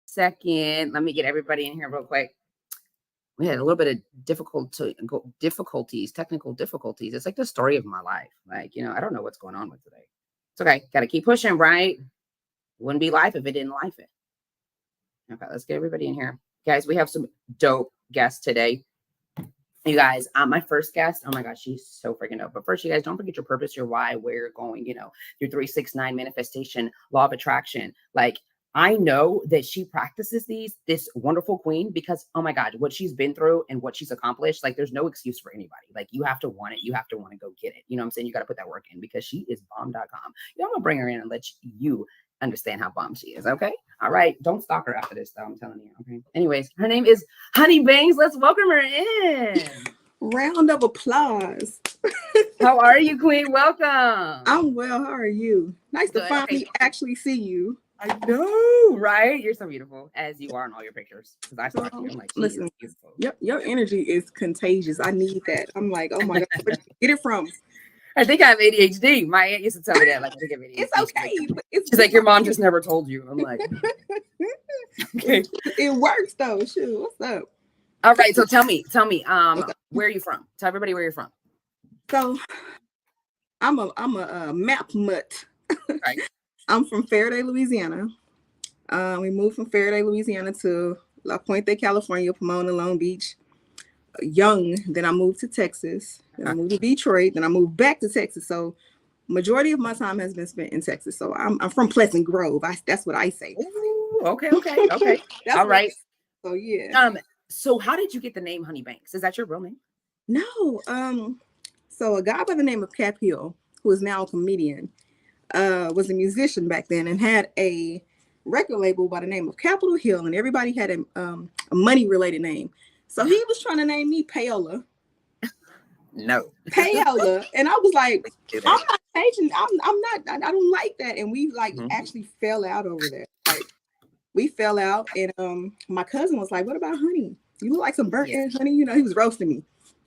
second. Let me get everybody in here real quick. We had a little bit of difficulties, technical difficulties. It's like the story of my life. Like, I don't know what's going on with today. It's okay. Got to keep pushing, right? Wouldn't be life if it didn't life it. Okay, let's get everybody in here. Guys, we have some dope guests today. You guys, my first guest, oh my gosh, she's so freaking dope. But first, you guys, don't forget your purpose, your why, where you're going, your 3-6-9 manifestation, law of attraction. Like, I know that she practices this wonderful queen, because, oh my God, what she's been through and what she's accomplished, like, there's no excuse for anybody. Like, you have to want it. You have to want to go get it. You know what I'm saying? You got to put that work in, because she is bomb.com. I'm going to bring her in and let you understand how bomb she is. Okay. All right. Don't stalk her after this, though. I'm telling you. Okay. Anyways, her name is Honey Banks. Let's welcome her in. Round of applause. How are you, Queen? Welcome. I'm well. How are you? Nice to finally actually see you. I know, right? You're so beautiful, as you are in all your pictures. Because I saw you, I'm like, listen, your energy is contagious. I need that. I'm like, oh my God, where did you get it from? I think I have ADHD. My aunt used to tell me that. Like, I think I have ADHD. It's okay. She's like, your mom just never told you. I'm like, okay. It works though. Shoot, what's up? All right, so tell me, where are you from? Tell everybody where you're from. So, I'm a map mutt. Right. I'm from Faraday, Louisiana. We moved from Faraday, Louisiana to La Puente, California, Pomona, Long Beach. Young, then I moved to Texas. Then I moved to Detroit. Then I moved back to Texas. So, majority of my time has been spent in Texas. So I'm from Pleasant Grove. That's what I say. Ooh, okay. All right. So yeah. So how did you get the name Honey Banks? Is that your real name? No. So a guy by the name of Cap Hill, who is now a comedian, was a musician back then and had a record label by the name of Capitol Hill, and everybody had a money related name. So he was trying to name me Payola. No. Payola. And I was like, I'm not changing. I'm not, I don't like that. And we actually fell out over that. Like, we fell out, and my cousin was like, what about Honey? You look like some burnt end honey. He was roasting me. And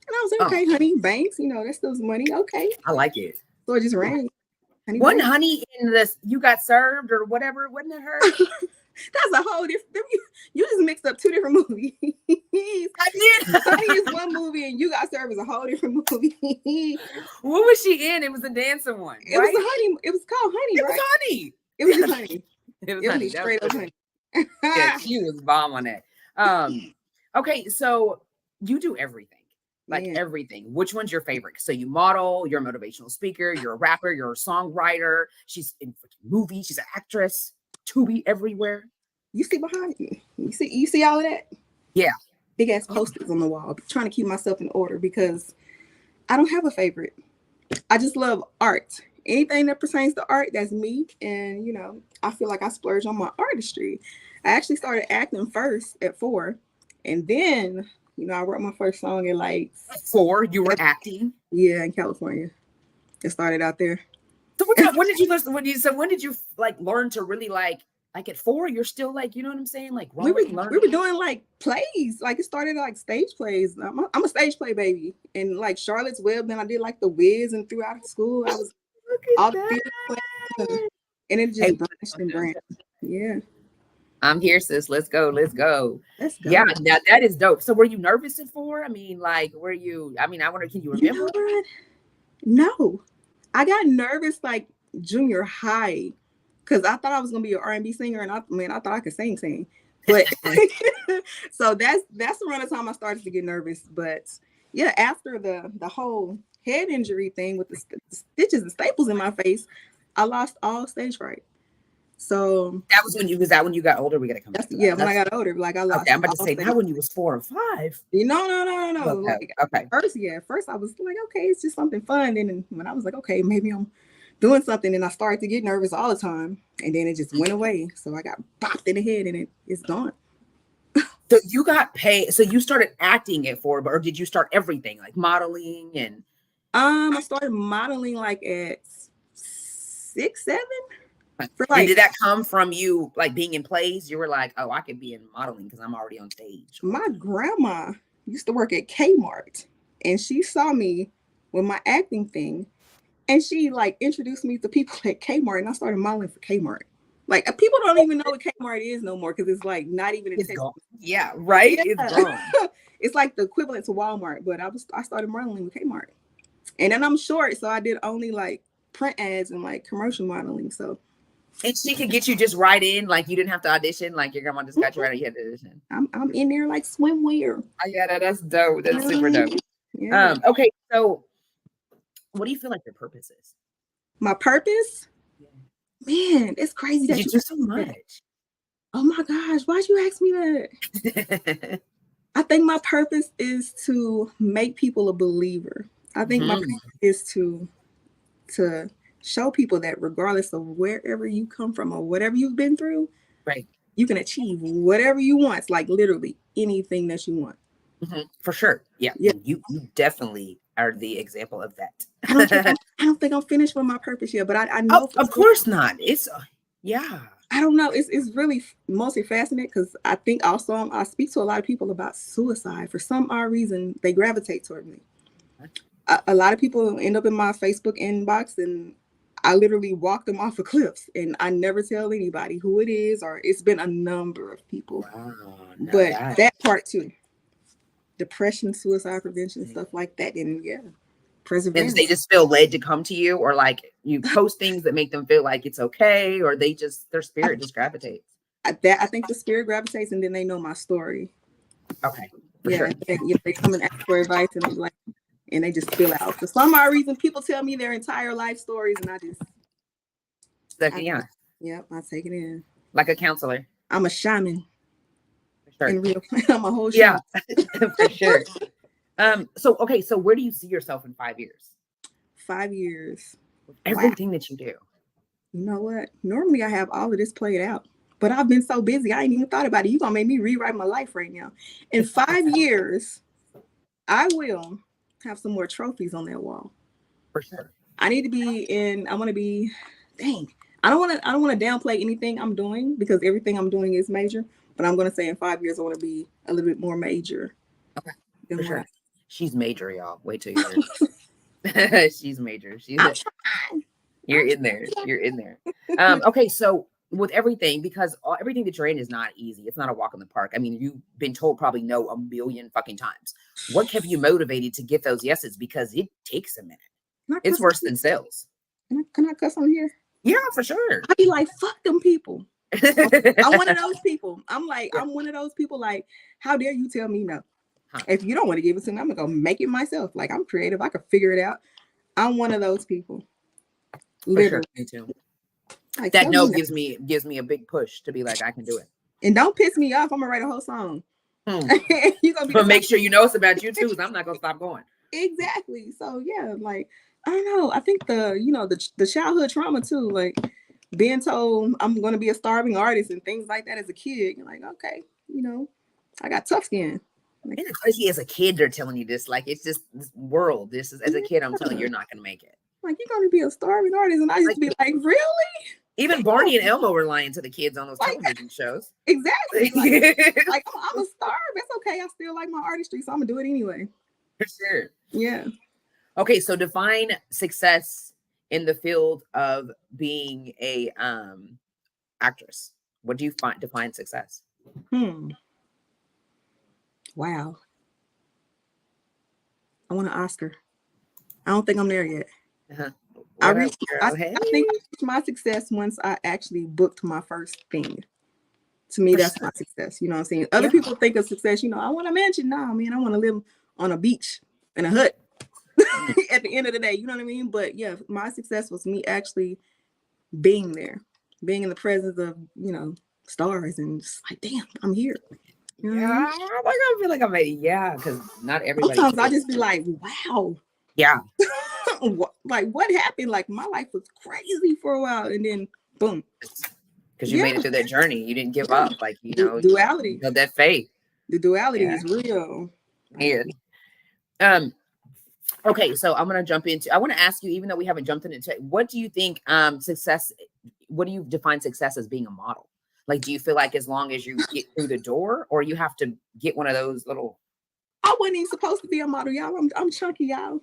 I was like, okay, Honey Banks, that's still some money. Okay. I like it. So it just rang. One honey in this, you got served or whatever, wasn't it her? That's a whole different. You just mixed up two different movies. I did. Honey is one movie, and You Got Served is a whole different movie. What was she in? It was a dancing one. It was a Honey. It was called Honey. It was Honey. It was just Honey. It was Honey. Straight up Honey. Yeah, she was bomb on that. Okay, so you do everything. Like everything. Which one's your favorite? So you model, you're a motivational speaker, you're a rapper, you're a songwriter, she's in freaking movies, she's an actress, Tubi everywhere. You see behind you. You see all of that? Yeah. Big ass posters on the wall. I'm trying to keep myself in order because I don't have a favorite. I just love art. Anything that pertains to art, that's me. And I feel like I splurge on my artistry. I actually started acting first at 4. And then I wrote my first song at like 4. You were acting? Yeah, in California. It started out there. So when did you listen? When did you learn to really like at 4? You're still you know what I'm saying? Like we were doing like plays. Like it started like stage plays. I'm a stage play baby, and like Charlotte's Web. Then I did like The Wiz, and throughout school I was all the theater plays, and it just branched and branched. Yeah. I'm here, sis. Let's go. Yeah, now that is dope. So were you nervous at 4? I mean, were you? I wonder, can you remember? No, I got nervous like junior high because I thought I was gonna be an R&B singer, and I thought I could sing. But so that's around the time I started to get nervous. But yeah, after the whole head injury thing with the stitches and staples in my face, I lost all stage fright. So that was when you got older. We gotta come back to that. Yeah, when I got older, like I lost. Okay, I'm about to say that when you was 4 or 5. No. Okay. First I was like, okay, it's just something fun. And when I was like, okay, maybe I'm doing something, and I started to get nervous all the time, and then it just went away. So I got bopped in the head, and it's gone. So you got paid. So you started acting at 4, or did you start everything like modeling and? I started modeling like at 6, 7. And did that come from you being in plays? You were like, oh, I could be in modeling because I'm already on stage. My grandma used to work at Kmart, and she saw me with my acting thing, and she introduced me to people at Kmart, and I started modeling for Kmart. Like people don't even know what Kmart is no more because it's like not even in It's Texas. gone. Yeah, right. Yeah. It's gone. It's like the equivalent to Walmart, but I started modeling with Kmart, and then I'm short, so I did only like print ads and like commercial modeling. So, and she could get you just right in, like you didn't have to audition, like your grandma just got you right. You had to audition. I'm in there like swimwear. Oh, yeah, that's dope. That's super dope. Yeah. Okay, so what do you feel like your purpose is? My purpose, man, it's crazy that you do so much. Oh my gosh, why'd you ask me that? I think my purpose is to make people a believer. I think my purpose is to show people that regardless of wherever you come from or whatever you've been through, right, you can achieve whatever you want. It's like literally anything that you want. For sure. Yeah. You definitely are the example of that. I don't think I'm finished with my purpose yet, but I know. Of course not. It's yeah. I don't know. It's really mostly fascinating because I think also I speak to a lot of people about suicide. For some odd reason, they gravitate toward me. A lot of people end up in my Facebook inbox, and I literally walk them off of cliffs, and I never tell anybody who it is, or it's been a number of people. Wow, but that part too, depression, suicide prevention, stuff like that, and yeah. And they just feel led to come to you, or like you post things that make them feel like it's okay, or they just their spirit just gravitates. I think the spirit gravitates, and then they know my story. Okay, for sure. They come and ask for advice, and I'm like, and they just spill out. For some odd reason, people tell me their entire life stories, and I just I take it in like a counselor. I'm a shaman. For sure. In real, I'm a whole shaman. Yeah, for sure. So where do you see yourself in 5 years? 5 years. Everything that you do. You know what? Normally I have all of this played out, but I've been so busy I ain't even thought about it. You're gonna make me rewrite my life right now. In 5 years, I will have some more trophies on that wall. For sure. I want to be I don't want to downplay anything I'm doing because everything I'm doing is major, but I'm gonna say in 5 years I want to be a little bit more major. Okay. For sure. She's major, y'all. Wait till you hear. She's major. You're in there. You're in there. Okay, so with everything, because everything that you're in is not easy. It's not a walk in the park. I mean, you've been told probably no a million fucking times. What kept you motivated to get those yeses? Because it takes a minute. It's worse than sales. Can I cuss on here? Yeah, for sure. I'd be like, fuck them people. I'm one of those people. I'm one of those people like, how dare you tell me no? If you don't want to give it to me, I'm gonna go make it myself. Like I'm creative, I could figure it out. I'm one of those people. Literally, me too. Like, that no gives me a big push to be like, I can do it. And don't piss me off. I'm gonna write a whole song. You're gonna but make sure you know it's about you too, because I'm not gonna stop going. Exactly. So yeah, like I don't know. I think the childhood trauma too, like being told I'm gonna be a starving artist and things like that as a kid. You're like, okay, I got tough skin. Like, it's crazy as a kid they're telling you this. Like it's just this world. This is as a kid, I'm telling you, you're not gonna make it. Like you're gonna be a starving artist, and I used to be like, really? Even Barney and Elmo were lying to the kids on those television shows. Exactly. Like I'm a star. That's okay. I still like my artistry, so I'm gonna do it anyway. For sure. Yeah. Okay, so define success in the field of being a actress. What do you define success? Wow. I want an Oscar. I don't think I'm there yet. I think my success once I actually booked my first thing. To me, that's my success. You know what I'm saying? Other people think of success, I want a mansion. No, man, I want to live on a beach in a hut at the end of the day. You know what I mean? But yeah, my success was me actually being there, being in the presence of, stars and just like, damn, I'm here. Yeah, I feel like I made it. Yeah, because not everybody. Sometimes I just be like, wow. Yeah. Like what happened? Like my life was crazy for a while, and then boom. Because you made it through that journey, you didn't give up. Like duality. That faith. The duality is real. Yeah. Okay, so I'm gonna jump into. I want to ask you, even though we haven't jumped into, what do you think success? What do you define success as being a model? Like, do you feel like as long as you get through the door, or you have to get one of those little? I wasn't even supposed to be a model, y'all. I'm chunky, y'all.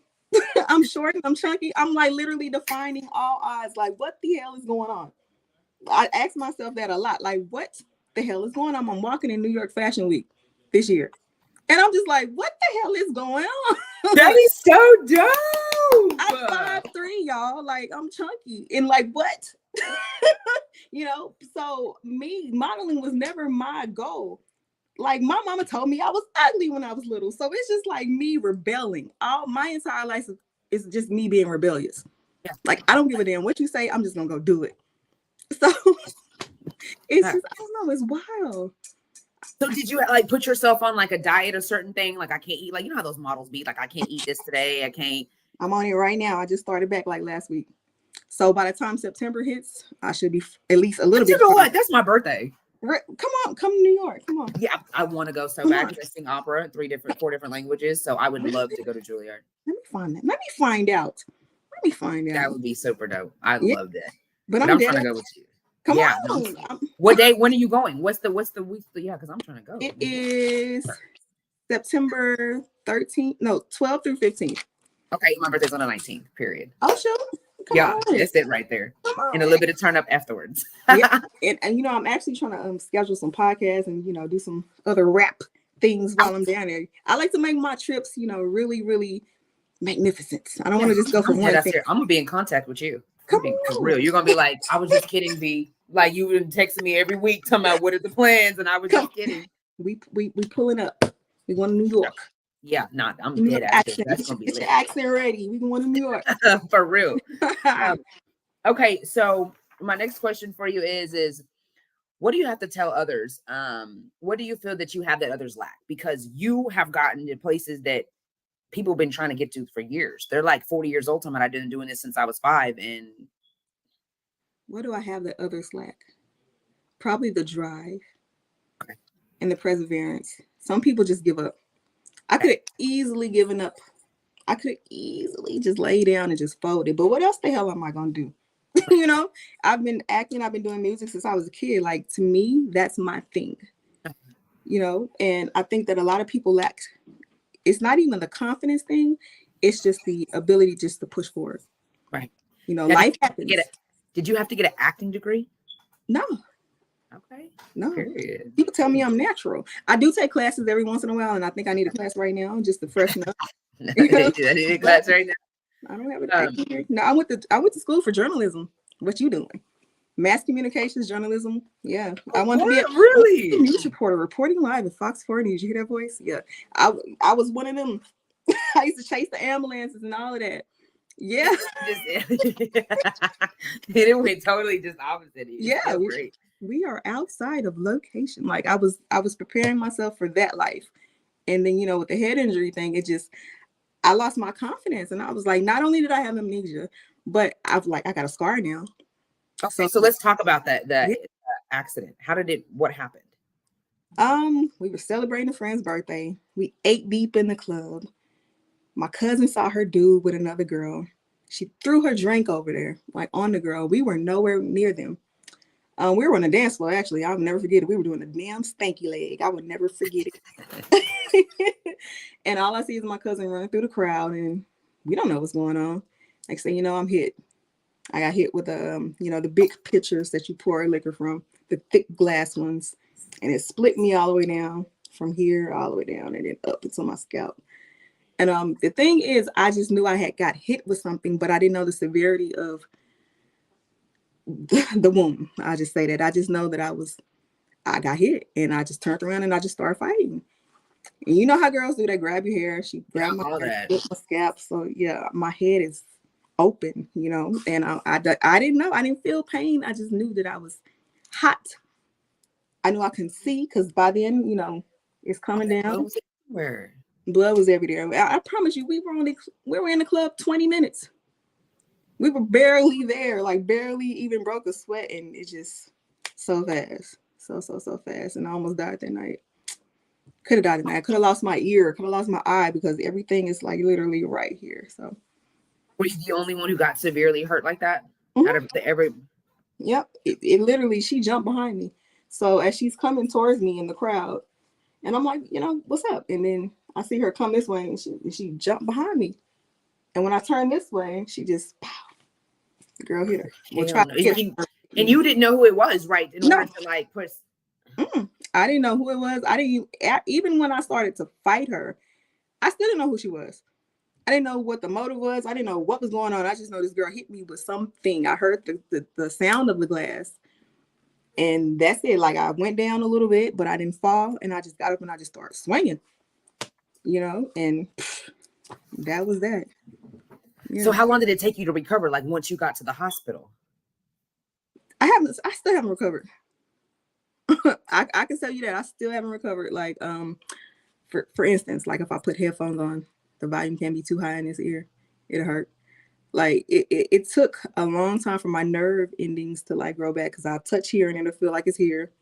I'm short and I'm chunky. I'm like literally defying all odds. Like, what the hell is going on? I ask myself that a lot. Like, what the hell is going on? I'm walking in New York Fashion Week this year. And I'm just like, what the hell is going on? That is so dope. I'm 5'3", y'all. Like, I'm chunky. And like, what? You know, so me, modeling was never my goal. Like, my mama told me I was ugly when I was little. So it's just like me rebelling. All my entire life is just me being rebellious. Yeah. Like, I don't give a damn what you say. I'm just gonna go do it. So it's just, I don't know, it's wild. So did you like put yourself on like a diet or certain thing? Like, I can't eat, like, you know how those models be like, I can't eat this today. I can't. I'm on it right now. I just started back like last week. So by the time September hits, I should be at least a little But you bit. know what? That's my birthday. Come on, come to New York. Come on. Yeah, I want to go so bad because I sing opera in 4 different languages. So I would love to go to Juilliard. Let me find that. Let me find out. That would be super dope. I love that. But I'm trying to go with you. Come on. What day? When are you going? What's the week? Yeah, because I'm trying to go. It is September 13th. No, 12th through 15th. Okay, my birthday's on the 19th. Period. Oh, sure. Come on. That's it right there. And a little bit of turn up afterwards. Yeah. And you know, I'm actually trying to schedule some podcasts and, you know, do some other rap things while I'm down there. I like to make my trips, you know, really, really magnificent. I don't want to just go for one thing. I'm gonna be in contact with you. Come on. on. Real. You're gonna be like, I was just kidding, B. Like, you been texting me every week talking about what are the plans, and I was just kidding. We pulling up. We going to New York. Yeah, I'm dead action. That's gonna be lit. Get your accent ready. We going to New York. For real. Okay, so my next question for you is what do you have to tell others? What do you feel that you have that others lack? Because you have gotten to places that people have been trying to get to for years. They're like 40 years old, and I've been doing this since I was 5. And what do I have that others lack? Probably the drive and the perseverance. Some people just give up. I could have easily given up. I could have easily just lay down and just folded. But what else the hell am I going to do? You know, I've been acting, I've been doing music since I was a kid. Like, to me, that's my thing. You know, and I think that a lot of people lack. It's not even the confidence thing. It's just the ability just to push forward. Right. You know, life happens. Did you have to get an acting degree? No. Okay. No. Period. People tell me I'm natural. I do take classes every once in a while, and I think I need a class right now just to freshen up. I need a class right now. I don't have it. No, I went to school for journalism. What you doing? Mass communications, journalism. Yeah. I wanted to be a news reporter, reporting live at Fox 4 News. You hear that voice? Yeah. I was one of them. I used to chase the ambulances and all of that. Yeah. It went totally just opposite. Yeah. We are outside of location. Like, I was preparing myself for that life. And then, you know, with the head injury thing, I lost my confidence. And I was like, not only did I have amnesia, but I got a scar now. Okay, so let's talk about that accident. What happened? We were celebrating a friend's birthday. We ate deep in the club. My cousin saw her dude with another girl. She threw her drink over there, like on the girl. We were nowhere near them. We were on the dance floor, actually. I'll never forget it. We were doing a damn stanky leg. I would never forget it. And all I see is my cousin running through the crowd, and we don't know what's going on. Next thing you know, I'm hit. I got hit with the big pitchers that you pour liquor from, the thick glass ones, and it split me all the way down from here all the way down and then up into my scalp. And the thing is, I just knew I had got hit with something, but I didn't know the severity of the wound. I just say that. I just know that I got hit, and I just turned around and I just started fighting. And you know how girls do, they grab your hair. She grabbed my hair, my scalp. So yeah, my head is open, you know, and I didn't know. I didn't feel pain. I just knew that I was hot. I knew I couldn't see because by then, you know, it's coming down. Blood was everywhere. I promise you, we were in the club 20 minutes. We were barely there, like barely even broke a sweat, and it just so fast, so fast, and I almost died that night. Could have died that night. I could have lost my ear, could have lost my eye, because everything is like literally right here. So, were you the only one who got severely hurt like that? Mm-hmm. Out of every? Yep. It literally, she jumped behind me. So as she's coming towards me in the crowd, and I'm like, you know, what's up? And then I see her come this way, and she jumped behind me. And when I turned this way, she just, pow, the girl hit her. And you didn't know who it was, right? In order No. to like push. I didn't know who it was. I didn't even when I started to fight her, I still didn't know who she was. I didn't know what the motive was. I didn't know what was going on. I just know this girl hit me with something. I heard the sound of the glass. And that's it. Like I went down a little bit, but I didn't fall. And I just got up and I just started swinging, and that was that. Yeah. So how long did it take you to recover? Like once you got to the hospital? I still haven't recovered. I can tell you that I still haven't recovered. Like, for instance, like if I put headphones on, the volume can't be too high in this ear. It'll hurt. Like it took a long time for my nerve endings to like grow back because I'll touch here and it'll feel like it's here.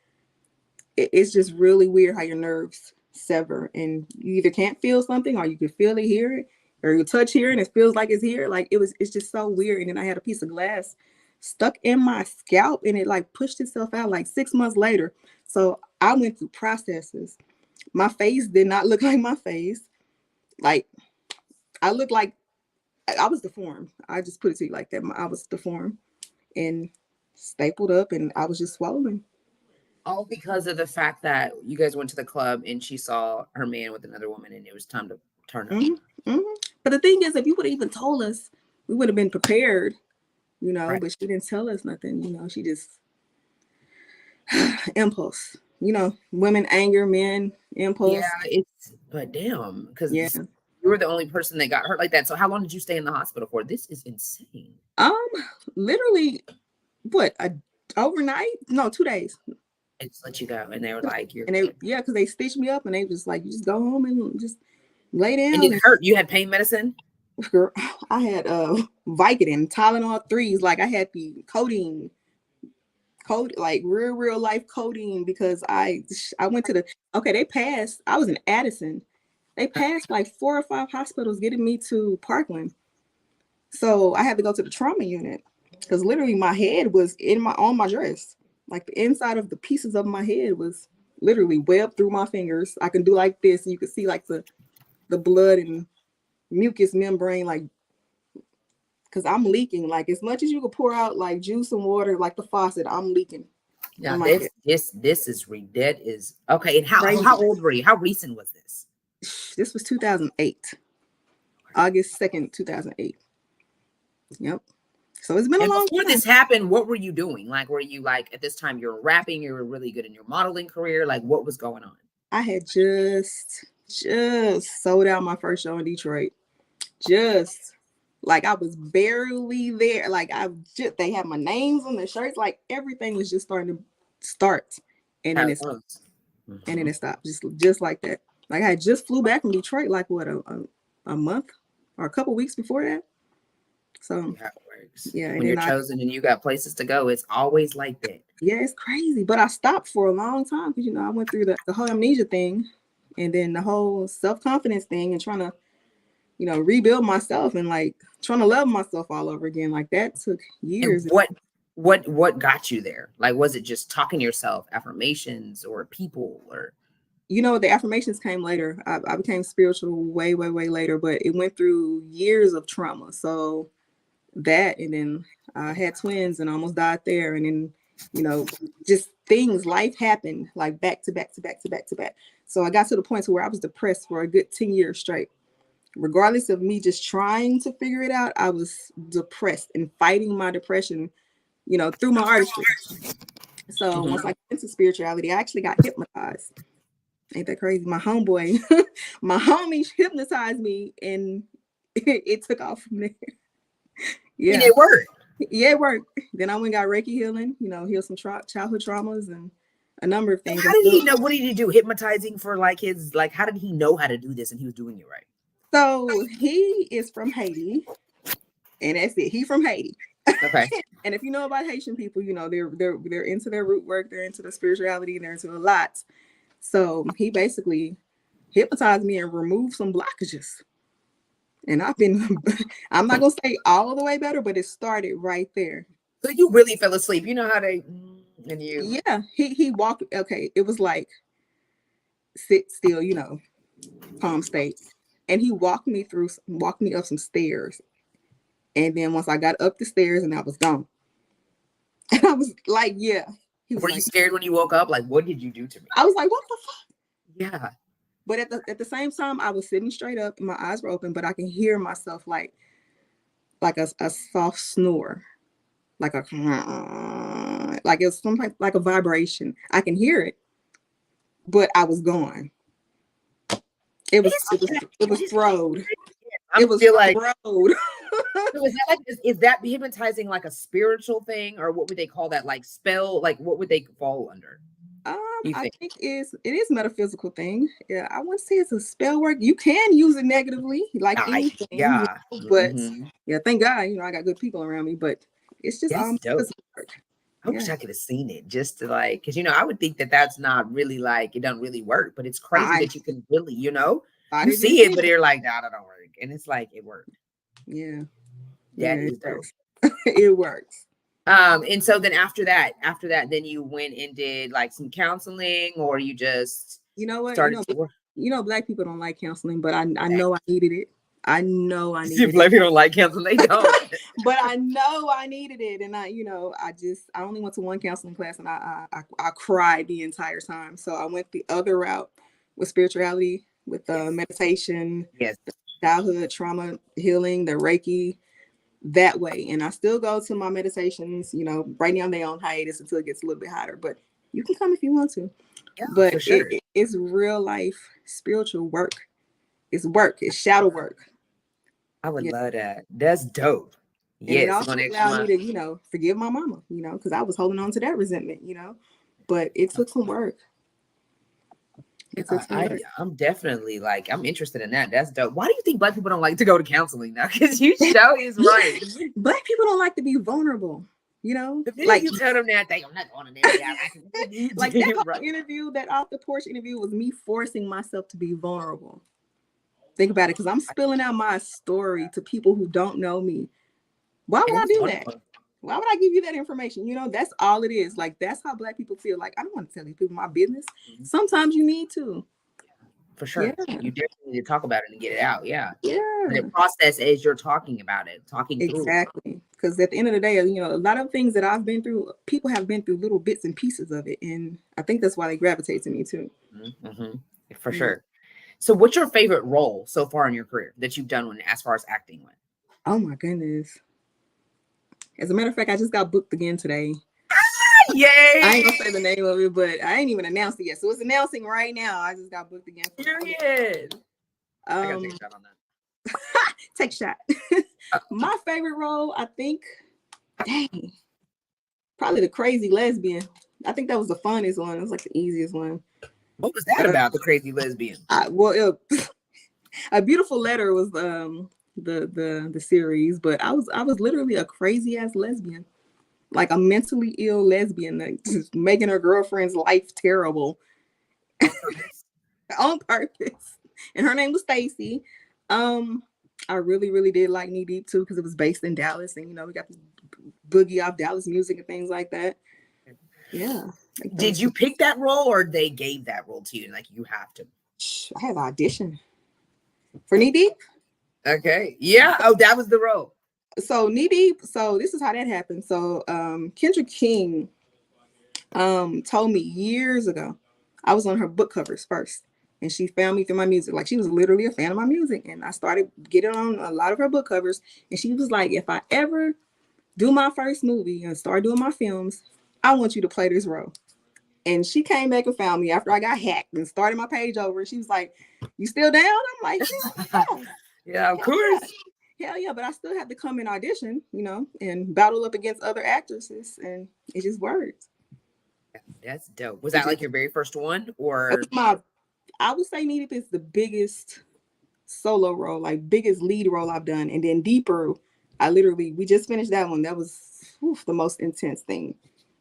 It's just really weird how your nerves sever and you either can't feel something or you can feel it, hear it, or you touch here and it feels like it's here. Like it's just so weird. And then I had a piece of glass stuck in my scalp and it like pushed itself out like 6 months later. So I went through processes. My face did not look like my face. Like I looked like I was deformed. I just put it to you like that. I was deformed and stapled up and I was just swollen. All because of the fact that you guys went to the club and she saw her man with another woman and it was time to turn up. Mm-hmm. Mm-hmm. But the thing is, if you would have even told us, we would have been prepared, Right. But she didn't tell us nothing, she just impulse, women anger, men impulse. Yeah, but damn, because Yeah. you were the only person that got hurt like that. So how long did you stay in the hospital for? This is insane. Literally, what, overnight? No, 2 days. I just let you go, and they were like, "You're." And because they stitched me up, and they was like, "You just go home and just lay down." And it hurt. You had pain medicine. Girl, I had Vicodin, Tylenol 3s. Like I had the codeine, like real life codeine because I went to they passed. I was in Addison. They passed like 4 or 5 hospitals getting me to Parkland. So I had to go to the trauma unit because literally my head was on my dress. Like the inside of the pieces of my head was literally webbed through my fingers. I can do like this, and you can see like the blood and mucous membrane, like because I'm leaking. Like as much as you could pour out like juice and water, like the faucet, I'm leaking. Now this is okay. And how old were you? How recent was this? This was 2008, August 2nd, 2008. Yep. So it's been a long before time. This happened, what were you doing? Like, were you like at this time you were rapping? You were really good in your modeling career. Like, what was going on? I had just sold out my first show in Detroit. Just like I was barely there. Like they had my names on the shirts. Like everything was just starting to start, and then it stopped. And then it stopped. Just like that. Like I had just flew back from Detroit. Like what a month or a couple weeks before that. So yeah, it works. Yeah, when you're chosen and you got places to go, it's always like that. Yeah, it's crazy. But I stopped for a long time because I went through the whole amnesia thing, and then the whole self-confidence thing, and trying to, rebuild myself and like trying to love myself all over again. Like that took years. And what got you there? Like, was it just talking to yourself, affirmations, or people, or? The affirmations came later. I became spiritual way, way, way later, but it went through years of trauma. So that, and then I had twins and almost died there. And then, just things, life happened like back to back to back to back to back. So I got to the point to where I was depressed for a good 10 years straight. Regardless of me just trying to figure it out, I was depressed and fighting my depression, through my artistry. So once I got into spirituality, I actually got hypnotized. Ain't that crazy? My homeboy, my homie hypnotized me, and it took off from there. Yeah. And it worked. Yeah, it worked. Then I went and got Reiki healing, heal some childhood traumas and a number of things. How did he know? What did he do? Hypnotizing for how did he know how to do this and he was doing it right? So he is from Haiti, and that's it. He from Haiti. Okay. And if you know about Haitian people, they're into their root work, they're into the spirituality, they're into a lot. So he basically hypnotized me and removed some blockages. And I'm not going to say all the way better, but it started right there. So you really fell asleep. You know how they, and you. Yeah, he walked. Okay, it was like sit still, calm state. And he walked me up some stairs. And then once I got up the stairs and I was gone. And I was like, yeah. He was Were like, you scared when you woke up? Like, what did you do to me? I was like, what the fuck? Yeah. But at the same time, I was sitting straight up and my eyes were open, but I can hear myself like a soft snore, like a like it's some type like a vibration. I can hear it, but I was gone. It was throwed. I It was feel like throwed. so is that hypnotizing like a spiritual thing, or what would they call that? Like spell? Like what would they fall under? You I think? think it is metaphysical thing. Yeah, I wouldn't say it's a spell work. You can use it negatively, like anything. Yeah. But Mhm. yeah, thank God, I got good people around me. But it's just That's dope. physical work. I wish I could have seen it just to like, because I would think that that's not really like it doesn't really work, but it's crazy I that you can really, you didn't see it, see but you're like, nah, that don't work, and it's like it worked. Yeah, That yeah, is it dope. works. It works. And so then after that, then you went and did like some counseling, or you just You know what? started to work. Black people don't like counseling, but I know I needed it. I know I See, needed black it. people don't like counseling, they don't. But I know I needed it, and I only went to one counseling class, and I cried the entire time. So I went the other route with spirituality, with Yes. meditation, Yes. childhood trauma healing, the Reiki, that way. And I still go to my meditations. Right now they on hiatus until it gets a little bit hotter, but you can come if you want to. Yeah, But for sure. it's real life spiritual work. It's work. It's shadow work. I would love that. That's dope. And it Yes, also allowed me to, forgive my mama, because I was holding on to that resentment, but it took some work. I'm definitely like, I'm interested in that. That's dope. Why do you think black people don't like to go to counseling now? Because you show is right. Black people don't like to be vulnerable, The minute like you tell them that, I'm not going to that. like that whole interview, that off the porch interview was me forcing myself to be vulnerable. Think about it, because I'm spilling out my story to people who don't know me. Why would I do that? Why would I give you that information? That's all it is. Like, that's how black people feel. Like, I don't want to tell these people my business. Sometimes you need to. For sure. Yeah. You definitely need to talk about it and get it out. Yeah. Yeah. And the process as you're talking about it, talking through. Exactly. Because at the end of the day, a lot of things that I've been through, people have been through little bits and pieces of it. And I think that's why they gravitate to me too. Mm-hmm. For sure. So what's your favorite role so far in your career that you've done as far as acting went? Oh my goodness. As a matter of fact, I just got booked again today. Yay! I ain't gonna say the name of it, but I ain't even announced it yet. So it's announcing right now. I just got booked again. Period. I gotta take a shot on that. Take a shot. My favorite role, I think, probably the crazy lesbian. I think that was the funnest one. It was like the easiest one. What was that about, the crazy lesbian? A Beautiful Letter was the series, but I was literally a crazy ass lesbian, like a mentally ill lesbian, like just making her girlfriend's life terrible on purpose. And her name was Stacy. I really, really did like Knee Deep too, because it was based in Dallas, and we got this boogie off Dallas music and things like that. Yeah. Did you pick that role, or they gave that role to you? Like, you have to. I had an audition for Knee Deep. Okay. Yeah. Oh, that was the role. So Knee Deep. So this is how that happened. So Kendra King told me years ago. I was on her book covers first, and she found me through my music. Like, she was literally a fan of my music, and I started getting on a lot of her book covers. And she was like, if I ever do my first movie and start doing my films, I want you to play this role. And she came back and found me after I got hacked and started my page over. She was like, you still down? I'm like, yeah. Yeah, of course. Hell yeah, but I still had to come and audition, and battle up against other actresses, and it just worked. That's dope. Was that like your very first one, or? I would say Knee Deep is the biggest solo role, like biggest lead role I've done. And then Deeper, we just finished that one. That was the most intense thing.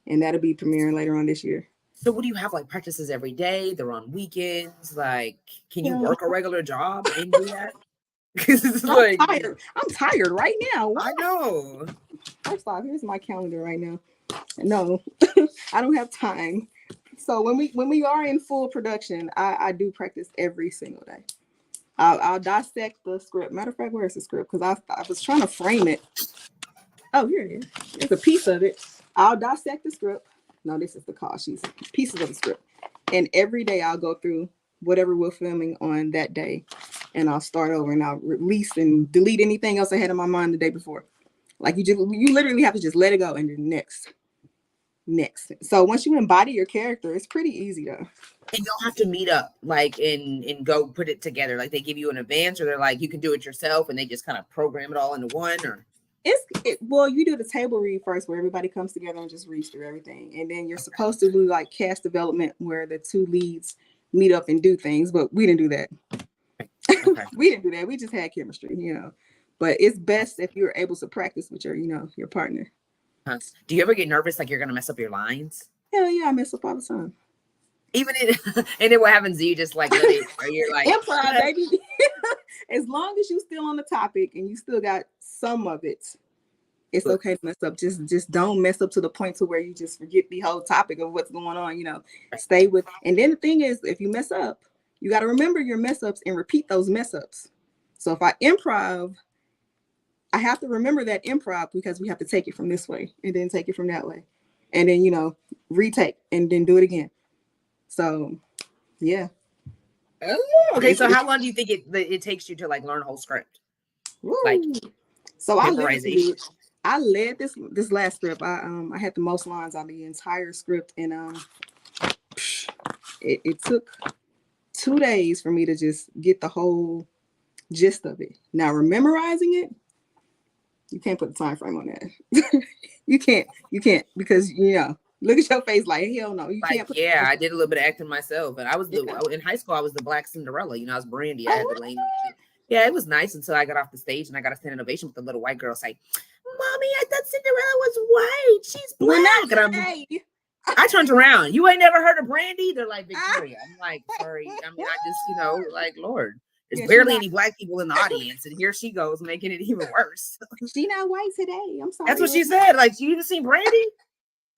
And that'll be premiering later on this year. So what do you have, like practices every day? They're on weekends. Like, can you work a regular job and do that? I'm tired right now. What? I know. First off, here's my calendar right now. No, I don't have time. So when we are in full production, I do practice every single day. I'll dissect the script. Matter of fact, where's the script? Because I was trying to frame it. Oh, here it is. There's a piece of it. I'll dissect the script. No, this is the call sheets, pieces of the script. And every day I'll go through whatever we're filming on that day, and I'll start over and I'll release and delete anything else I had in my mind the day before. Like you literally have to just let it go and then next. So once you embody your character, it's pretty easy though. And you'll have to meet up like and go put it together. Like they give you an advance, or they're like you can do it yourself, and they just kind of program it all into one. Or well, you do the table read first, where everybody comes together and just reads through everything, and then you're supposed to do like cast development, where the two leads meet up and do things. But we didn't do that. Okay. We didn't do that. We just had chemistry, you know. But it's best if you're able to practice with your, you know, your partner. Do you ever get nervous like you're gonna mess up your lines? Hell yeah, I mess up all the time. Even and then what happens? You just like let it, or you're like improv, baby. As long as you still on the topic and you still got some of it, it's okay to mess up. Just don't mess up to the point to where you just forget the whole topic of what's going on. You know, stay with. And then the thing is, if you mess up, you got to remember your mess ups and repeat those mess ups. So if I improv, I have to remember that improv, because we have to take it from this way and then take it from that way, and then, you know, retake and then do it again. So, yeah. Okay, so how long do you think it takes you to like learn a whole script? Woo. Like, so I led this last script. I had the most lines on the entire script, and it took 2 days for me to just get the whole gist of it. Now, memorizing it, you can't put a time frame on that. You can't because, you know, look at your face like, hell no, you can't. I did a little bit of acting myself, and I was in high school. I was the Black Cinderella. You know, I was Brandy. I had the lane. Yeah, it was nice until I got off the stage and I got a standing ovation with the little white girl say, "Mommy, I thought Cinderella was white. She's black." I turned around. You ain't never heard of Brandy? They're like, Victoria. I'm like, sorry. I mean, I just, you know, like, Lord. There's barely any black people in the audience, and here she goes making it even worse. She not white today. I'm sorry. That's what she said. Like, you didn't see Brandy?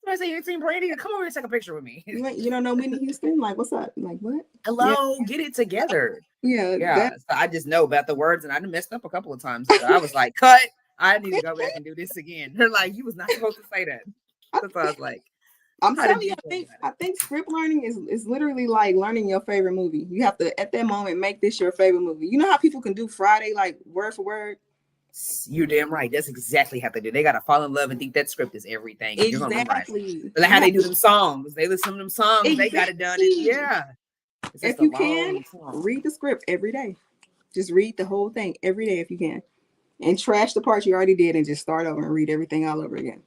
I say, you ain't seen Brandy? Come over here and take a picture with me. You don't know Whitney Houston? Like, what's up? Like, what? Hello, get it together. Yeah. So I just know about the words, and I done messed up a couple of times. So I was like, cut. I need to go back and do this again. They're like, you was not supposed to say that. That's what I was like. I'm telling you, I think script learning is literally like learning your favorite movie. You have to, at that moment, make this your favorite movie. You know how people can do Friday, like word for word? You're damn right. That's exactly how they do. They got to fall in love and think that script is everything. Exactly. Like how they do them songs. They listen to them songs. Exactly. They got it done. Yeah. If you can, read the script every day. Just read the whole thing every day if you can. And trash the parts you already did and just start over and read everything all over again.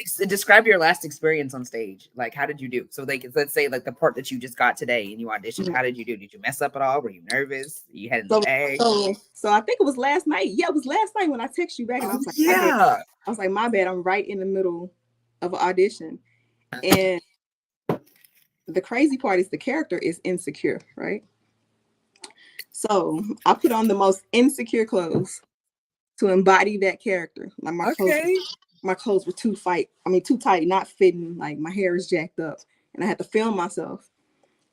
So describe your last experience on stage. Like, how did you do? So let's say like the part that you just got today and you auditioned. How did you do? Did you mess up at all? Were you nervous? You had so I think it was last night. Yeah, it was last night when I texted you back and I was like, I was like, my bad. I'm right in the middle of an audition. And the crazy part is the character is insecure, right? So I put on the most insecure clothes to embody that character. Like my clothes were too tight, not fitting. Like my hair is jacked up, and I had to film myself,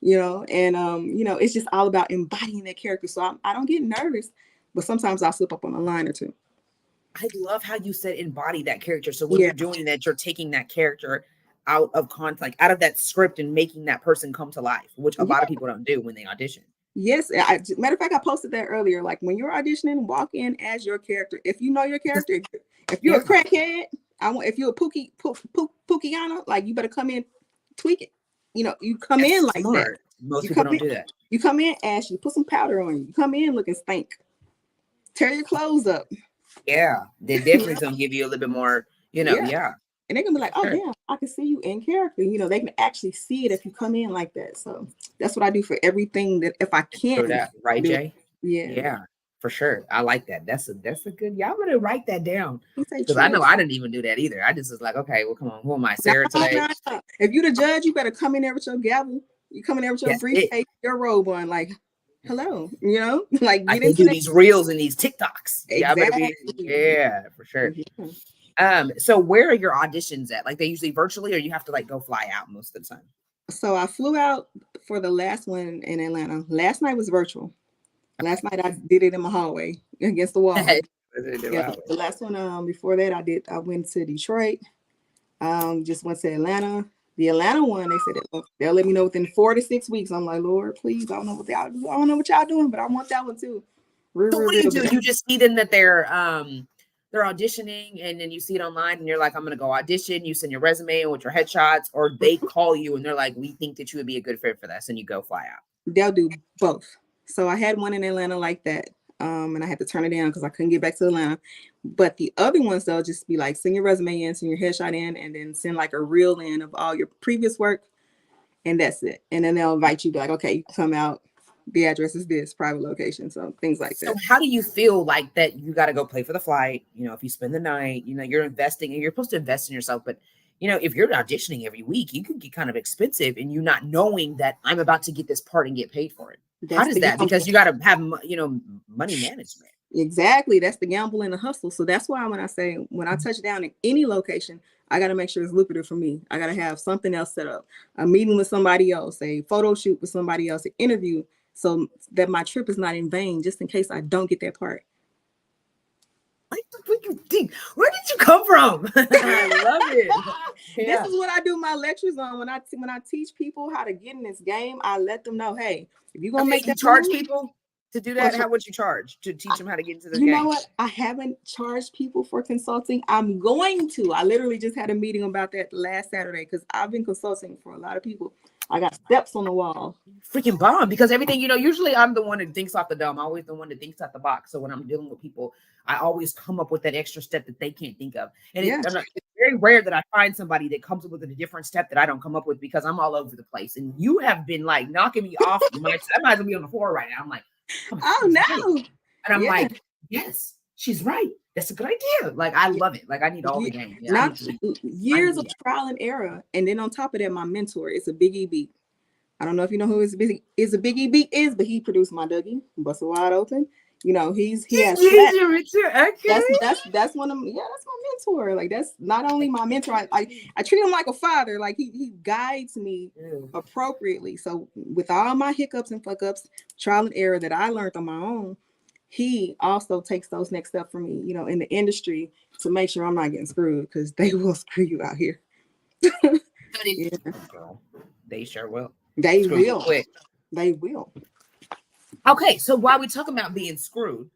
you know. And you know, it's just all about embodying that character. So I don't get nervous, but sometimes I'll slip up on a line or two. I love how you said embody that character. So when you're doing that, you're taking that character out of context, like out of that script, and making that person come to life, which a lot of people don't do when they audition. Yes, matter of fact, I posted that earlier. Like when you're auditioning, walk in as your character. If you know your character, if you're a crackhead, if you're a Pookiana, like you better come in, tweak it. You know, you come in like that. Most people don't do that. You come in ashy, put some powder on you. You come in looking stink. Tear your clothes up. Yeah, they definitely gonna give you a little bit more. You know, And they're gonna be like, oh damn, I can see you in character. You know, they can actually see it if you come in like that. So that's what I do for everything that if I can. Right, Jay? Yeah, for sure. I like that. That's a good. Y'all better write that down, because I know I didn't even do that either. I just was like, okay, well, come on, who am I, Sarah today? If you're the judge, you better come in there with your gavel. You come in there with your briefcase, your robe on, like, hello, you know, like I can do these reels and these TikToks. Exactly. For sure. So where are your auditions at? Like, they usually virtually, or you have to like go fly out most of the time? So I flew out for the last one in Atlanta. Last night was virtual. Last night I did it in my hallway against the wall. The last one before that I went to Detroit. Just went to Atlanta. The Atlanta one, they said they'll let me know within 4 to 6 weeks. I'm like, Lord, please, I don't know what y'all doing, but I want that one too. So what do you do? You just see them that they're auditioning, and then you see it online, and you're like, I'm gonna go audition. You send your resume with your headshots, or they call you and they're like, we think that you would be a good fit for this, and you go fly out. They'll do both. So I had one in Atlanta like that. And I had to turn it down because I couldn't get back to Atlanta. But the other ones, they'll just be like, send your resume in, send your headshot in, and then send like a reel in of all your previous work. And that's it. And then they'll invite you to like, okay, you come out. The address is this, private location. So things like that. So how do you feel like that you got to go pay for the flight? You know, if you spend the night, you know, you're investing and you're supposed to invest in yourself. But, you know, if you're auditioning every week, you could get kind of expensive, and you not knowing that I'm about to get this part and get paid for it. How does that? Because you got to have, you know, money management. Exactly. That's the gamble and the hustle. So that's why when I touch down in any location, I got to make sure it's lucrative for me. I got to have something else set up, a meeting with somebody else, a photo shoot with somebody else, an interview, so that my trip is not in vain, just in case I don't get that part. Where did you come from? I love it. Yeah. This is what I do my lectures on. When I teach people how to get in this game, I let them know, hey, if you're gonna make that, charge people to do that. How would you charge to teach them how to get into the game? You know what? I haven't charged people for consulting. I'm going to. I literally just had a meeting about that last Saturday because I've been consulting for a lot of people. I got steps on the wall. Freaking bomb, because everything, you know, usually I'm the one that thinks off the dome. I'm always the one that thinks out the box. So when I'm dealing with people, I always come up with that extra step that they can't think of. And it's very rare that I find somebody that comes up with a different step that I don't come up with, because I'm all over the place. And you have been like knocking me off. I might as well be on the floor right now. I'm like, oh no. And I'm like, yes, she's right. That's a good idea. Like, I love it. Like, I need all the game. Yeah, years of trial and error. And then on top of that, my mentor is a Big E Beat. I don't know if you know who is a Big E Beat is, but he produced my Dougie, Busted Wide Open. You know, he has your mentor. Okay. That's one of them. Yeah, that's my mentor. Like, that's not only my mentor. I treat him like a father. Like, he guides me appropriately. So with all my hiccups and fuck ups, trial and error that I learned on my own, he also takes those next steps for me, you know, in the industry, to make sure I'm not getting screwed, because they will screw you out here. Yeah. They sure will. They will. They will. Okay, so while we talk about being screwed,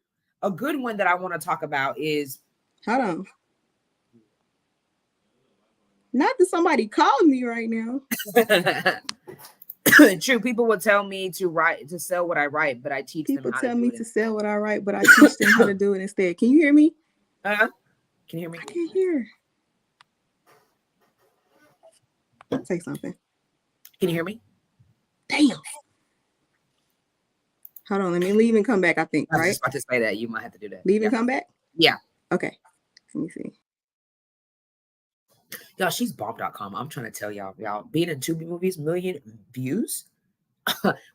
a good one that I want to talk about is, hold on. Not that somebody called me right now. True, people will tell me to sell what I write, but I teach them how to do it. People tell me to sell what I write, but I teach them how to do it instead. Can you hear me? Can you hear me? I can't hear. Say something. Can you hear me? Damn. Hold on, let me leave and come back, I think, right? I was just about to say that. You might have to do that. Leave and come back? Yeah. Okay. Let me see. Y'all, she's bomb.com. I'm trying to tell y'all, being in Tubi movies, 1 million views.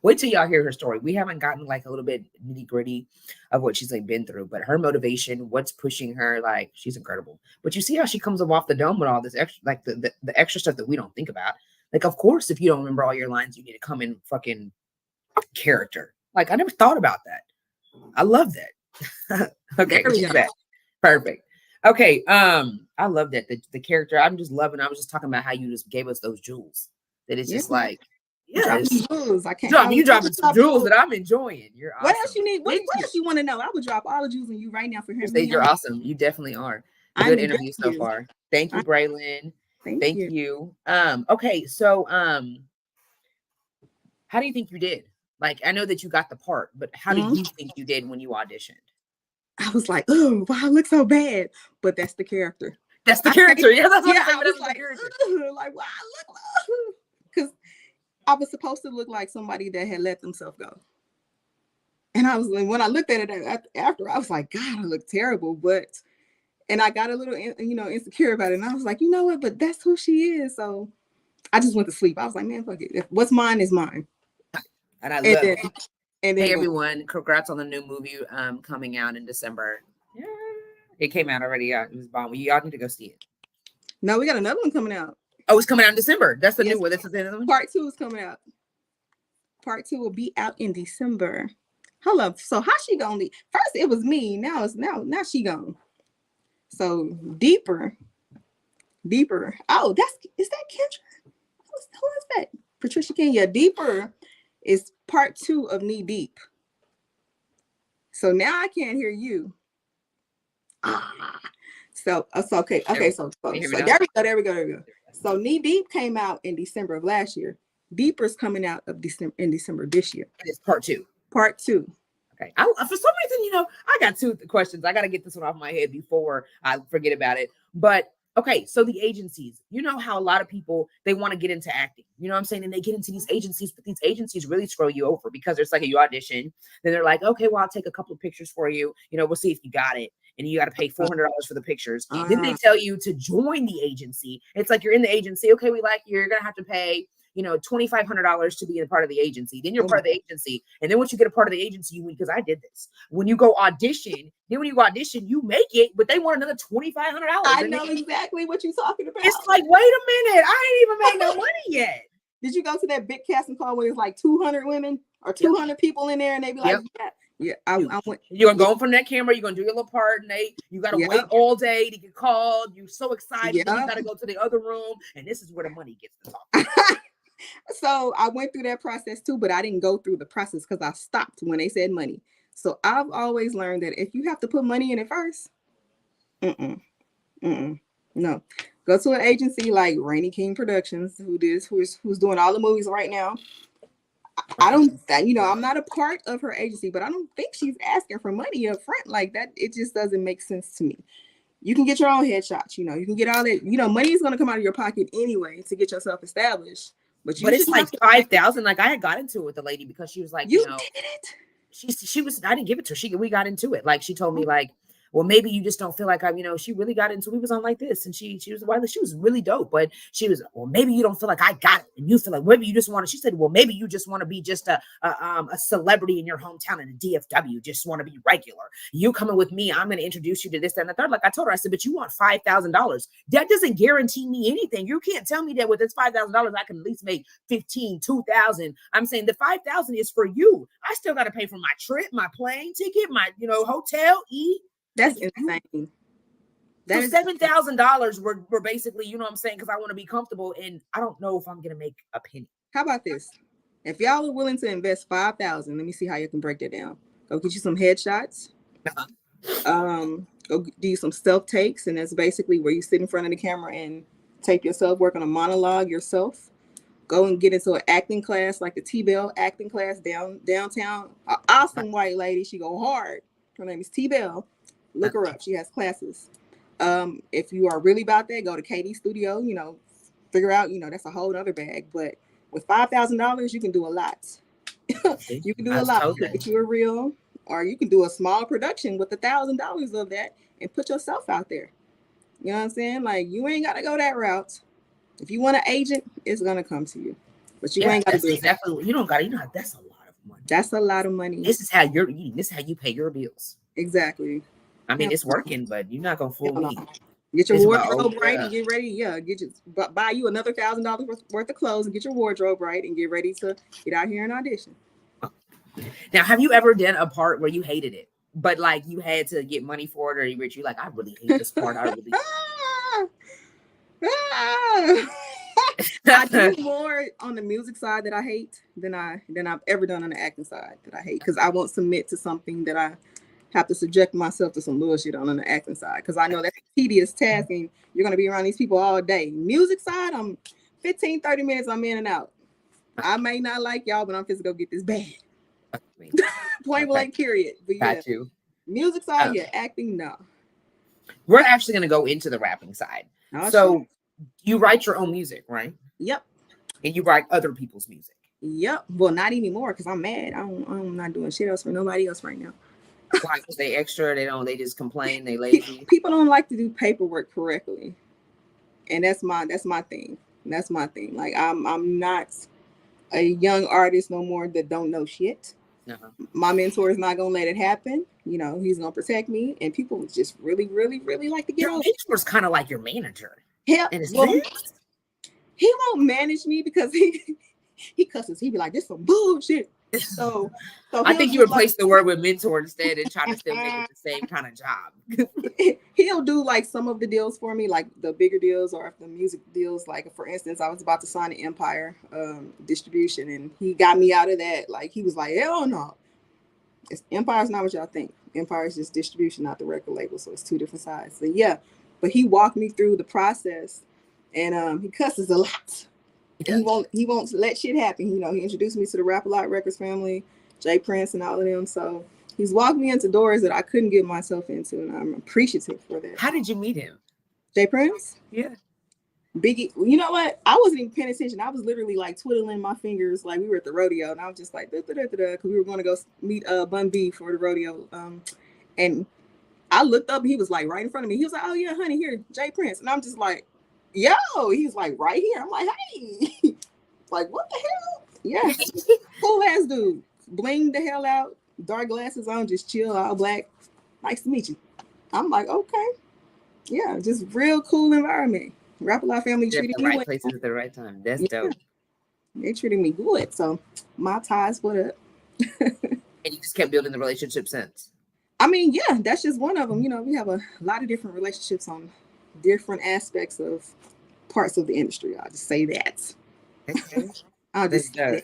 Wait till y'all hear her story. We haven't gotten like a little bit nitty gritty of what she's like been through, but her motivation, what's pushing her, like, she's incredible. But you see how she comes up off the dome with all this extra, like the extra stuff that we don't think about. Like, of course, if you don't remember all your lines, you need to come in fucking character. Like, I never thought about that. I love that. Okay, she's back. Perfect. Okay, I love that. The character, I'm just loving. I was just talking about how you just gave us those jewels. That it's just like, jewels. I can't. You dropping some jewels that I'm enjoying. You're awesome. What else you need? What else you want to know? I would drop all the jewels on you right now for him. You're awesome. You definitely are. A good interview so far. Thank you, Braylon. Thank you. Okay, so how do you think you did? Like, I know that you got the part, but how do you think you did when you auditioned? I was like, oh, wow, I look so bad. But that's the character. That's the character. Yeah, that's what I was like, wow, I look, because I was supposed to look like somebody that had let themselves go. And I was like, when I looked at it after, I was like, God, I look terrible. And I got a little, insecure about it. And I was like, you know what? But that's who she is. So I just went to sleep. I was like, man, fuck it. What's mine is mine. And I love it. And hey, everyone, congrats on the new movie coming out in December. Yeah. It came out already. Yeah, it was bomb. Y'all need to go see it. No, we got another one coming out. Oh, it's coming out in December. That's the new one. That's the other one. Part 2 is coming out. Part 2 will be out in December. Hold up. So how she gonna leave? First it was me. Now she gone. So Deeper Deeper. Oh, is that Kendra? Who is that? Patricia King. Yeah, Deeper is part 2 of Knee Deep. So now I can't hear you. So okay. So there we go. So Knee Deep came out in December of last year. Deeper's coming out of December this year. It's part 2. Part 2. Okay. For some reason, I got 2 questions. I got to get this one off my head before I forget about it. But okay, so the agencies, you know how a lot of people, they want to get into acting, you know what I'm saying? And they get into these agencies, but these agencies really screw you over because there's like you audition, then they're like, okay, well, I'll take a couple of pictures for you. We'll see if you got it. And you got to pay $400 for the pictures. Then they tell you to join the agency. It's like you're in the agency. Okay, we like you. You're going to have to pay, $2,500 to be a part of the agency. Then you're part of the agency. And then once you get a part of the agency, because I did this, when you go audition, you make it, but they want another $2,500. I know exactly what you're talking about. It's like, wait a minute, I ain't even made no money yet. Did you go to that big casting call where there's like 200 women or 200 people in there, and they be like, I went. You're gonna go from that camera. You're gonna do your little part, and you gotta wait all day to get called. You're so excited. You gotta go to the other room, and this is where the money gets to talk. So I went through that process too, but I didn't go through the process because I stopped when they said money. So I've always learned that if you have to put money in it first, no. Go to an agency like Rainy King Productions, who's doing all the movies right now. I'm not a part of her agency, but I don't think she's asking for money up front like that. It just doesn't make sense to me. You can get your own headshots, you can get all that, money is going to come out of your pocket anyway to get yourself established. But it's like $5,000. Like I had got into it with the lady because she was like, you did it. She was, I didn't give it to her. We got into it. Like she told me like, well, maybe you just don't feel like she really got into, we was on like this. And she was really dope, but she was, well, maybe you don't feel like I got it. And you feel like, maybe you just want to, she said, well, maybe you just want to be just a celebrity in your hometown in a DFW, just want to be regular. You coming with me, I'm going to introduce you to this, that, and the third. Like I told her, I said, but you want $5,000. That doesn't guarantee me anything. You can't tell me that with this $5,000, I can at least make 15, 2,000. I'm saying the 5,000 is for you. I still got to pay for my trip, my plane ticket, my, hotel, eat. That's insane. So $7,000 were basically, you know what I'm saying? Because I want to be comfortable, and I don't know if I'm gonna make a penny. How about this? If y'all are willing to invest $5,000, let me see how you can break that down. Go get you some headshots. Go do you some self takes, and that's basically where you sit in front of the camera and tape yourself, work on a monologue yourself. Go and get into an acting class like the T-Bell acting class downtown. An awesome white lady. She go hard. Her name is T-Bell. Look her up. She has classes. If you are really about that, go to KD Studio, figure out, that's a whole other bag. But with $5,000, you can do a lot. You can do a lot. Get you a reel, or you can do a small production with $1,000 of that and put yourself out there. You know what I'm saying? Like, you ain't got to go that route. If you want an agent, it's going to come to you. But you ain't got to do it. Definitely. You don't got to, that's a lot of money. That's a lot of money. This is how you're eating. This is how you pay your bills. Exactly. I mean, it's working, but you're not gonna fool me. Get your wardrobe right and get ready. Yeah, buy you another $1,000 worth of clothes and get your wardrobe right and get ready to get out here and audition. Now, have you ever done a part where you hated it, but like you had to get money for it, or you're like, I really hate this part. I really. I do more on the music side that I hate than I've ever done on the acting side that I hate, because I won't submit to something that I have to subject myself to some bullshit on the acting side, because I know that's a tedious task and you're going to be around these people all day. Music side, I'm 15, 30 minutes, I'm in and out. I may not like y'all, but I'm just going to go get this bag. Point blank, period. But yeah, got you. Music side, acting, no. We're actually going to go into the rapping side. Oh, so you write your own music, right? Yep. And you write other people's music? Yep. Well, not anymore, because I'm mad. I'm not doing shit else for nobody else right now. Why? Because they extra, they just complain, they lazy. People don't like to do paperwork correctly, and that's my thing. That's my thing. Like, I'm not a young artist no more that don't know shit. Uh-huh. My mentor is not gonna let it happen. He's gonna protect me, and people just really, really, really like to get on. Your mentor's kind of like your manager. Yeah, he won't manage me because he cusses. He be like, "This some bullshit." So I he'll think you do like replaced the word with mentor instead and try to still make it the same kind of job. he'll do like some of the deals for me, like the bigger deals or if the music deals. Like for instance, I was about to sign an Empire distribution, and he got me out of that. Like he was like, "Hell no, Empire's not what y'all think. Empire's just distribution, not the record label. So it's two different sides." So yeah, but he walked me through the process, and he cusses a lot. He won't let shit happen. You know, he introduced me to the Rap A Lot Records family, Jay Prince and all of them. So he's walked me into doors that I couldn't get myself into, and I'm appreciative for that. How did you meet him? Jay Prince? Yeah. Biggie. You know what? I wasn't even paying attention. I was literally like twiddling my fingers like we were at the rodeo, and I was just like, because we were going to go meet Bun B for the rodeo. And I looked up, and he was like right in front of me. He was like, "Oh yeah, honey, here, Jay Prince," and I'm just like, "Yo," he's like right here. I'm like, "Hey." Like, what the hell? Yeah. Cool ass dude. Bling the hell out. Dark glasses on, just chill, all black. Nice to meet you. I'm like, okay. Yeah, just real cool environment. Rap A Lot family You're treated at the me right well. places at the right time. That's Yeah. dope. They treated me good. So my ties, what up? And you just kept building the relationship since. I mean, yeah, that's just one of them. You know, we have a lot of different relationships on different aspects of parts of the industry. I'll just say that. Okay. I'll That's just dope.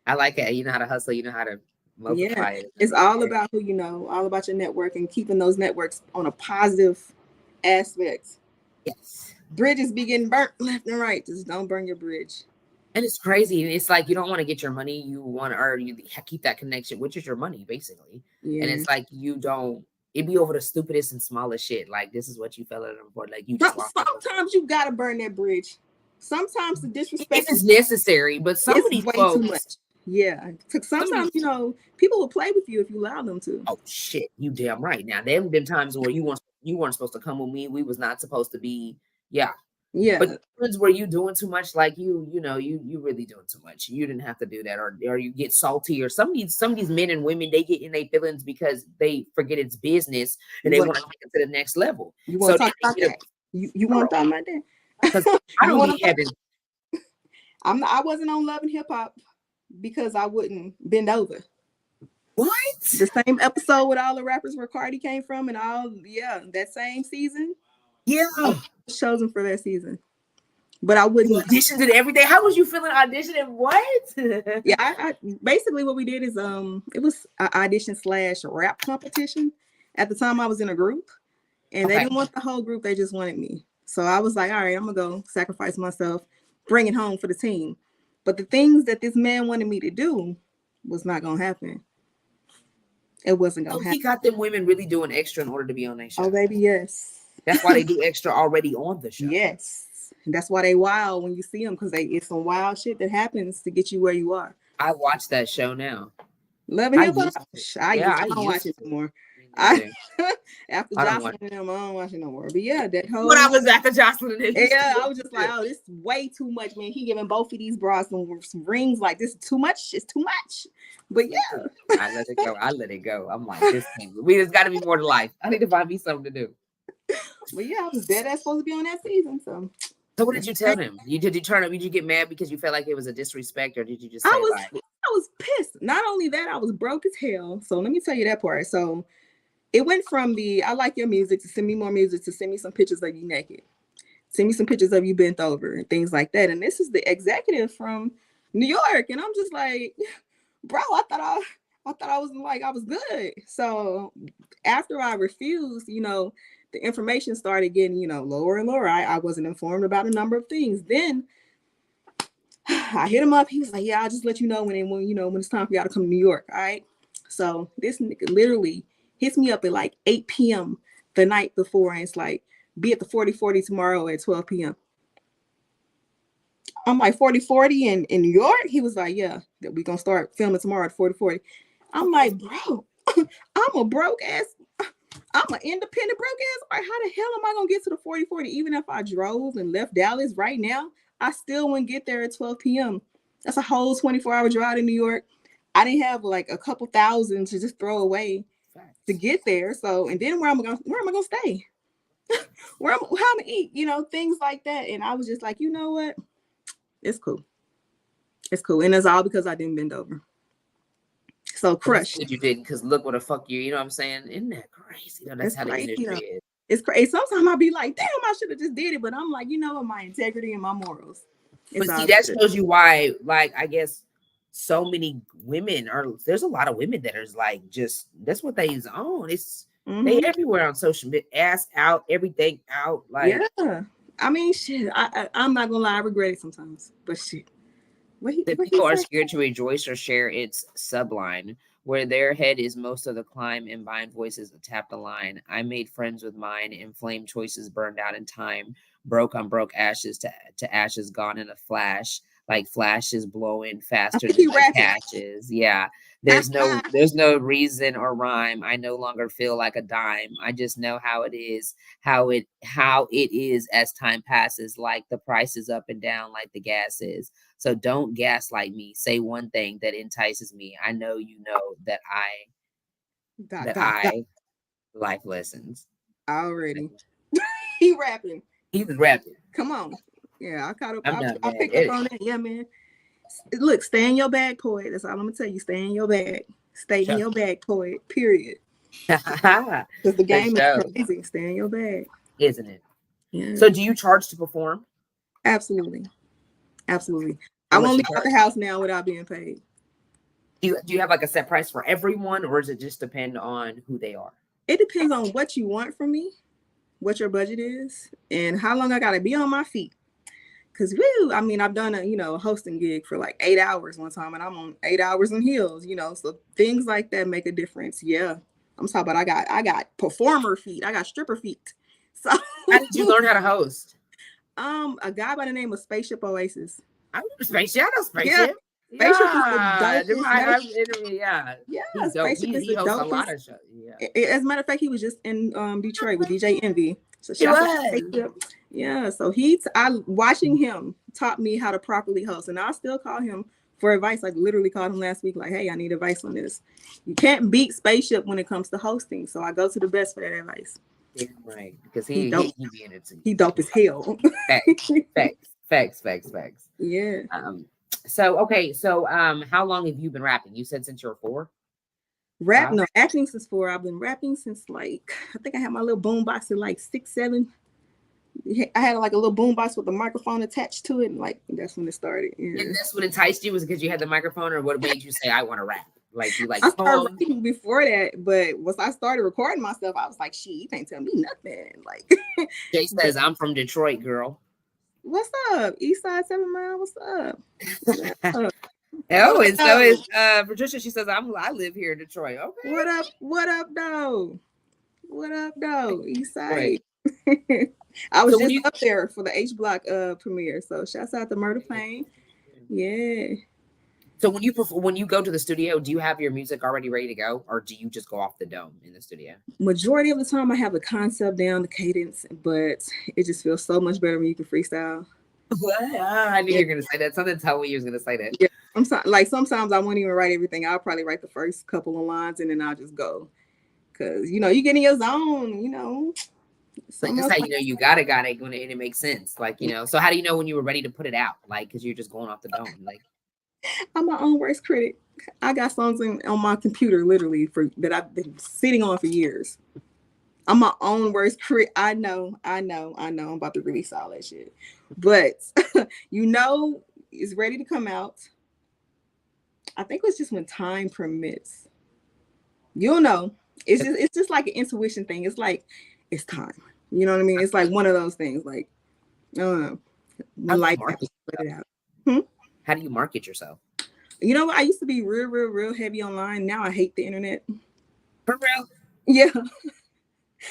I like it. You know how to hustle. You know how to multiply it. It's all about who you know, all about your network and keeping those networks on a positive aspect. Yes. Bridges be getting burnt left and right. Just don't burn your bridge. And it's crazy. It's like you don't want to get your money. You want to, or you keep that connection, which is your money, basically. Yeah. And it's like you don't. It be over the stupidest and smallest shit. Like this is what you fell in for. Like you just. Sometimes you gotta burn that bridge. Sometimes the disrespect is necessary, but some of these way folks, too much. Yeah, sometimes you know people will play with you if you allow them to. Oh shit, you damn right. Now there have been times where you weren't supposed to come with me. We was not supposed to be. Yeah. But times where you doing too much, like you really doing too much. You didn't have to do that, or you get salty, or some of these men and women, they get in their feelings because they forget it's business and they want to take it to the next level. You want to talk about that? You want to talk about that? Because I don't need heaven. I wasn't on Love and Hip Hop because I wouldn't bend over. What? The same episode with all the rappers where Cardi came from and all, that same season. Yeah. I was chosen for that season. But I wouldn't. You auditioned it every day. How was you feeling auditioning? What? Yeah, I basically what we did is it was an audition / rap competition. At the time I was in a group and they didn't want the whole group, they just wanted me. So I was like, all right, I'm gonna go sacrifice myself, bring it home for the team. But the things that this man wanted me to do was not gonna happen. It wasn't gonna happen. He got them women really doing extra in order to be on that show. Oh, baby, yes. That's why they do extra already on the show. Yes. And that's why they wild when you see them, because it's some wild shit that happens to get you where you are. I watch that show now. Love and Hip Hop? I don't watch it no more. After Jocelyn and them, I don't watch it no more. But yeah, that whole. When I was after Jocelyn and them. Yeah, I was just like, oh, this is way too much, man. He giving both of these bras some rings. Like, this is too much. It's too much. But yeah. I let it go. I'm like, this thing. There's got to be more to life. I need to find me something to do. But yeah, I was dead ass supposed to be on that season. So what did you tell him? Did you turn up? Did you get mad because you felt like it was a disrespect, or did you just say I was pissed. Not only that, I was broke as hell. So let me tell you that part. So it went from I like your music to send me more music to send me some pictures of you naked. Send me some pictures of you bent over and things like that. And this is the executive from New York. And I'm just like, bro, I thought I was like, I was good. So after I refused, the information started getting, lower and lower. I wasn't informed about a number of things. Then I hit him up. He was like, yeah, I'll just let you know when it's time for y'all to come to New York. All right. So this nigga literally hits me up at like 8 p.m. the night before. And it's like, be at the 4040 tomorrow at 12 p.m. I'm like, 4040 in New York? He was like, yeah, that we going to start filming tomorrow at 4040. I'm like, bro, I'm a broke ass. I'm an independent broke ass. Like, how the hell am I going to get to the 4040? Even if I drove and left Dallas right now, I still wouldn't get there at 12 p.m. That's a whole 24-hour drive to New York. I didn't have like a couple thousand to just throw away to get there. So, and then where am I going to stay? How am I going to eat? Things like that. And I was just like, you know what? It's cool. It's cool. And it's all because I didn't bend over. So But that's crushed. good you didn't, because look what the fuck you know what I'm saying? Isn't that crazy? That's It's how the crazy industry though. is. It's crazy. Sometimes I'll be like, damn, I should have just did it. But I'm like, you know what, my integrity and my morals. It's But see, all that good. shows you why, like, I guess so many women are, there's a lot of women that are like, just, that's what they own. It's, they Mm-hmm. everywhere on social media, ass out, everything out. Like, Yeah. I mean, shit. I'm not gonna lie, I regret it sometimes. But shit. the What he people are say? scared to rejoice or share its subline, where their head is most of the climb, and bind voices tap the line. I made friends with mine, inflamed choices burned out in time, broke on broke ashes to ashes gone in a flash, like flashes blowing I faster think than he my rapping. catches. Yeah. There's no reason or rhyme. I no longer feel like a dime. I just know how it is, how it is as time passes, like the price is up and down like the gas is. So don't gaslight me. Say one thing that entices me. I know you know Dot, that dot, dot. I life lessons. Already. He rapping. He was rapping. Come on. Yeah, I caught up. I'm not I mad. picked up on that. Yeah, man. Look, stay in your bag, poet. That's all I'm gonna tell you. Stay in your bag. Stay in your bag, poet. Period. For Because the game is sure, crazy. Stay in your bag. isn't it? Yeah, So do you charge to perform? absolutely, absolutely. I How much won't you leave out charge? the house now without being paid. Do you have like a set price for everyone, or does it just depend on who they are? It depends on what you want from me, what your budget is, and how long I gotta be on my feet. Cause woo, I mean, I've done a hosting gig for like 8 hours one time, and I'm on 8 hours in heels. So things like that make a difference. Yeah, I'm talking about I got performer feet, I got stripper feet. So, How did you learn how to host? a guy by the name of Spaceship Oasis. I know spaceship. I know Yeah, spaceship. Spaceship is the Yeah, dopest. I've interviewed. Yeah, Yeah, he's dope. Spaceship is He the hosts a lot dopest. of shows. Yeah, As a matter of fact, he was just in Detroit with DJ Envy. So he shouts out to was. Spaceship. Yeah, so watching him taught me how to properly host, and I still call him for advice. Like literally called him last week, like, "Hey, I need advice on this." You can't beat Spaceship when it comes to hosting, so I go to the best for that advice. Yeah, right. Because He he dope. be in it too. He dope as hell. Facts. Yeah. So okay, so how long have you been rapping? You said since you were 4? Rap, 5? no, acting since 4. I've been rapping since like I think I had my little boom box at like 6, 7. I had like a little boom box with a microphone attached to it, and like that's when it started. Yeah. And that's what enticed you, was because you had the microphone, or what made you say I want to rap? Like you like I started poems? writing before that, but once I started recording myself, I was like, "Shit, you can't tell me nothing." Like, Jay says I'm from Detroit, girl. what's up, Eastside 7 Mile? What's up? Oh, and so up? is Patricia. She says I live here in Detroit. Okay. What up? What up, though? What up, though? Eastside. Right. I was So when just you up there for the H Block premiere. So shouts out to Murder Pain. Yeah. So when you go to the studio, do you have your music already ready to go, or do you just go off the dome in the studio? Majority of the time I have the concept down, the cadence, but it just feels so much better when you can freestyle. What? I knew you were gonna say that. Something told me you was gonna say that. Yeah. Sometimes I won't even write everything. I'll probably write the first couple of lines and then I'll just go. Cause you get in your zone, Like that's how you know you got it when it makes sense. Like, so how do you know when you were ready to put it out? Like, because you're just going off the dome. Like, I'm my own worst critic. I got songs on my computer literally that I've been sitting on for years. I'm my own worst critic. I know. I'm about to release all that shit. But it's ready to come out. I think it's just when time permits. You'll know. It's just like an intuition thing. It's like it's time. You know what I mean? It's like one of those things. Like, when life happens, let it out. How do you market yourself? You know what? I used to be real heavy online. Now I hate the internet. For real? Yeah.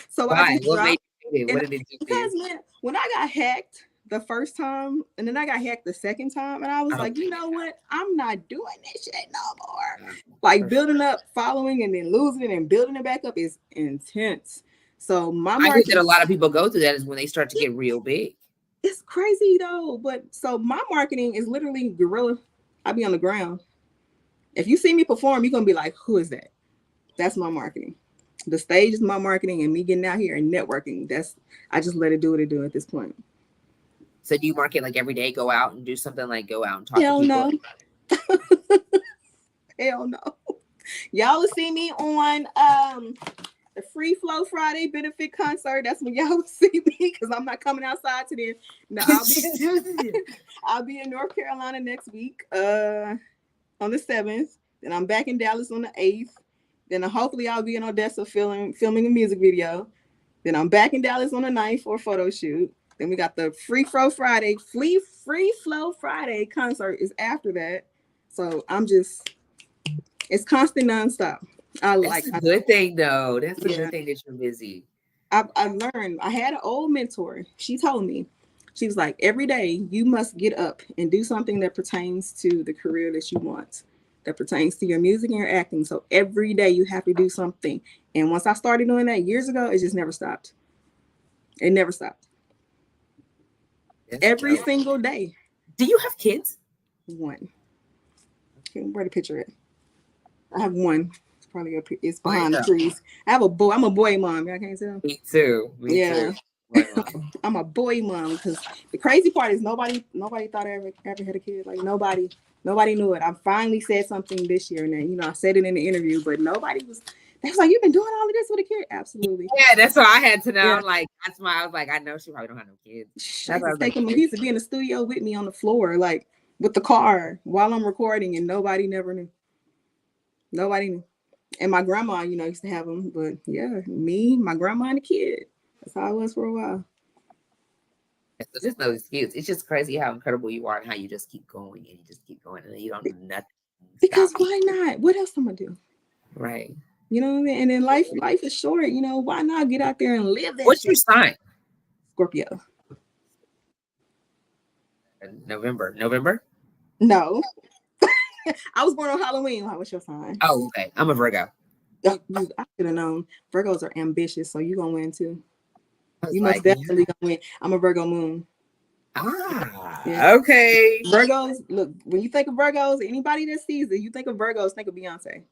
So why? I just What dropped. what did it do? Because man, when I got hacked the first time, and then I got hacked the second time, and I was like, you know what? I'm not doing this shit no more. Like building up following and then losing it and building it back up is intense. So I think that a lot of people go through that is when they start to get real big. It's crazy though. But so my marketing is literally guerrilla. I be on the ground. If you see me perform, you're gonna be like, who is that? That's my marketing. The stage is my marketing, and me getting out here and networking. I just let it do what it do at this point. So do you market like every day? Go out and do something like go out and talk to people? No. Hell no. Y'all will see me on the Free Flow Friday benefit concert. That's when y'all will see me because I'm not coming outside today. No, I'll be in North Carolina next week on the 7th. Then I'm back in Dallas on the 8th. Then hopefully I'll be in Odessa filming a music video. Then I'm back in Dallas on the 9th for a photo shoot. Then we got the Free Flow Friday concert is after that. So it's constant nonstop. That's a good thing though. That's a good thing that you're busy. I've learned. I had an old mentor. She told me, she was like, every day you must get up and do something that pertains to the career that you want, that pertains to your music and your acting. So every day you have to do something. And once I started doing that years ago, it just never stopped. It never stopped. Every single day. Do you have kids? One. Where the picture at? I have one. It's probably it's behind the trees. I have a boy. I'm a boy mom. Y'all can't tell. Me too. Too. I'm a boy mom because the crazy part is nobody thought I ever had a kid. Like nobody knew it. I finally said something this year, and I said it in the interview, but nobody was. They was like, "You've been doing all of this with a kid?" Absolutely. Yeah, that's what I had to know. Yeah. Like that's why I was like, I know she probably don't have no kids. He used to be in the studio with me on the floor, like with the car while I'm recording, and nobody never knew. Nobody knew. And my grandma, used to have them, but yeah, me, my grandma, and the kid. That's how I was for a while. So there's no excuse. It's just crazy how incredible you are and how you just keep going and you just keep going and you don't do nothing. Because why not? What else am I gonna do? Right. You know what I mean? And then life is short. Why not get out there and live that? What's your sign? Scorpio. November? No. I was born on Halloween. What's your sign? Oh, okay. I'm a Virgo. I should have known. Virgos are ambitious, so you're gonna win too. You must definitely gonna win. I'm a Virgo moon. Okay. Virgos, look, when you think of Virgos, anybody that sees it, you think of Virgos, think of Beyonce.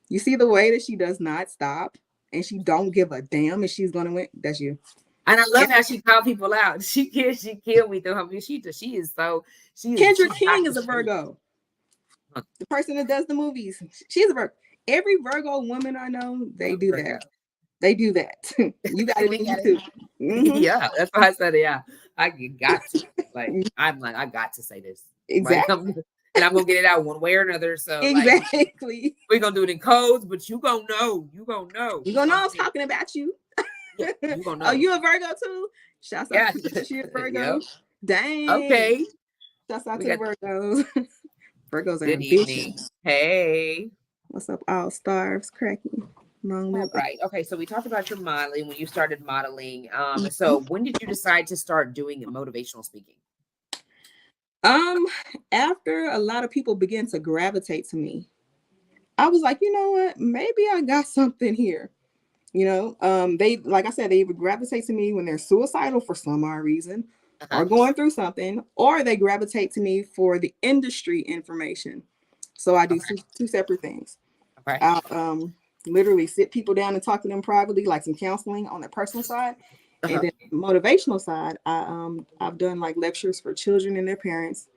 You see the way that she does not stop and she don't give a damn if she's gonna win. That's you. And I love how she called people out. She killed me through her. She is so. Kendra King is a Virgo. The person that does the movies, she's a Virgo. Every Virgo woman I know, they do that. They do that. You got to do too. Mm-hmm. Yeah, that's why I said it. Yeah, I got to. I got to say this. Exactly. And I'm gonna get it out one way or another. So exactly, we're gonna do it in codes, but you gonna know. You gonna know. You gonna know I'm talking about you. Yeah, you gonna know. Oh, you a Virgo too? Shouts out to she a Virgo. Yep. Dang. Okay. Shouts out to the Virgos. Virgos are good evening. Hey. What's up, all stars? Cracking. Right. Okay. So we talked about your modeling when you started modeling. So when did you decide to start doing motivational speaking? After a lot of people began to gravitate to me, I was like, you know what? Maybe I got something here. They, like I said, they would gravitate to me when they're suicidal for some odd reason, or going through something, or they gravitate to me for the industry information. So I do two separate things. Okay. I'll literally sit people down and talk to them privately, like some counseling on their personal side. And then motivational side, I've done like lectures for children and their parents.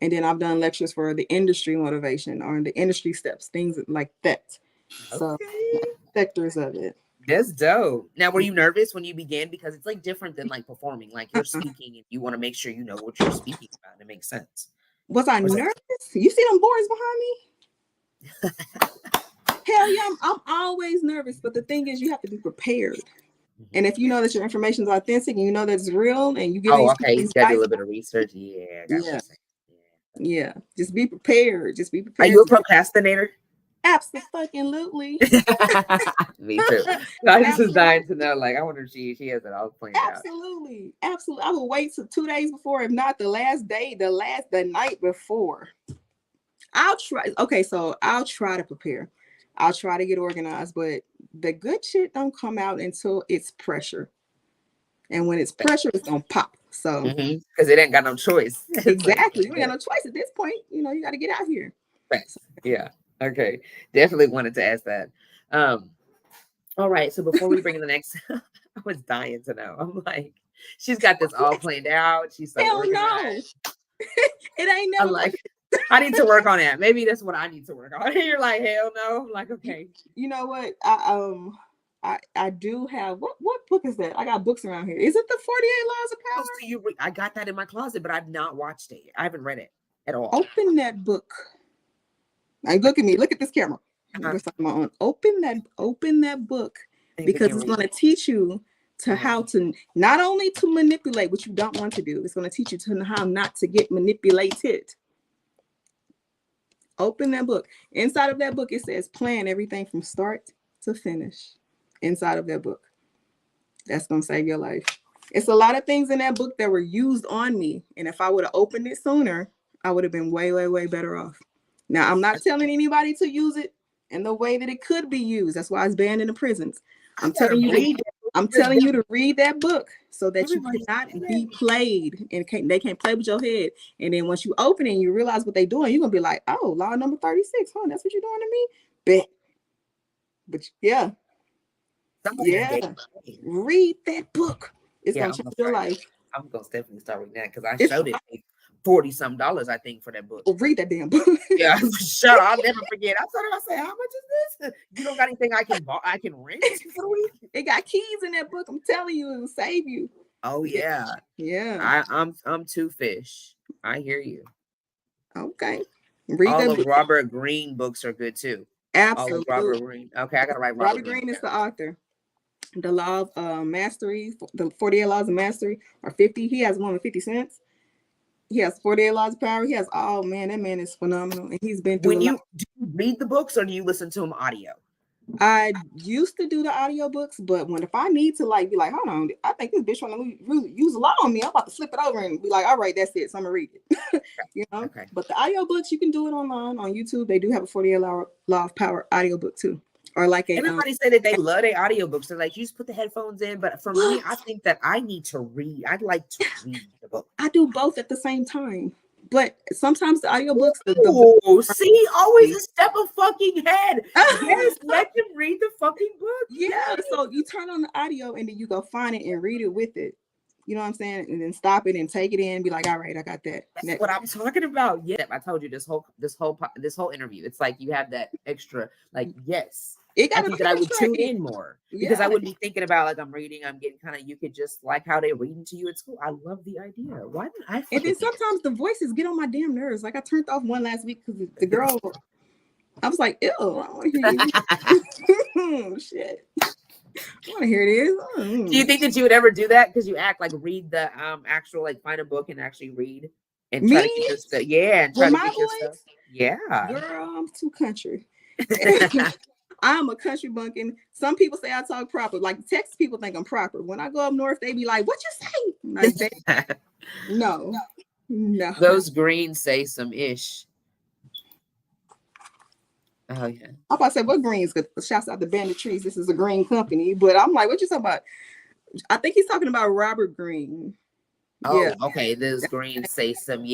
And then I've done lectures for the industry motivation or the industry steps, things like that. So sectors of it. That's dope. Now, were you nervous when you began? Because it's like different than like performing. Like you're speaking and you want to make sure you know what you're speaking about. It makes sense. Was I nervous? You see them boards behind me? Hell yeah, I'm always nervous. But the thing is, you have to be prepared. And if you know that your information is authentic and you know that it's real and you get you got to do a little bit of research. Yeah. Just be prepared. Are you a procrastinator? Absolutely. Me too. I just was dying to know. Like, I wonder if she has it all planned out. Absolutely. I will wait till 2 days before, if not the last day, the night before. I'll try. Okay, so I'll try to prepare. I'll try to get organized, but the good shit don't come out until it's pressure. And when it's pressure, it's gonna pop. So because it ain't got no choice. Exactly. You ain't got no choice at this point. You got to get out here. Right. Yeah. Okay. Definitely wanted to ask that. All right. So before we bring in the next, I was dying to know. I'm like, she's got this all planned out. She's so organized. No. It ain't never. I need to work on that. Maybe that's what I need to work on. You're like, hell no. I'm like, okay. You know what? I do have what book is that? I got books around here. Is it the 48 Laws of Oh, Power? so I got that in my closet, but I've not watched it. I haven't read it at all. Open that book. Now look at me. Look at this camera. Open that book because it's going to teach you to how to not only to manipulate what you don't want to do. It's going to teach you to how not to get manipulated. Open that book. Inside of that book, it says plan everything from start to finish. Inside of that book. That's going to save your life. It's a lot of things in that book that were used on me. And if I would have opened it sooner, I would have been way, way, way better off. Now, I'm not telling anybody to use it in the way that it could be used. That's why it's banned in the prisons. I'm telling you to read that book so that you cannot be played and they can't play with your head. And then once you open it and you realize what they're doing, you're going to be like, oh, law number 36, huh? That's what you're doing to me? Bet. But yeah. Read that book. It's going to change your life. I'm going to definitely start reading that because I showed it $40-some, I think, for that book. Oh, read that damn book. Yeah, sure. I'll never forget. I said, how much is this? You don't got anything I can rent for the week? It got keys in that book. I'm telling you, it'll save you. Oh yeah. Yeah. I'm two fish. I hear you. Okay. All of Robert Greene books are good too. Absolutely. Robert Greene. Okay, I gotta write Robert Greene is the author. The Law of Mastery, the 48 Laws of Mastery are 50. He has one with 50 cents. He has 48 Laws of Power. He has, oh man, that man is phenomenal. And he's been through do you read the books or do you listen to them audio? I used to do the audio books, but if I need to be like, hold on, I think this bitch want to really use a law on me, I'm about to flip it over and be like, all right, that's it. So I'm gonna read it. Okay. But the audio books, you can do it online on YouTube. They do have a 48 Law of Power audio book too. Or everybody say that they love their audiobooks. They're like, you just put the headphones in. But for me, I think that I need to read. I'd like to read the book. I do both at the same time. But sometimes the audiobooks. See, always a step of fucking head. Yes, let them read the fucking book. Yeah. So you turn on the audio and then you go find it and read it with it. You know what I'm saying? And then stop it and take it in and be like, all right, I got that. That's what I'm talking about. Yeah. I told you this whole interview. It's like you have that extra, yes. I think that I would tune in more because I wouldn't be thinking about I'm reading, I'm getting you could just like how they reading to you at school. I love the idea. Why didn't I? And then sometimes the voices get on my damn nerves. Like I turned off one last week because the girl, I was like, ew, I want to hear you. Shit. I want to hear this. Do you think that you would ever do that? Because you act read the actual find a book and actually read and try to get your stuff. Yeah, and try to get your stuff. Yeah. Girl, I'm too country. I'm a country bumpkin. Some people say I talk proper. Texas people think I'm proper. When I go up north, they be like, what you say? No. Those Greens say some ish. Oh, yeah. I'm about to say, what Greens? Shouts out to Bandit Trees. This is a green company. But I'm like, what you talking about? I think he's talking about Robert Greene. Oh, yeah. Okay. Those Greens say some,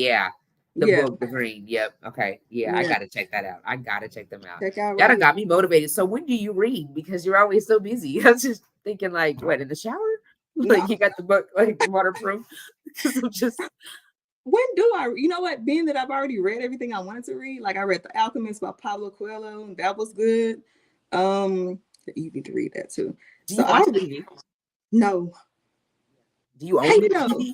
book, The Green. Yep. Okay. Yeah, I gotta check that out. I gotta check them out. That got me motivated. So when do you read? Because you're always so busy. I was just thinking, what, in the shower? You got the book waterproof? I'm just. When do I? You know what? Being that I've already read everything I wanted to read, I read The Alchemist by Pablo Coelho, and that was good. You need to read that too. Do you watch TV? No. Do you own the TV?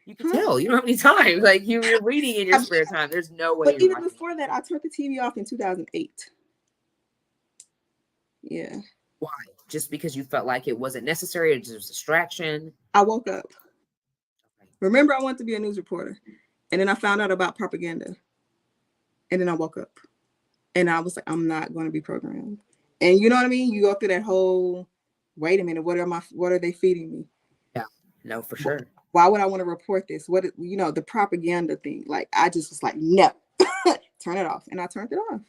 You can tell. You don't have any time. You're reading in your spare time. There's no way. But even before that, I turned the TV off in 2008. Yeah. Why? Just because you felt like it wasn't necessary or just a distraction? I woke up. Okay. Remember, I wanted to be a news reporter. And then I found out about propaganda. And then I woke up. And I was like, I'm not going to be programmed. And you know what I mean? You go through that whole, wait a minute, what are they feeding me? Yeah. No, for sure. Why would I want to report this? The propaganda thing. I just was like, no, turn it off. And I turned it off.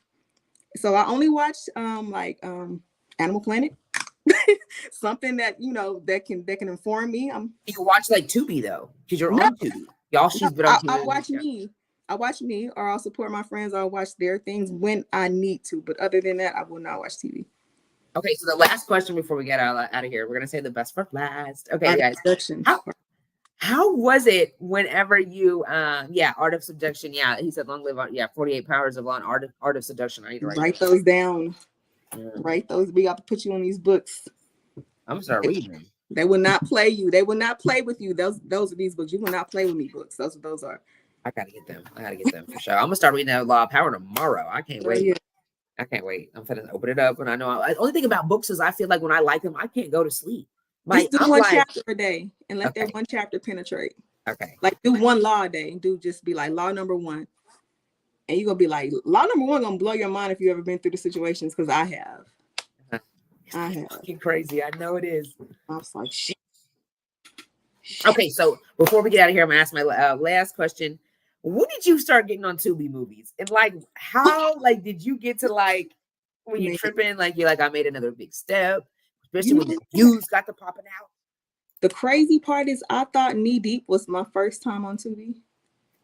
So I only watched Animal Planet. Something that, that can inform me. You can watch Tubi though, because you're on Tubi. Y'all, she's been on Tubi. I watch me, or I'll support my friends. I'll watch their things when I need to. But other than that, I will not watch TV. Okay, so the last question before we get out of here, we're gonna say the best for last. Okay, guys. How was it whenever you Art of Seduction? Yeah, he said long live art. Yeah, 48 Powers of Art of Seduction. I need to Write those down. Yeah. Write those. We got to put you on these books. I'm gonna start reading them. They will not play you. They will not play with you. Those are these books. You will not play with me books. That's what those are. I gotta get them. I gotta get them for sure. I'm gonna start reading that Law of Power tomorrow. I can't wait. Yeah. I can't wait. I'm gonna open it up, and I know the only thing about books is I feel like when I like them, I can't go to sleep. Like just do I'm one like, chapter a day and let okay. that one chapter penetrate. Okay. Like do one law a day. Do just be like law number 1. And you're gonna be like, law number 1 gonna blow your mind if you ever been through the situations, because I have. I have. Fucking crazy. I know it is. I was like, shit. Okay, so before we get out of here, I'm gonna ask my last question. When did you start getting on Tubi movies? And like, how like did you get to like when you tripping? Like you're like, I made another big step, especially when the views got to popping out. The crazy part is, I thought Knee Deep was my first time on Tubi.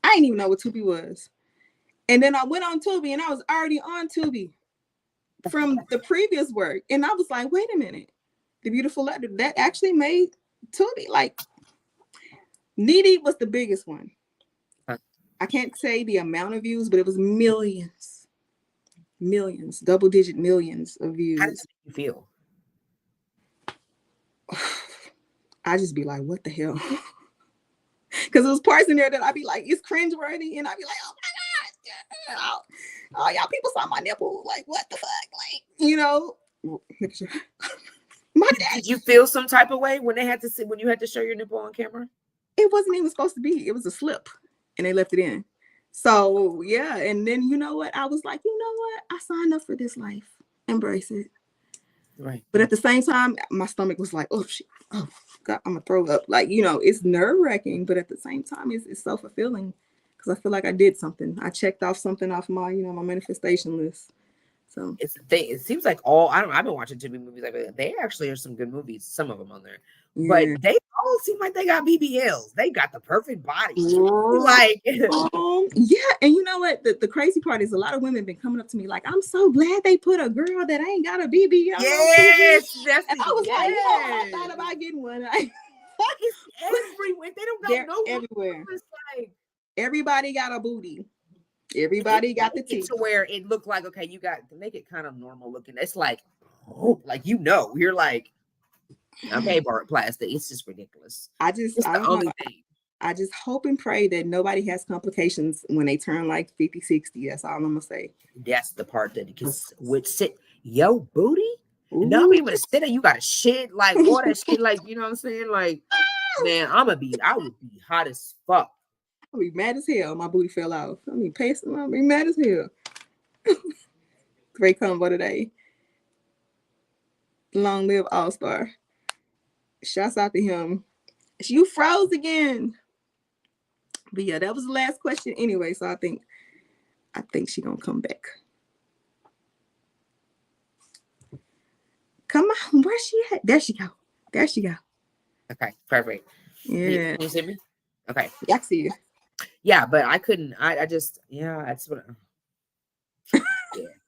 I didn't even know what Tubi was, and then I went on Tubi, and I was already on Tubi from the previous work, and I was like, wait a minute, The Beautiful Letter that actually made Tubi. Like, Knee Deep was the biggest one. I can't say the amount of views, but it was millions, double-digit millions of views. How does it feel? I just be like, what the hell? Because there was parts in there that I'd be like, it's cringeworthy, and I'd be like, oh my god, oh y'all people saw my nipple, like what the fuck, like my dad. Did you feel some type of way when they had to see when you had to show your nipple on camera? It wasn't even supposed to be. It was a slip, and they left it in. So yeah, and then you know what? I was like, you know what? I signed up for this life. Embrace it. Right. But at the same time, my stomach was like, oh shit, oh God, I'm gonna throw up. Like, it's nerve-wracking, but at the same time, it's self-fulfilling, because I feel like I did something. I checked off something off my, my manifestation list. So it's the thing. It seems like I've been watching Tubi movies. Like they actually are some good movies. Some of them on there, but they all seem like they got BBLs. They got the perfect body. Like, yeah. And you know what? The crazy part is, a lot of women have been coming up to me like, I'm so glad they put a girl that ain't got a BBL. Yes, that's and I was like, I thought about getting one. It's everywhere. They don't know everywhere. It's like everybody got a booty. Everybody got the teeth. To where it looked like, okay, you got to make it kind of normal looking. It's like, you're like, okay, Bart plastic. It's just ridiculous. It's the only thing. I just hope and pray that nobody has complications when they turn like 50, 60. That's all I'm gonna say. That's the part that would sit yo booty. No, even sit there, you gotta shit like all that shit, like you know what I'm saying? Like, man, I would be hot as fuck. I'll be mad as hell. My booty fell off. I'll be mad as hell. Great combo today. Long live All-Star. Shouts out to him. You froze again. But yeah, that was the last question anyway. So I think she gonna come back. Come on, where's she at? There she go. Okay, perfect. Yeah. Can you see me? Okay. Yeah, I see you. Yeah, but I couldn't. I just that's what.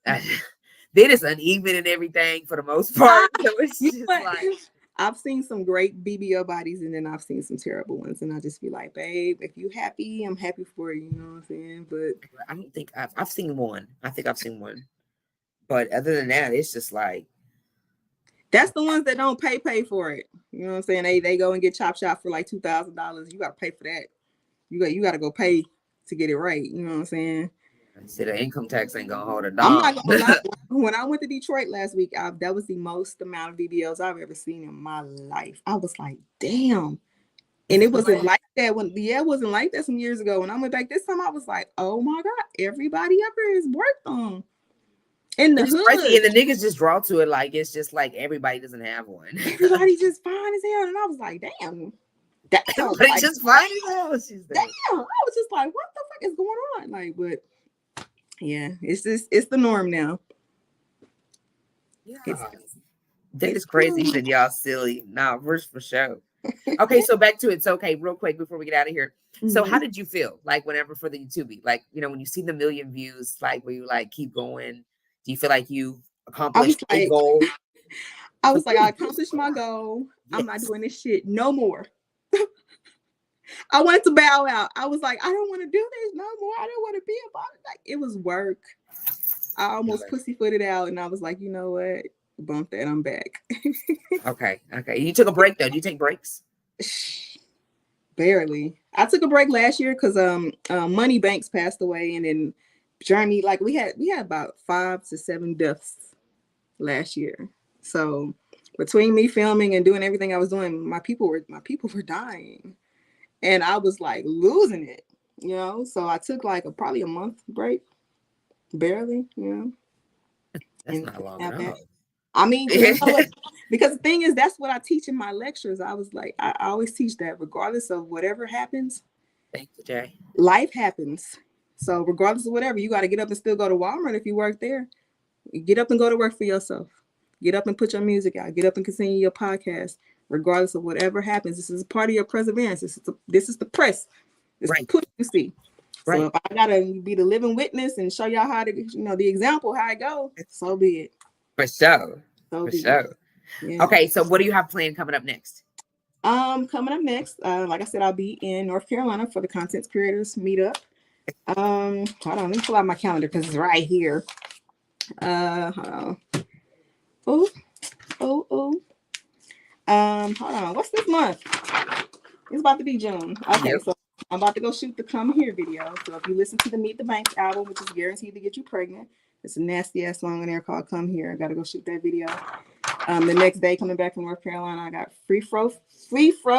Then it's uneven and everything for the most part. So it's just like, I've seen some great BBL bodies, and then I've seen some terrible ones, and I just be like, babe, if you happy, I'm happy for you. You know what I'm saying? But I don't think I've seen one. I think I've seen one, but other than that, it's just like that's the ones that don't pay for it. You know what I'm saying? They go and get chop shop for like $2,000. You got to pay for that. You got to go pay to get it right. You know what I'm saying? See, the income tax ain't gonna hold it down. I'm not gonna lie. When I went to Detroit last week, that was the most amount of BBLs I've ever seen in my life. I was like, damn. And it wasn't like that it wasn't like that some years ago. When I went back this time, I was like, oh my God, everybody ever is worked on. In the hood. Crazy. And the niggas just draw to it like it's just like everybody doesn't have one. Everybody just fine as hell. And I was like, damn. Everybody just fine as hell. Damn. I was just like, what the fuck is going on? Like, but yeah, it's the norm now. Yeah. That is crazy that y'all silly. Nah, for sure. Okay, so back to it. So okay, real quick before we get out of here. Mm-hmm. So how did you feel like whenever for the YouTube? Like, when you see the million views, like where you like keep going, do you feel like you accomplished a goal? I was like, I accomplished my goal. Yes. I'm not doing this shit no more. I wanted to bow out. I was like, I don't want to do this no more. I don't want to be about it. Like, it was work. I almost pussyfooted out, and I was like, you know what? Bump that. I'm back. Okay. You took a break though. Do you take breaks? Barely. I took a break last year because Money Banks passed away, and then Jeremy, like we had about 5 to 7 deaths last year. So between me filming and doing everything I was doing, my people were dying, and I was like losing it, you know. So I took like probably a month break, barely, you know. That's not long at all. I mean, you know what? Because the thing is, that's what I teach in my lectures. I was like, I always teach that regardless of whatever happens, thank you, Jay. Life happens. So regardless of whatever, you got to get up and still go to Walmart if you work there. Get up and go to work for yourself. Get up and put your music out. Get up and continue your podcast. Regardless of whatever happens, this is a part of your perseverance. This is the press. This is the push you see. Right. So if I gotta be the living witness and show y'all how to, you know, the example how I go, so be it. For sure. So For sure. Yeah. Okay, so what do you have planned coming up next? Coming up next, like I said, I'll be in North Carolina for the Content Creators Meetup. Hold on, let me pull out my calendar because it's right here. Hold on. Hold on. What's this month? It's about to be June. Okay, yep. So I'm about to go shoot the Come Here video. So if you listen to the Meet the Banks album, which is guaranteed to get you pregnant, it's a nasty ass song in there called Come Here. I gotta go shoot that video. The next day, coming back from North Carolina, I got Free Fro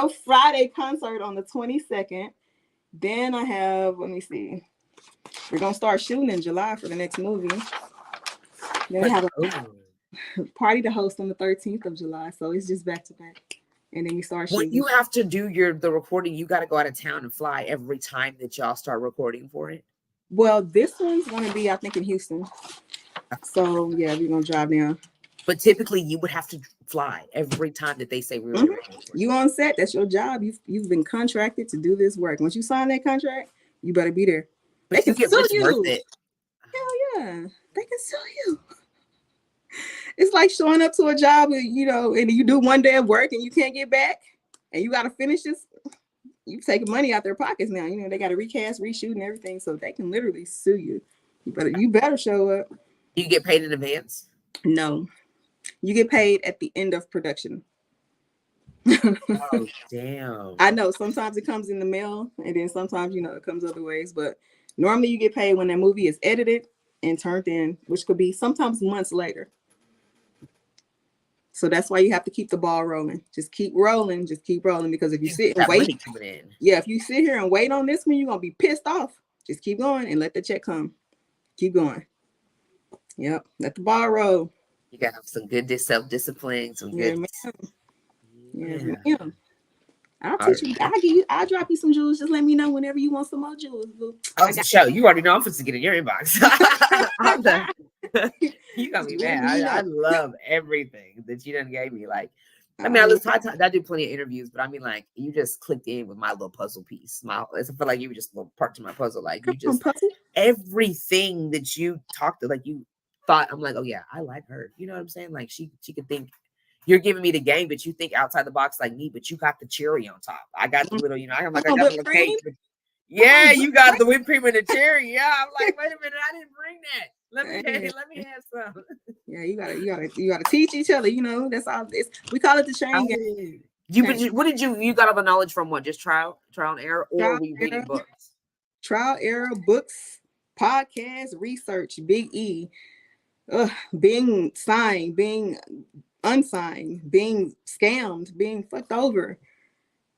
Friday concert on the 22nd. Then I have, let me see, we're gonna start shooting in July for the next movie. Then we have a party to host on the 13th of July, so it's just back to back. And then you start shooting. When you have to do the recording, you got to go out of town and fly every time that y'all start recording for it. Well, this one's gonna be, I think, in Houston. So yeah, we're gonna drive down. But typically, you would have to fly every time that they say we're You on set. That's your job. You've been contracted to do this work. Once you sign that contract, you better be there. But they can sue you. Worth it. Hell yeah, they can sue you. It's like showing up to a job, you know, and you do one day of work and you can't get back, and you got to finish this. You taking money out their pockets now. You know they got to recast, reshoot, and everything, so they can literally sue you. You better show up. You get paid in advance? No. You get paid at the end of production. Oh, damn. I know sometimes it comes in the mail, and then sometimes, you know, it comes other ways, but normally you get paid when that movie is edited and turned in, which could be sometimes months later. So that's why you have to keep the ball rolling. Just keep rolling, because if you sit and wait, if you sit here and wait on this one, you're gonna be pissed off. Just keep going and let the check come. Keep going. Yep, let the ball roll. You got some good self-discipline, some good. Yeah. I'll teach you. I'll drop you some jewels. Just let me know whenever you want some more jewels. Oh, the show. You already know I'm supposed to get in your inbox. You got me mad. I love everything that you done gave me. Like, I mean, I do plenty of interviews, but I mean, like, you just clicked in with my little puzzle piece. I feel like you were just a little part to my puzzle. Like, you just everything that you talked to, like, you thought, I'm like, oh yeah, I like her. You know what I'm saying? Like, she could think. You're giving me the game, but you think outside the box like me, but you got the cherry on top. I got the little, you know, I got the little cake. Yeah, you got the whipped cream and the cherry. Yeah, I'm like, wait a minute, I didn't bring that. Let me have some. Yeah, you gotta teach each other. You know, that's all. We call it the chain game. What did you got all the knowledge from? What, just trial and error, or were you reading books? Trial, error, books, podcasts, research, Big E, being signed, being unsigned, being scammed, being fucked over.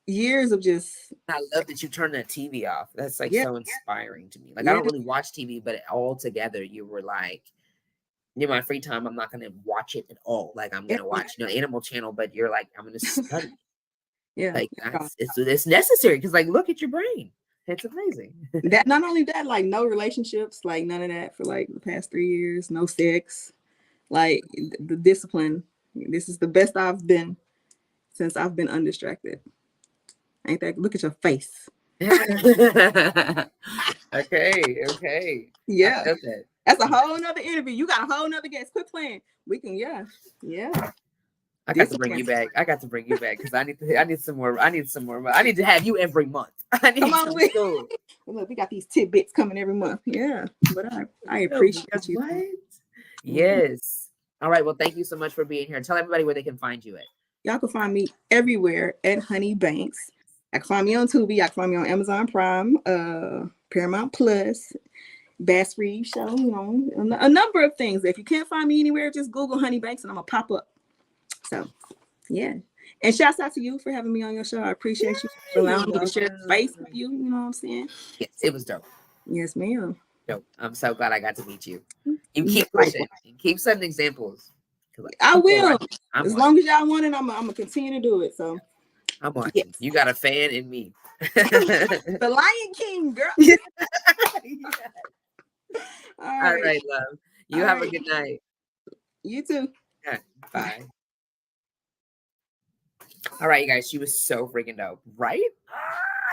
Years of just. I love that you turned that TV off. That's like so inspiring to me. Like I don't really watch TV, but all together you were like, in my free time, I'm not gonna watch it at all. Like I'm gonna watch, you know, Animal Channel, but you're like, I'm gonna study. Like it's necessary because like look at your brain. It's amazing. That not only that, like no relationships, like none of that for like the past 3 years, no sex, like the discipline. This is the best I've been since I've been undistracted. Ain't that? Look at your face. Okay. Yeah. That's a whole nother interview. You got a whole nother guest. Quit playing. We can, yeah. I got to bring you back. I got to bring you back because I need some more. I need some more. I need to have you every month. I need Come on some with. food. Well, look, we got these tidbits coming every month. Yeah, but I No, appreciate you. what? Yes. All right. Well, thank you so much for being here. Tell everybody where they can find you at. Y'all can find me everywhere at Honey Banks. I can find me on Tubi. I can find me on Amazon Prime, Paramount Plus, Bass Reeves Show, you know, a number of things. If you can't find me anywhere, just Google Honey Banks and I'm gonna pop up. So, yeah. And shouts out to you for having me on your show. I appreciate you for allowing me to share space with you. You know what I'm saying? Yes, it was dope. Yes, ma'am. Dope. I'm so glad I got to meet you. You keep pushing. Keep setting examples. I will. As long as y'all want it, I'm gonna continue to do it. So I'm watching. Yes. You got a fan in me. The Lion King, girl. Yeah. All right, love. You have a good night. You too. Right. Bye. All right, you guys. She was so freaking dope, right?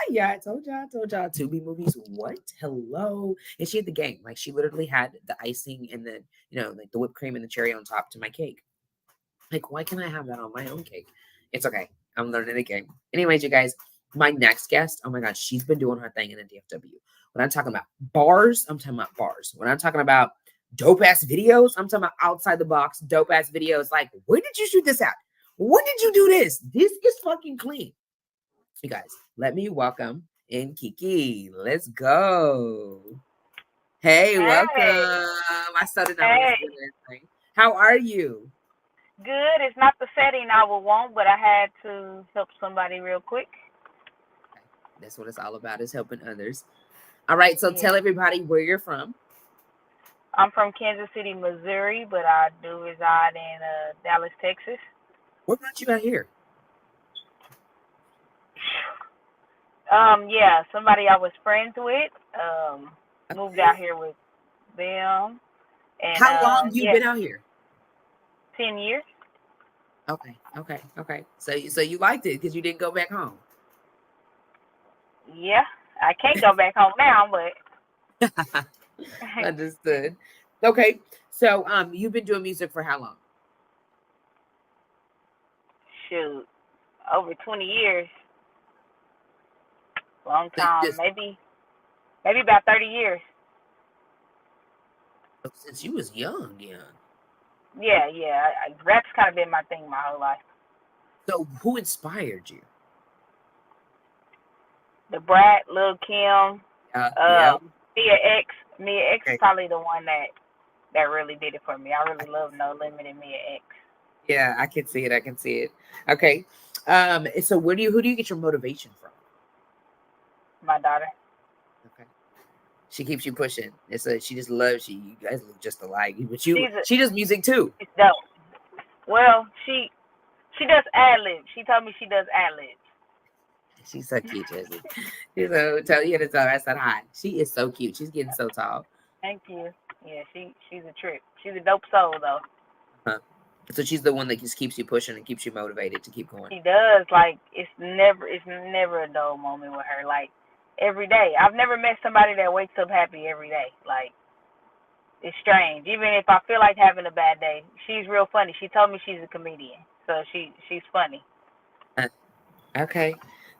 Yeah, I told y'all. Tubi movies. What? Hello. And she had the game. Like, she literally had the icing and then, you know, like the whipped cream and the cherry on top to my cake. Like, why can't I have that on my own cake? It's okay. I'm learning the game. Anyways, you guys, my next guest, oh my God, she's been doing her thing in the DFW. When I'm talking about bars, I'm talking about bars. When I'm talking about dope ass videos, I'm talking about outside the box, dope ass videos. Like, where did you shoot this at? When did you do this? This is fucking clean. You guys, let me welcome in Kiki. Let's go. Hey, welcome. I started out with How are you? Good. It's not the setting I would want, but I had to help somebody real quick. That's what it's all about, is helping others. All right, so tell everybody where you're from. I'm from Kansas City, Missouri, but I do reside in Dallas, Texas. What brought you out here? Yeah, somebody I was friends with moved out here with them. And how long you been out here? 10 years. Okay. So you liked it because you didn't go back home. Yeah, I can't go back home now, but understood. Okay, so you've been doing music for how long? Shoot, over 20 years. Long time, maybe about 30 years. Since you was young. Yeah. Rap's kind of been my thing my whole life. So who inspired you? The Brat, Lil Kim, Mia X. Mia X is probably the one that really did it for me. I really love No Limit and Mia X. Yeah, I can see it. Okay. So who do you get your motivation from? My daughter. Okay. She keeps you pushing. She just loves you. You guys look just alike. But she does music too. It's dope. Well, she does ad-libs. She told me she does ad-libs. She's so cute, Jessie. You had to tell her I said hi. She is so cute. She's getting so tall. Thank you. Yeah, she's a trip. She's a dope soul though. Uh-huh. So she's the one that just keeps you pushing and keeps you motivated to keep going. She does. Like it's never a dull moment with her. Like every day. I've never met somebody that wakes up happy every day. Like it's strange. Even if I feel like having a bad day, she's real funny. She told me she's a comedian, so she's funny. Okay.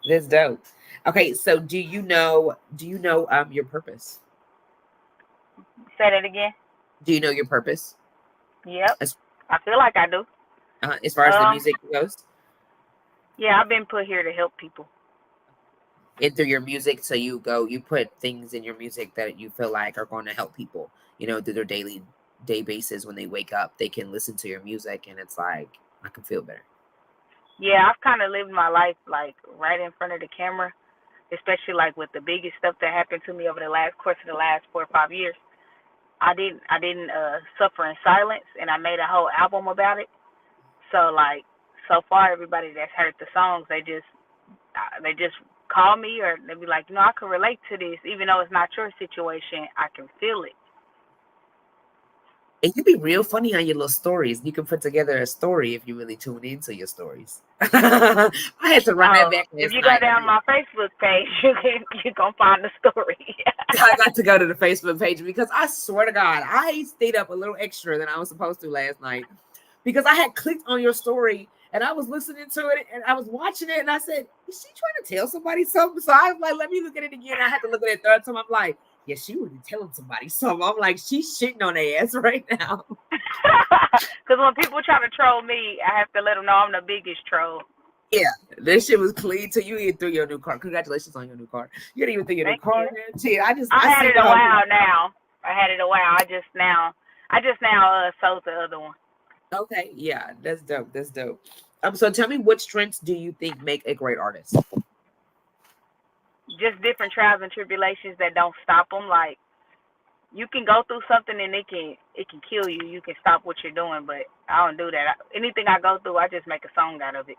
That's dope. Okay, so do you know your purpose? Say that again. Do you know your purpose? Yep. I feel like I do. As far as the music goes? Yeah, I've been put here to help people. And through your music, so you put things in your music that you feel like are going to help people, through their day basis. When they wake up, they can listen to your music and it's like, I can feel better. Yeah, I've kind of lived my life like right in front of the camera, especially like with the biggest stuff that happened to me over the course of the last 4 or 5 years. I didn't suffer in silence, and I made a whole album about it. So like so far, everybody that's heard the songs, they just call me or they be like, I can relate to this, even though it's not your situation. I can feel it. And you be real funny on your little stories. You can put together a story if you really tune into your stories. I had to run that back. If you go down my Facebook page, you gonna find the story. I got to go to the Facebook page because I swear to God, I stayed up a little extra than I was supposed to last night because I had clicked on your story And I was listening to it and I was watching it and I said, is she trying to tell somebody something? So I was like, let me look at it again. I had to look at it third time. I'm like, yeah, she would be telling somebody something. I'm like, she's shitting on their ass right now. Because when people try to troll me, I have to let them know I'm the biggest troll. Yeah, this shit was clean till you even threw your new car. Congratulations on your new car. You didn't even throw your new Thank car. you. Man. Gee, I had see it a while now. I had it a while. I just now sold the other one. Okay, yeah, that's dope. That's dope. So tell me, what strengths do you think make a great artist? Just different trials and tribulations that don't stop them. Like, you can go through something and it can kill you. You can stop what you're doing, but I don't do that. Anything I go through, I just make a song out of it.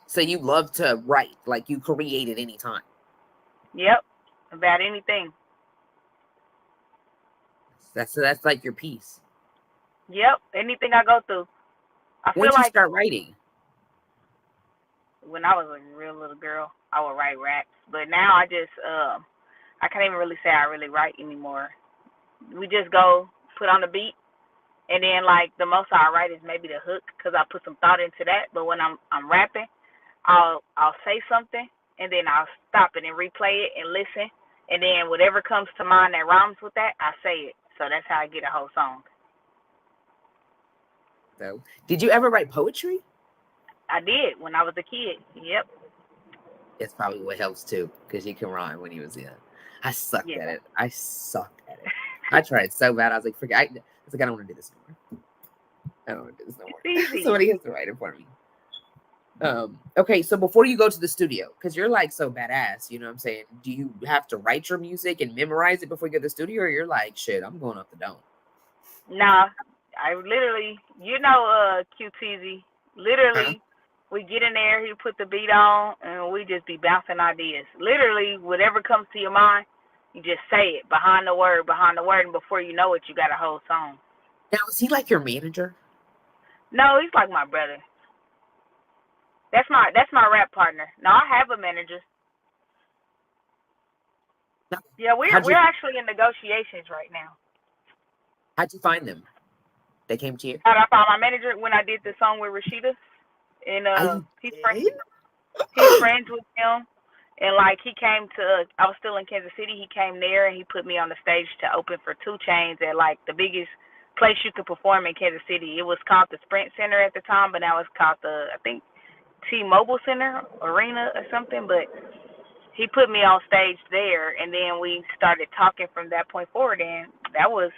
So you love to write, like you create at any time. Yep, about anything. That's like your piece. Yep, anything I go through. I When feel did you like start writing? when I was a real little girl, I would write raps, but now I just I can't even really say I really write anymore. We just go put on the beat, and then like the most I write is maybe the hook because I put some thought into that. But when I'm rapping, I'll say something and then I'll stop it and replay it and listen, and then whatever comes to mind that rhymes with that, I say it. So that's how I get a whole song. So, did you ever write poetry? I did when I was a kid. Yep. It's probably what helps too, because you can rhyme when you was young. I sucked at it. I sucked at it. I tried so bad. I was like, forget. I was like, I don't want to do this anymore. I don't want to do this no more. It's easy. Somebody has to write it for me. Okay, so before you go to the studio, because you're like so badass, you know what I'm saying? Do you have to write your music and memorize it before you go to the studio, or you're like, shit, I'm going up the dome? Nah, I literally, QTZ, literally, we get in there, he put the beat on, and we just be bouncing ideas. Literally, whatever comes to your mind, you just say it behind the word, and before you know it, you got a whole song. Now, is he like your manager? No, he's like my brother. That's my rap partner. No, I have a manager. No. Yeah, we're actually in negotiations right now. How'd you find them? They came to you? How'd I find my manager? When I did the song with Rashida, and he's friends with him, and like he came to. I was still in Kansas City. He came there and he put me on the stage to open for 2 Chainz at like the biggest place you could perform in Kansas City. It was called the Sprint Center at the time, but now it's called the, I think, T-Mobile Center Arena or something. But he put me on stage there, and then we started talking from that point forward, and that was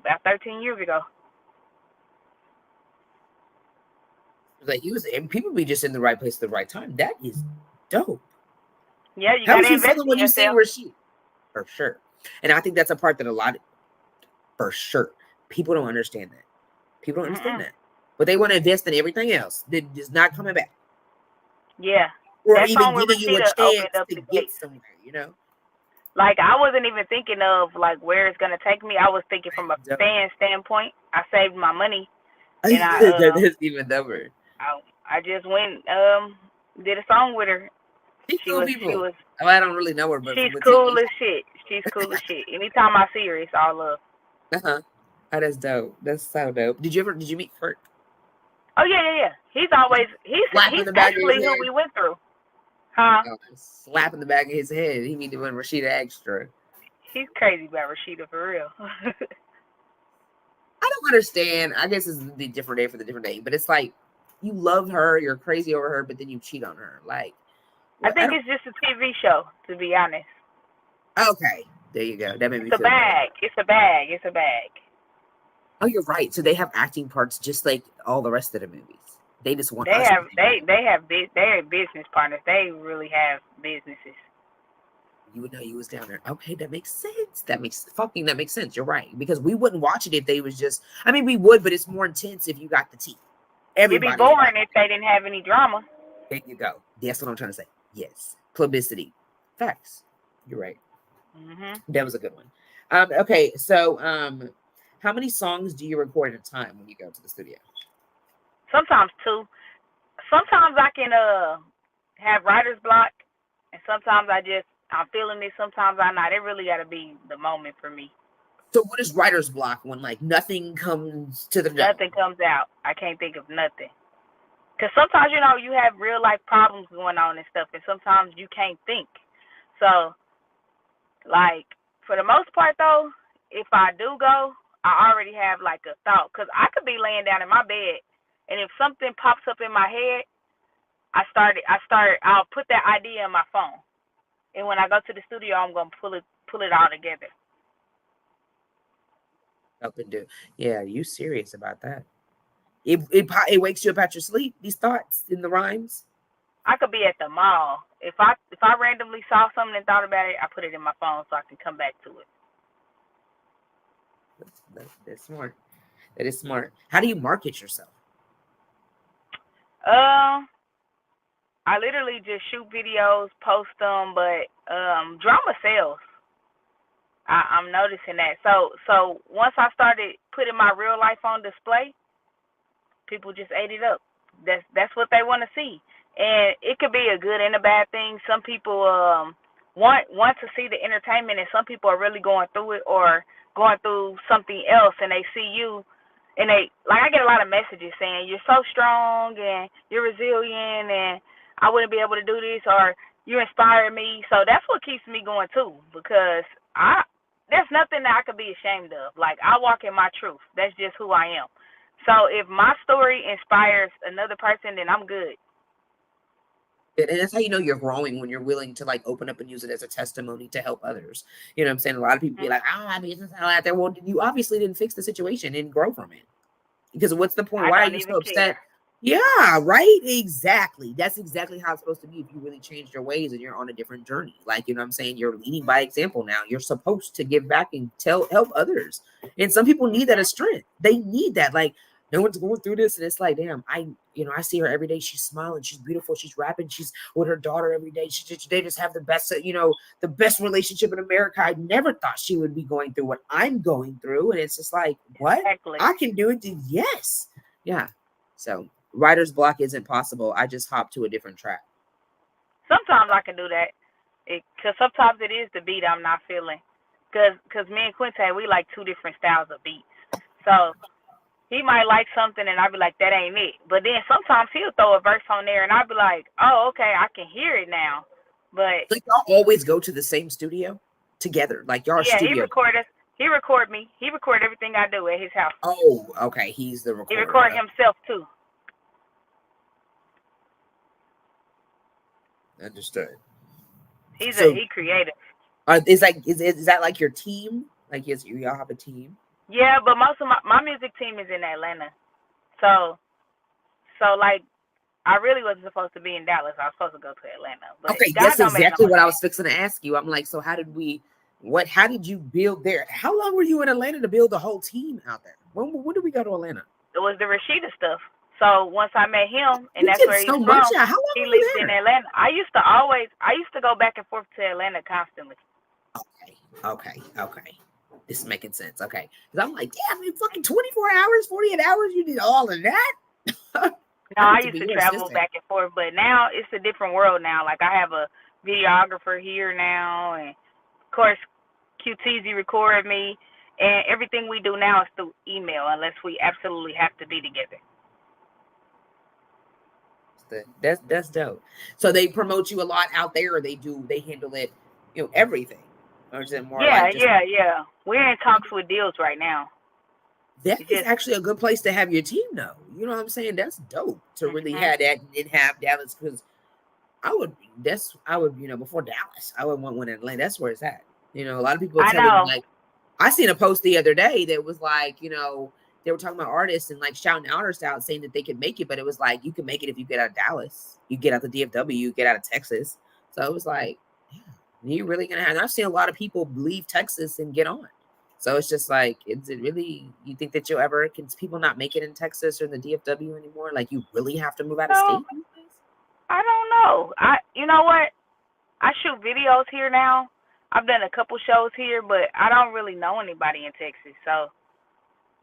about 13 years ago. Like and people be just in the right place at the right time. That is dope. Yeah, you How gotta was you feeling when you yourself. see Rashida? For sure. And I think that's a part that for sure, people don't understand that. People don't understand that. But they want to invest in everything else that is not coming back. Yeah. Or that even song with giving you a Rashida chance opened up to the get gate. somewhere, you know? Like, I wasn't even thinking of, like, where it's going to take me. I was thinking from a fan standpoint. I saved my money. And that's even dumber. I just went, did a song with her. She's cool people. She was, I don't really know her, but she's cool as shit. She's cool as shit. Anytime I see her, it's all love. Oh, that's dope. That's so dope. Did you meet Kurt? Oh yeah. He's actually who we went through. Huh? Slap in the back of his head. He be doing Rashida extra. He's crazy about Rashida for real. I don't understand. I guess it's the different day for the different day, but it's like you love her, you're crazy over her, but then you cheat on her. Like, I think it's just a TV show, to be honest. Okay, there you go. That made me feel bag. It's a bag. It's a bag. Oh, you're right. So they have acting parts just like all the rest of the movies. They just want. They have business partners. They really have businesses. You would know you was down there. Okay, that makes sense. That makes sense. You're right, because we wouldn't watch it if they was just. I mean, we would, but it's more intense if you got the tea. It'd be boring if they didn't have any drama. There you go. That's what I'm trying to say. Yes, publicity, facts. You're right. Mm-hmm. That was a good one. Okay, so how many songs do you record at a time when you go to the studio? Sometimes 2. Sometimes I can have writer's block, and sometimes I'm feeling it. Sometimes I'm not. It really got to be the moment for me. So what is writer's block when like nothing comes to the nothing comes out? I can't think of nothing. Because sometimes, you know, you have real life problems going on and stuff, and sometimes you can't think. So, like, for the most part, though, if I do go, I already have like a thought. Because I could be laying down in my bed, and if something pops up in my head, I'll put that idea in my phone. And when I go to the studio, I'm going to pull it all together. Up and do. Yeah, you serious about that? It wakes you up out your sleep. These thoughts in the rhymes. I could be at the mall. If I randomly saw something and thought about it, I put it in my phone so I can come back to it. That's smart. That is smart. How do you market yourself? I literally just shoot videos, post them, but drama sells. I'm noticing that. So once I started putting my real life on display, people just ate it up. That's what they want to see, and it could be a good and a bad thing. Some people want to see the entertainment, and some people are really going through it or going through something else, and they see you, and they like. I get a lot of messages saying you're so strong and you're resilient, and I wouldn't be able to do this, or you inspire me. So that's what keeps me going too, because there's nothing that I could be ashamed of. Like, I walk in my truth. That's just who I am. So if my story inspires another person, then I'm good. And that's how you know you're growing, when you're willing to like open up and use it as a testimony to help others. You know what I'm saying? A lot of people be like, I mean, this is out there. Well, you obviously didn't fix the situation and grow from it. Because what's the point? Why are you so upset? Care. Yeah, right. Exactly. That's exactly how it's supposed to be. If you really changed your ways and you're on a different journey, like, you know what I'm saying? You're leading by example now. You're supposed to give back and help others. And some people need that as strength. They need that. Like, no one's going through this. And it's like, damn, I see her every day. She's smiling. She's beautiful. She's rapping. She's with her daughter every day. They just have the best, the best relationship in America. I never thought she would be going through what I'm going through. And it's just like, what? Exactly. I can do it. Yes. Yeah. So writer's block isn't possible. I just hop to a different track. Sometimes I can do that. Because sometimes it is the beat I'm not feeling. Because me and Quinte, we like two different styles of beats. So he might like something and I'll be like, that ain't it. But then sometimes he'll throw a verse on there and I'll be like, oh, okay, I can hear it now. But like, y'all always go to the same studio together. Like, y'all studio. He record me. He record everything I do at his house. Oh, okay. He's the recorder. He record himself too. Understood. He creative. Is that like your team? Like, yes, y'all have a team. Yeah, but most of my music team is in Atlanta. So like, I really wasn't supposed to be in Dallas. I was supposed to go to Atlanta. But okay, that's exactly what I was fixing to ask you. I'm like, so how did you build there? How long were you in Atlanta to build the whole team out there? When did we go to Atlanta? It was the Rashida stuff. So once I met him, and that's where he's from, he lives in Atlanta. I used to go back and forth to Atlanta constantly. Okay. This is making sense. Okay. Because I'm like, damn, in fucking 24 hours, 48 hours, you did all of that? No, I used to travel back and forth, but now it's a different world now. Like, I have a videographer here now, and of course, QTZ recorded me, and everything we do now is through email unless we absolutely have to be together. That's dope. So they promote you a lot out there, or they handle it, everything. Or is it more yeah. We're in talks with deals right now. That is actually a good place to have your team, though. You know what I'm saying? That's dope to really have that and have Dallas, because I would before Dallas, I would want one in Atlanta. That's where it's at. A lot of people tell me, like, I seen a post the other day that was like, they were talking about artists and like shouting artists out, saying that they could make it, but it was like, you can make it if you get out of Dallas, you get out the DFW, you get out of Texas. So it was like, you really gonna have, and I've seen a lot of people leave Texas and get on. So it's just like, is it really, you think that can people not make it in Texas or in the DFW anymore? Like, you really have to move out of state? I don't know. You know what? I shoot videos here now. I've done a couple shows here, but I don't really know anybody in Texas. So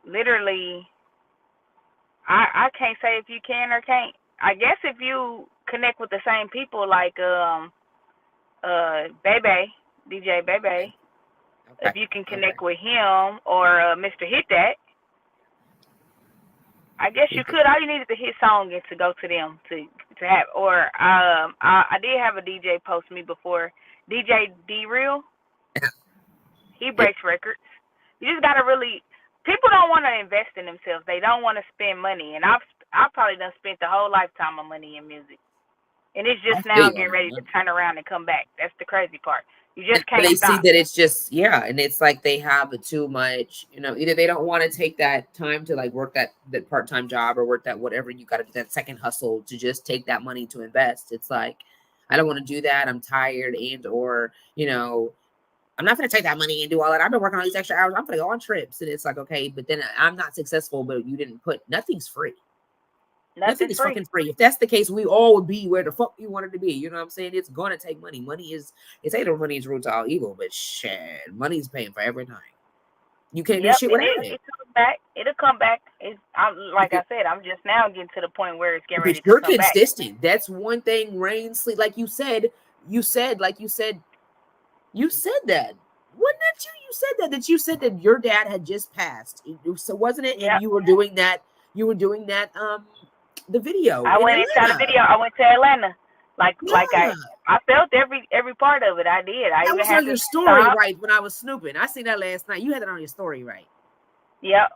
literally, I can't say if you can or can't. I guess if you connect with the same people, like DJ Bebe, if you can connect with him or Mr. Hit That. I guess you could. All you needed to hit song and to go to them to have. Or I did have a DJ post me before. DJ D Real. He breaks records. You just gotta really. People don't want to invest in themselves. They don't want to spend money, and I've probably done spent the whole lifetime of money in music, and it's just now getting ready to turn around and come back. That's the crazy part. You just can't they stop. see that it's just and it's like they have too much, either they don't want to take that time to like work that part-time job or work that whatever, you got to do that second hustle to just take that money to invest. It's like, I don't want to do that. I'm tired or I'm not going to take that money and do all that. I've been working on these extra hours. I'm going to go on trips. And it's like, okay, but then I'm not successful, but you didn't nothing's free. Nothing is fucking free. If that's the case, we all would be where the fuck you wanted to be. You know what I'm saying? It's going to take money. It's either money is root to all evil, but shit, money's paying for everything. You can't do shit without it. It'll come back. Like I said, I'm just now getting to the point where it's getting ready to come back. You're consistent. That's one thing. Rain, sleep. Like you said. You said that. Wasn't that you? You said that your dad had just passed. So wasn't it? And you were doing that. The video. I went and shot a video. I went to Atlanta. Like I felt every part of it. I did. I even had your story right when I was snooping. I seen that last night. You had it on your story, right? Yep.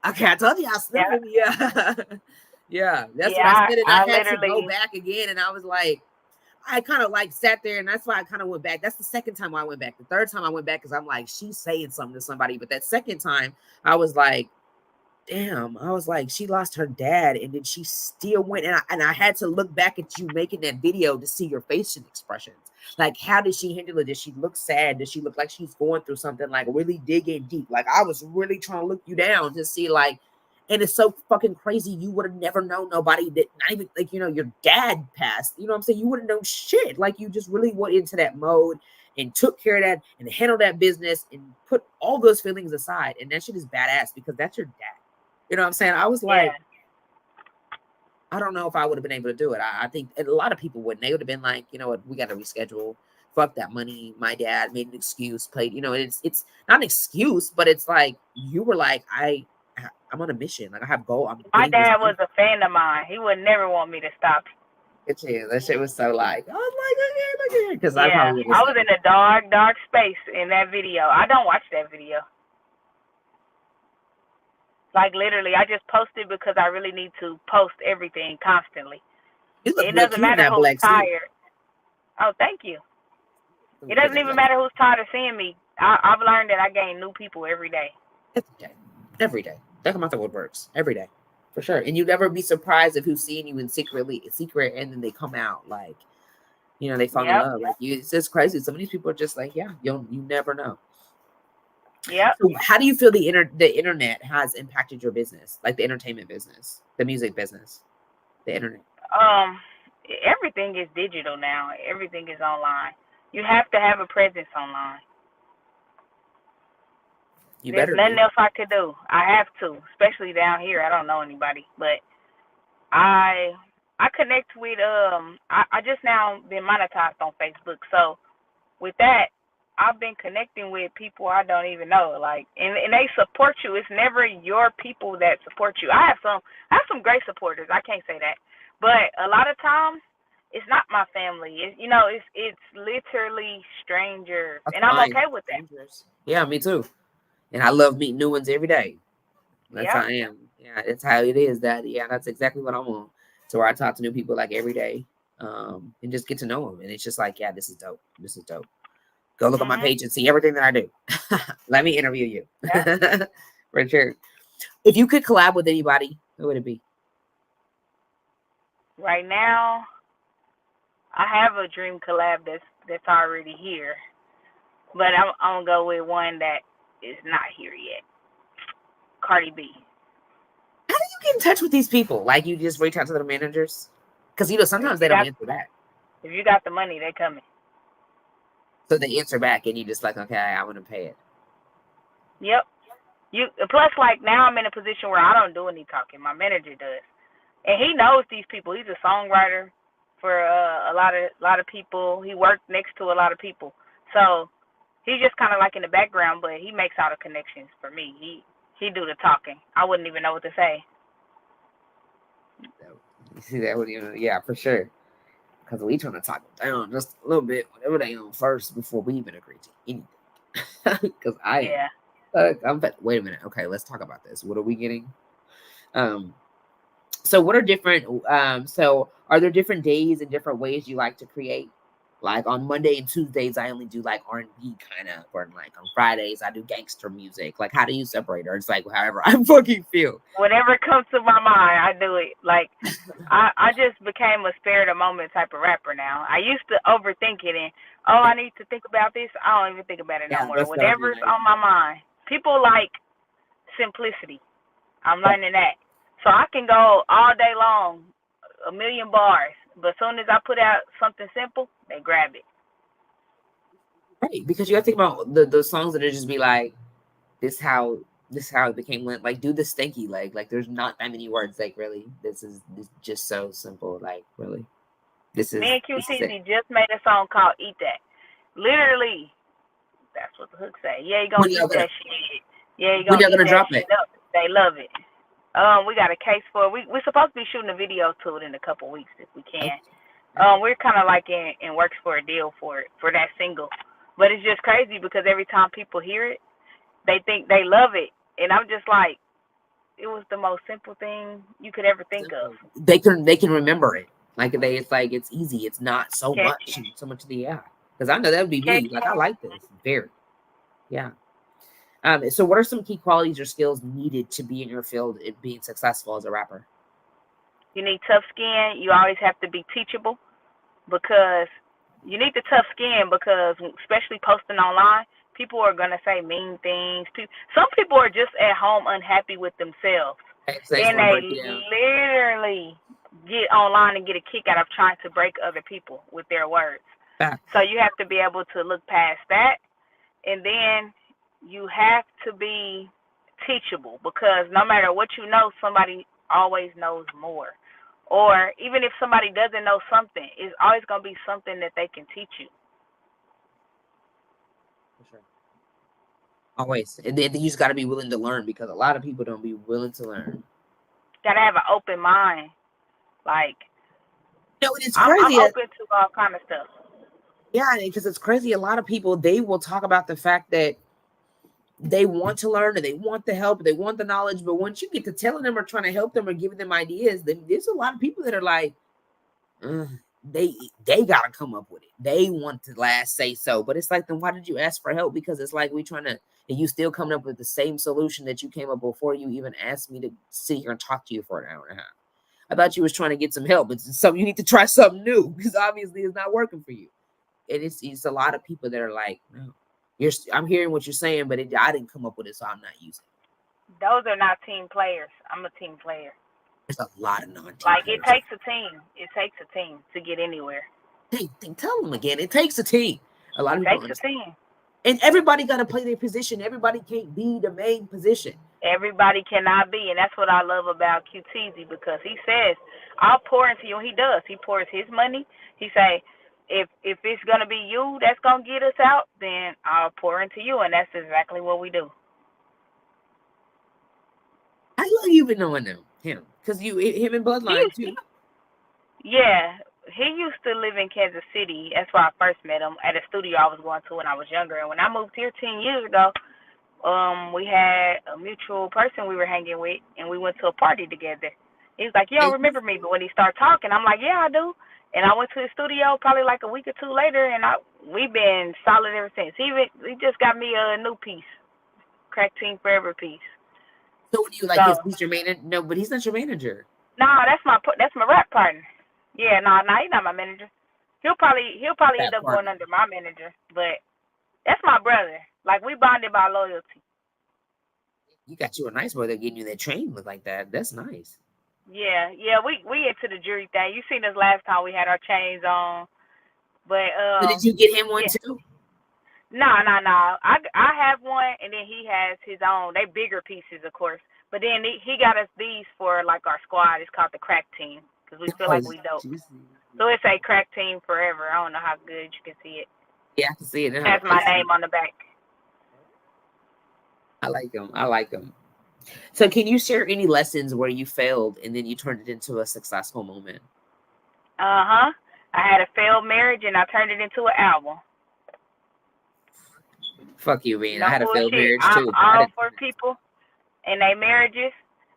Okay, I told you I was snooping. Yeah. That's what I said. And I had to go back again, and I was like, I kind of like sat there, and that's why I kind of went back. That's the second time I went back. The third time I went back because I'm like, she's saying something to somebody. But that second time, I was like, damn, I was like, she lost her dad, and then she still went, and I had to look back at you making that video to see your facial expressions. Like, how did she handle it? Did she look sad? Did she look like she's going through something, like really digging deep? Like, I was really trying to look you down to see, like, and it's so fucking crazy. You would have never known nobody that, not even, like, your dad passed. You know what I'm saying? You wouldn't know shit. Like, you just really went into that mode and took care of that and handled that business and put all those feelings aside. And that shit is badass because that's your dad. You know what I'm saying? I was like, I don't know if I would have been able to do it. I think a lot of people wouldn't. They would have been like, you know what, we got to reschedule. Fuck that money. My dad made an excuse, played, it's not an excuse, but it's like, you were like, I'm on a mission. Like, I have goal. My dad was a fan of mine. He would never want me to stop. That shit was so like, I was like, okay, because I was in a dark space in that video. I don't watch that video. Like, literally, I just posted because I really need to post everything constantly. It doesn't matter who's tired. Oh, thank you. It doesn't even matter who's tired of seeing me. I've learned that I gain new people every day. Every day. They come out the woodworks. Every day. For sure. And you never be surprised if who's seeing you in secret, and then they come out like, they fall in love. Like, it's just crazy. Some of these people are just like, you never know. Yeah. So how do you feel the internet has impacted your business, like the entertainment business, the music business, the internet? Everything is digital now. Everything is online. You have to have a presence online. There's nothing else I could do. I have to, especially down here. I don't know anybody, but I connect with I just now been monetized on Facebook, so with that, I've been connecting with people I don't even know, like, and they support you. It's never your people that support you. I have some great supporters. I can't say that, but a lot of times it's not my family. It's literally strangers, and I'm okay with that. Yeah, me too. And I love meeting new ones every day. That's how I am. Yeah, it's how it is. That's exactly what I want. So where I talk to new people like every day, and just get to know them, and it's just like, this is dope. This is dope. Go look on my page and see everything that I do. Let me interview you. Yeah. For sure. If you could collab with anybody, who would it be? Right now, I have a dream collab that's already here. But I'm going to go with one that is not here yet. Cardi B. How do you get in touch with these people? Like, you just reach out to their managers? Because, sometimes they don't answer back. If you got the money, they coming. So they answer back, and you just like, okay, I want to pay it. Yep. Plus, like, now I'm in a position where I don't do any talking. My manager does, and he knows these people. He's a songwriter for a lot of people. He worked next to a lot of people, so he's just kind of like in the background, but he makes all the connections for me. He do the talking. I wouldn't even know what to say. You see that? Yeah, for sure. Because we trying to talk them down just a little bit, whatever they on first, before we even agree to anything. Because I am. Yeah. Wait a minute. Okay, let's talk about this. What are we getting? Um, so what are different? So are there different days and different ways you like to create? Like on Monday and Tuesdays, I only do like R&B kind of, or like on Fridays, I do gangster music. Like, how do you separate? Or it's like however I fucking feel. Whatever comes to my mind, I do it. Like, I just became a spare the moment type of rapper now. I used to overthink it and, I need to think about this. I don't even think about it no Yeah, more. that's what I mean. Whatever's on my mind. People like simplicity. I'm learning that. So I can go all day long, a million bars, but as soon as I put out something simple, they grab it. Right, because you have to think about the songs that are just be like, this how it became lit. Like, do the stinky leg. Like, there's not that many words. Like, really, this is just so simple. Like, really, this is Me and this is it. QTZ just made a song called Eat That. Literally, that's what the hook say. Yeah, you When gonna y'all eat that shit. Yeah, you when gonna y'all eat gonna that drop shit it? up. They love it. We got a case for it. We're supposed to be shooting a video to it in a couple weeks if we can. We're kind of like in works for a deal for it, for that single. But it's just crazy because every time people hear it, they think they love it. And I'm just like, it was the most simple thing you could ever think of. They can remember it. Like it's easy. It's not so much Catchy. of the Because I know that would be me. Catchy. Like, I like this very. Yeah. So what are some key qualities or skills needed to be in your field in being successful as a rapper? You need tough skin. You always have to be teachable because you need the tough skin because especially posting online, people are going to say mean things. Some people are just at home unhappy with themselves. And they literally get online and get a kick out of trying to break other people with their words. So you have to be able to look past that. And then you have to be teachable because no matter what you know, somebody always knows more. Or even if somebody doesn't know something, it's always going to be something that they can teach you. For sure. Always. And then you just got to be willing to learn because a lot of people don't be willing to learn. Got to have an open mind. Like, it's crazy. I'm open to all kind of stuff. Yeah, because it's crazy. A lot of people, they will talk about the fact that they want to learn and they want the help, they want the knowledge. But once you get to telling them or trying to help them or giving them ideas, then there's a lot of people that are like, they got to come up with it. They want to last say so. But it's like, then why did you ask for help? Because it's like we trying to, and you still coming up with the same solution that you came up before you even asked me to sit here and talk to you for an hour and a half. I thought you was trying to get some help. It's something you need to try something new because obviously it's not working for you. And it's a lot of people that are like, no, I'm hearing what you're saying, but I didn't come up with it, so I'm not using it. Those are not team players. I'm a team player. There's a lot of non-team players. It takes a team. It takes a team to get anywhere. Hey, tell them again. It takes a team. A lot of people takes a team. And everybody got to play their position. Everybody can't be the main position. Everybody cannot be, and that's what I love about QTZ because he says, I'll pour into you. He does. He pours his money. He say, if it's going to be you that's going to get us out, then I'll pour into you, and that's exactly what we do. How long you been knowing him? Because him and Bloodline, too. Yeah. He used to live in Kansas City. That's where I first met him at a studio I was going to when I was younger. And when I moved here 10 years ago, we had a mutual person we were hanging with, and we went to a party together. He was like, you don't remember me, but when he started talking, I'm like, yeah, I do. And I went to his studio probably like a week or two later, and we've been solid ever since. He just got me a new piece, Crack Team Forever piece. So what do you like? He's your manager? No, but he's not your manager. No, that's my rap partner. Yeah, no, he's not my manager. He'll probably end up going under my manager, but that's my brother. Like, we bonded by loyalty. You got you a nice brother getting you that chain look like that. That's nice. Yeah, we into the jury thing. You seen us last time we had our chains on, but did you get him one too? No. I have one, and then he has his own. They bigger pieces, of course, but then he got us these for like our squad. It's called the Crack Team because we feel like we dope. So it's a Crack Team Forever. I don't know how good you can see it. Yeah, I can see it. It has my name on the back. I like them. So can you share any lessons where you failed and then you turned it into a successful moment? I had a failed marriage and I turned it into an album. Fuck you, man. I No had a failed bullshit. marriage I'm too. I all didn't. for people and their marriages,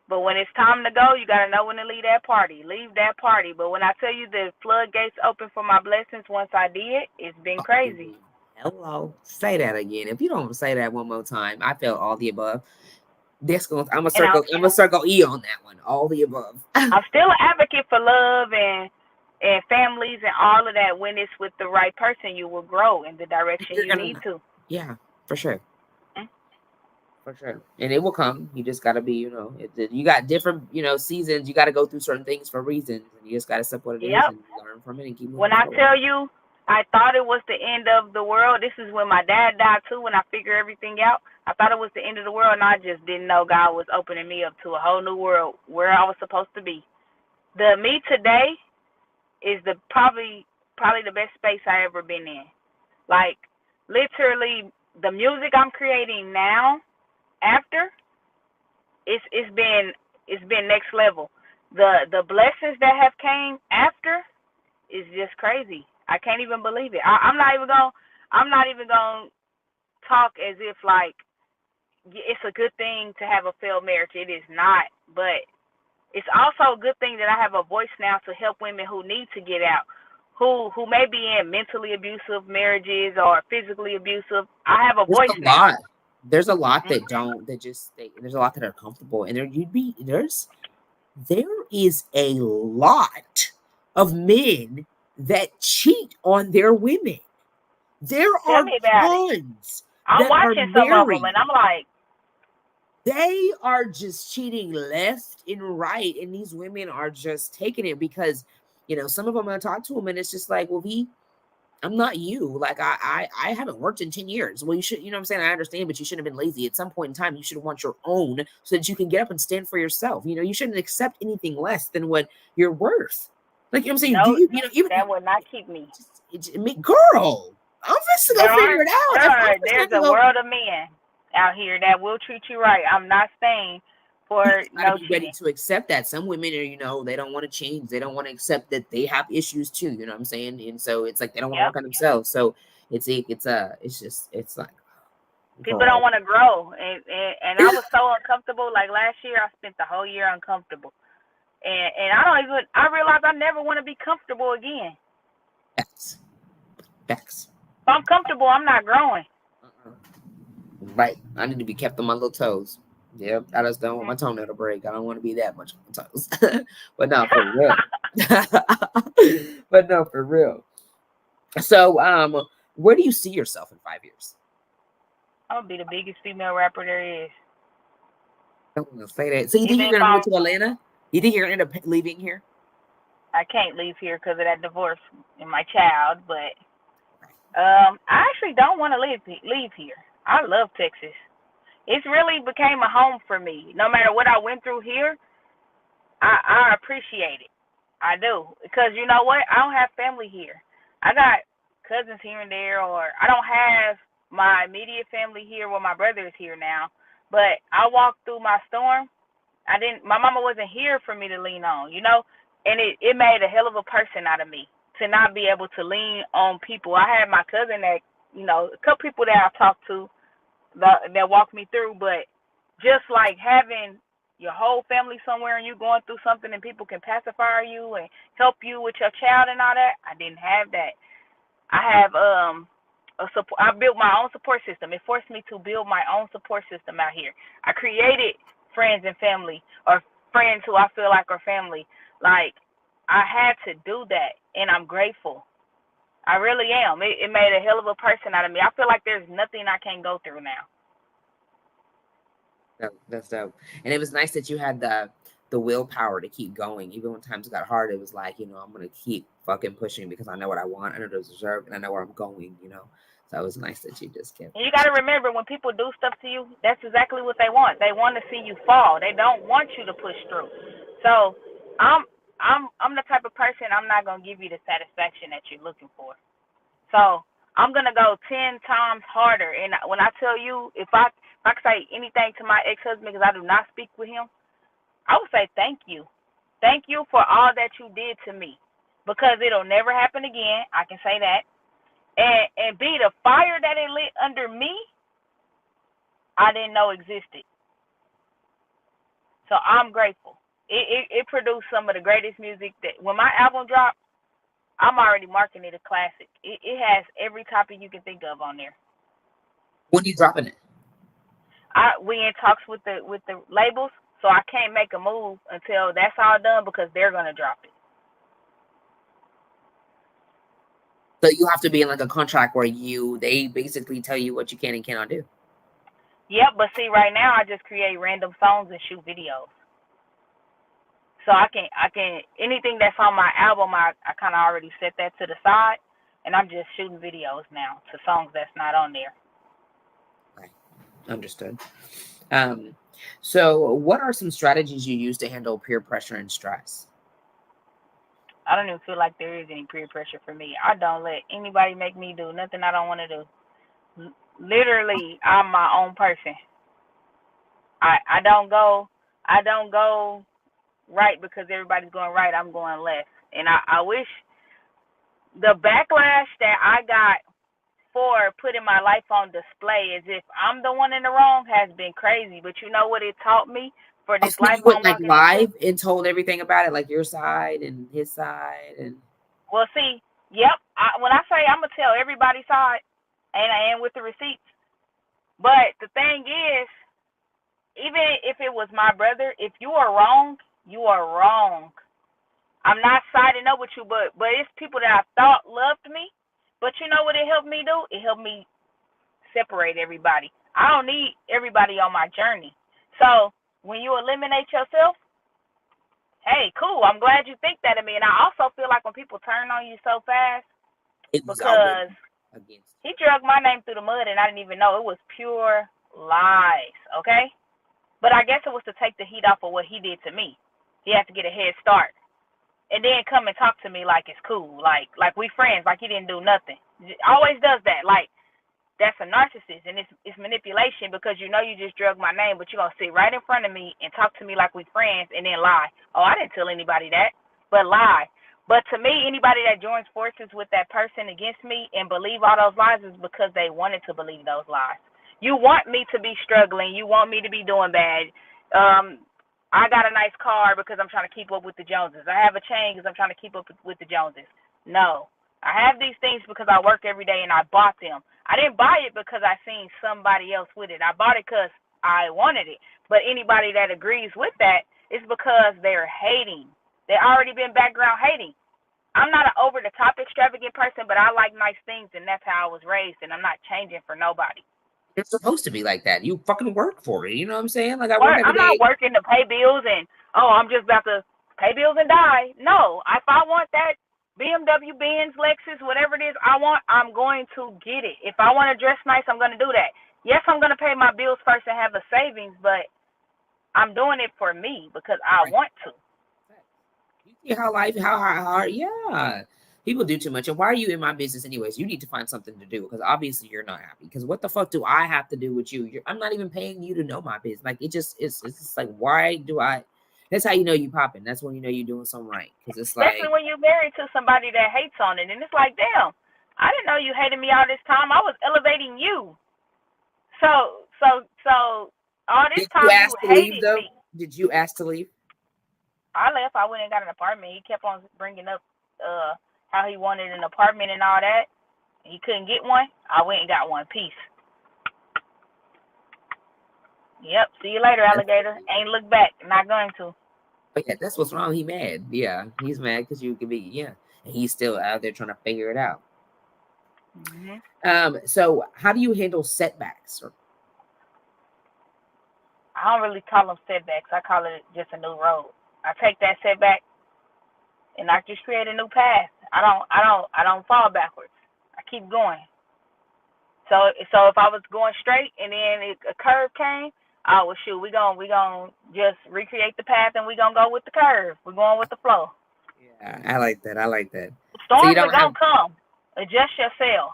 but when it's time to go, you gotta know when to leave that party. Leave that party. But when I tell you the floodgates open for my blessings once I did, it's been crazy. Hello. Say that again. If you don't say that one more time, I felt all the above. I'm And a circle E on that one. All the above. I'm still an advocate for love and families and all of that. When it's with the right person, you will grow in the direction you need to. Yeah, for sure. Mm. For sure. And it will come. You just got to be, you got different, seasons. You got to go through certain things for reasons. And you just got to accept what it is and learn from it and keep moving When I forward. tell you, I thought it was the end of the world. This is when my dad died too, when I figured everything out. I thought it was the end of the world, and I just didn't know God was opening me up to a whole new world where I was supposed to be. The me today is the probably the best space I ever been in. Like, literally, the music I'm creating now, after, it's been next level. The blessings that have came after is just crazy. I can't even believe it. I'm not even gonna talk as if like it's a good thing to have a failed marriage. It is not, but it's also a good thing that I have a voice now to help women who need to get out, who may be in mentally abusive marriages or physically abusive. I have a voice now. There's a lot that don't. There's a lot that are comfortable, and there is a lot of men that cheat on their women. There Tell are me about tons. I'm watching some of them, and I'm like, they are just cheating left and right, and these women are just taking it because, some of them I talk to them, and it's just like, well, I'm not you. Like I haven't worked in 10 years. Well, you should, what I'm saying? I understand, but you shouldn't have been lazy. At some point in time, you should want your own so that you can get up and stand for yourself. You shouldn't accept anything less than what you're worth. Like, I'm saying, no, that would not keep me. Girl, I'm just gonna figure it out. There's a world of men out here that will treat you right. I'm not staying for no cheating. Ready to accept that. Some women are, they don't want to change. They don't want to accept that they have issues too. You know what I'm saying? And so it's like they don't want to work on themselves. So it's like people don't want to grow, and I was so uncomfortable. Like last year, I spent the whole year uncomfortable, and I realized I never want to be comfortable again. Facts. If I'm comfortable, I'm not growing. Right. I need to be kept on my little toes. Yep. I just don't want my toenail to break. I don't want to be that much on my toes. But no, for real. So, where do you see yourself in 5 years? I'll be the biggest female rapper there is. I'm gonna say that. So you think you're gonna move to Atlanta? You think you're gonna end up leaving here? I can't leave here because of that divorce and my child, but I actually don't want to leave here. I love Texas. It's really became a home for me. No matter what I went through here, I appreciate it. I do. Because you know what? I don't have family here. I got cousins here and there, or I don't have my immediate family here where my brother is here now. But I walked through my storm. My mama wasn't here for me to lean on, and it made a hell of a person out of me to not be able to lean on people. I had my cousin that, a couple people that I talked to that walked me through, but just like having your whole family somewhere and you going through something and people can pacify you and help you with your child and all that, I didn't have that. I have I built my own support system. It forced me to build my own support system out here. I created friends and family, or friends who I feel like are family. Like, I had to do that, and I'm grateful. I really am. It made a hell of a person out of me. I feel like there's nothing I can't go through now. That's dope. And it was nice that you had the willpower to keep going. Even when times got hard, it was like, I'm going to keep fucking pushing because I know what I want, I know what I deserve, and I know where I'm going, So it was nice that you just kept. And you got to remember, when people do stuff to you, that's exactly what they want. They want to see you fall. They don't want you to push through. So I'm the type of person, I'm not going to give you the satisfaction that you're looking for. So I'm going to go 10 times harder. And when I tell you, I could say anything to my ex-husband because I do not speak with him, I would say thank you. Thank you for all that you did to me, because it'll never happen again. I can say that. And B, the fire that it lit under me, I didn't know existed. So I'm grateful. It produced some of the greatest music that when my album dropped, I'm already marking it a classic. It has every topic you can think of on there. When you dropping it? We in talks with the labels, so I can't make a move until that's all done because they're gonna drop it. So you have to be in like a contract where they basically tell you what you can and cannot do. Yep, but see, right now I just create random songs and shoot videos. So I can anything that's on my album, I kind of already set that to the side, and I'm just shooting videos now to songs that's not on there. Right. Understood. So what are some strategies you use to handle peer pressure and stress? I don't even feel like there is any peer pressure for me. I don't let anybody make me do nothing I don't want to do. Literally, I'm my own person. I don't go right because everybody's going right. I'm going left. And I wish the backlash that I got for putting my life on display as if I'm the one in the wrong has been crazy. But you know what it taught me for this So life you went I'm like walking live into? and told everything about it, like your side and his side, and Well, see, yep. When I say I'm gonna tell everybody's side, and I am with the receipts. But the thing is, even if it was my brother, if you are wrong, you are wrong. I'm not siding up with you, but it's people that I thought loved me. But you know what it helped me do? It helped me separate everybody. I don't need everybody on my journey. So when you eliminate yourself, hey, cool. I'm glad you think that of me. And I also feel like when people turn on you so fast, it was because against. he dragged my name through the mud and I didn't even know. It was pure lies, okay? But I guess it was to take the heat off of what he did to me. He had to get a head start. And then come and talk to me like it's cool, like we friends, like he didn't do nothing. Always does that. Like, that's a narcissist, and it's manipulation because you know you just drug my name, but you're going to sit right in front of me and talk to me like we friends and then lie. Oh, I didn't tell anybody that, but lie. But to me, anybody that joins forces with that person against me and believe all those lies is because they wanted to believe those lies. You want me to be struggling. You want me to be doing bad. I got a nice car because I'm trying to keep up with the Joneses. I have a chain because I'm trying to keep up with the Joneses. No. I have these things because I work every day and I bought them. I didn't buy it because I seen somebody else with it. I bought it because I wanted it. But anybody that agrees with that is because they're hating. They already been background hating. I'm not an over-the-top extravagant person, but I like nice things, and that's how I was raised, and I'm not changing for nobody. It's supposed to be like that. You fucking work for it. You know what I'm saying? Like I work every I'm day. not working to pay bills and, I'm just about to pay bills and die. No, if I want that BMW, Benz, Lexus, whatever it is I want, I'm going to get it. If I want to dress nice, I'm going to do that. Yes, I'm going to pay my bills first and have a savings, but I'm doing it for me because I want to. You see how hard, yeah. People do too much. And why are you in my business anyways? You need to find something to do because obviously you're not happy. Because what the fuck do I have to do with you? I'm not even paying you to know my business. Like it's just like, why do I? That's how you know you popping. That's when you know you're doing something right. Because it's especially when you're married to somebody that hates on it, and it's like, damn, I didn't know you hated me all this time. I was elevating you. So all this time you hated me. Did you ask to leave? I left. I went and got an apartment. He kept on bringing up how he wanted an apartment and all that. He couldn't get one. I went and got one. Peace. Yep. See you later, alligator. Ain't look back. Not going to. But yeah, that's what's wrong. He mad. Yeah, he's mad because you can be, yeah. And he's still out there trying to figure it out. Mm-hmm. So how do you handle setbacks? I don't really call them setbacks. I call it just a new road. I take that setback and I just create a new path. I don't fall backwards. I keep going. So if I was going straight and then a curve came, oh well shoot, we gonna just recreate the path and we gonna go with the curve. We're going with the flow. Yeah, I like that. The storms are gonna come. Adjust yourself.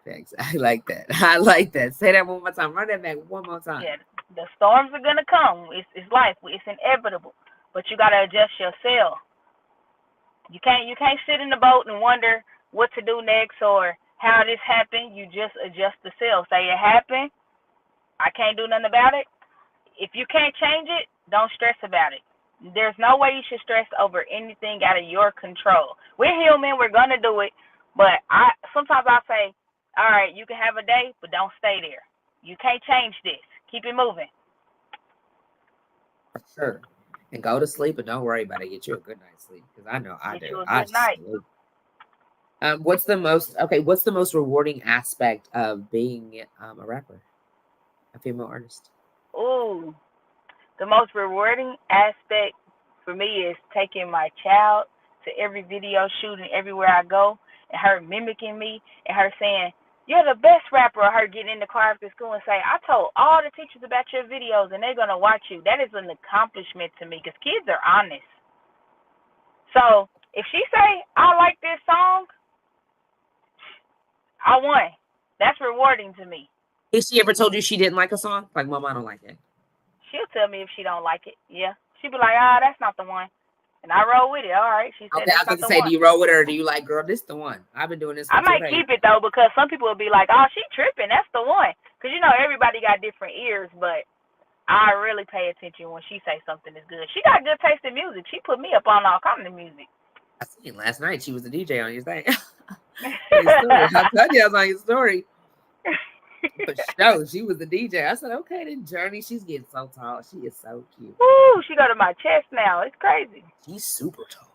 Thanks. I like that. I like that. Say that one more time. Run that back one more time. Yeah, the storms are gonna come. It's life. It's inevitable. But you gotta adjust yourself. You can't sit in the boat and wonder what to do next or how this happened. You just adjust the sail. Say it happened. I can't do nothing about it. If you can't change it, don't stress about it. There's no way you should stress over anything out of your control. We're human. We're gonna do it. But sometimes I say, all right, you can have a day, but don't stay there. You can't change this. Keep it moving. For sure. And go to sleep, and don't worry about it. Get you a good night's sleep, because I know I Get do. you a I good night. sleep. What's the most rewarding aspect of being a rapper, a female artist? Ooh, the most rewarding aspect for me is taking my child to every video shoot and everywhere I go, and her mimicking me, and her saying, "You're the best rapper," or her getting in the car after school and say, "I told all the teachers about your videos, and they're gonna watch you." That is an accomplishment to me, because kids are honest. So if she say, "I like this song," I won. That's rewarding to me. Has she ever told you she didn't like a song? Like, Mom, I don't like it. She'll tell me if she don't like it. Yeah, she'll be like, "Ah, that's not the one," and I roll with it. All right, she said, Okay, I "That's was not going to the say, one." do you roll with her, or do you like, girl, this the one? I've been doing this for I 2 might days. keep it though, because some people will be like, "Oh, she tripping. That's the one." Because everybody got different ears, but I really pay attention when she say something is good. She got good taste in music. She put me up on all kinds of music. I seen last night she was the DJ on your thing. Your story. I told you I was on your story. But no, she was the DJ. I said, okay, then Journey, she's getting so tall. She is so cute. Woo, she go to my chest now. It's crazy. She's super tall.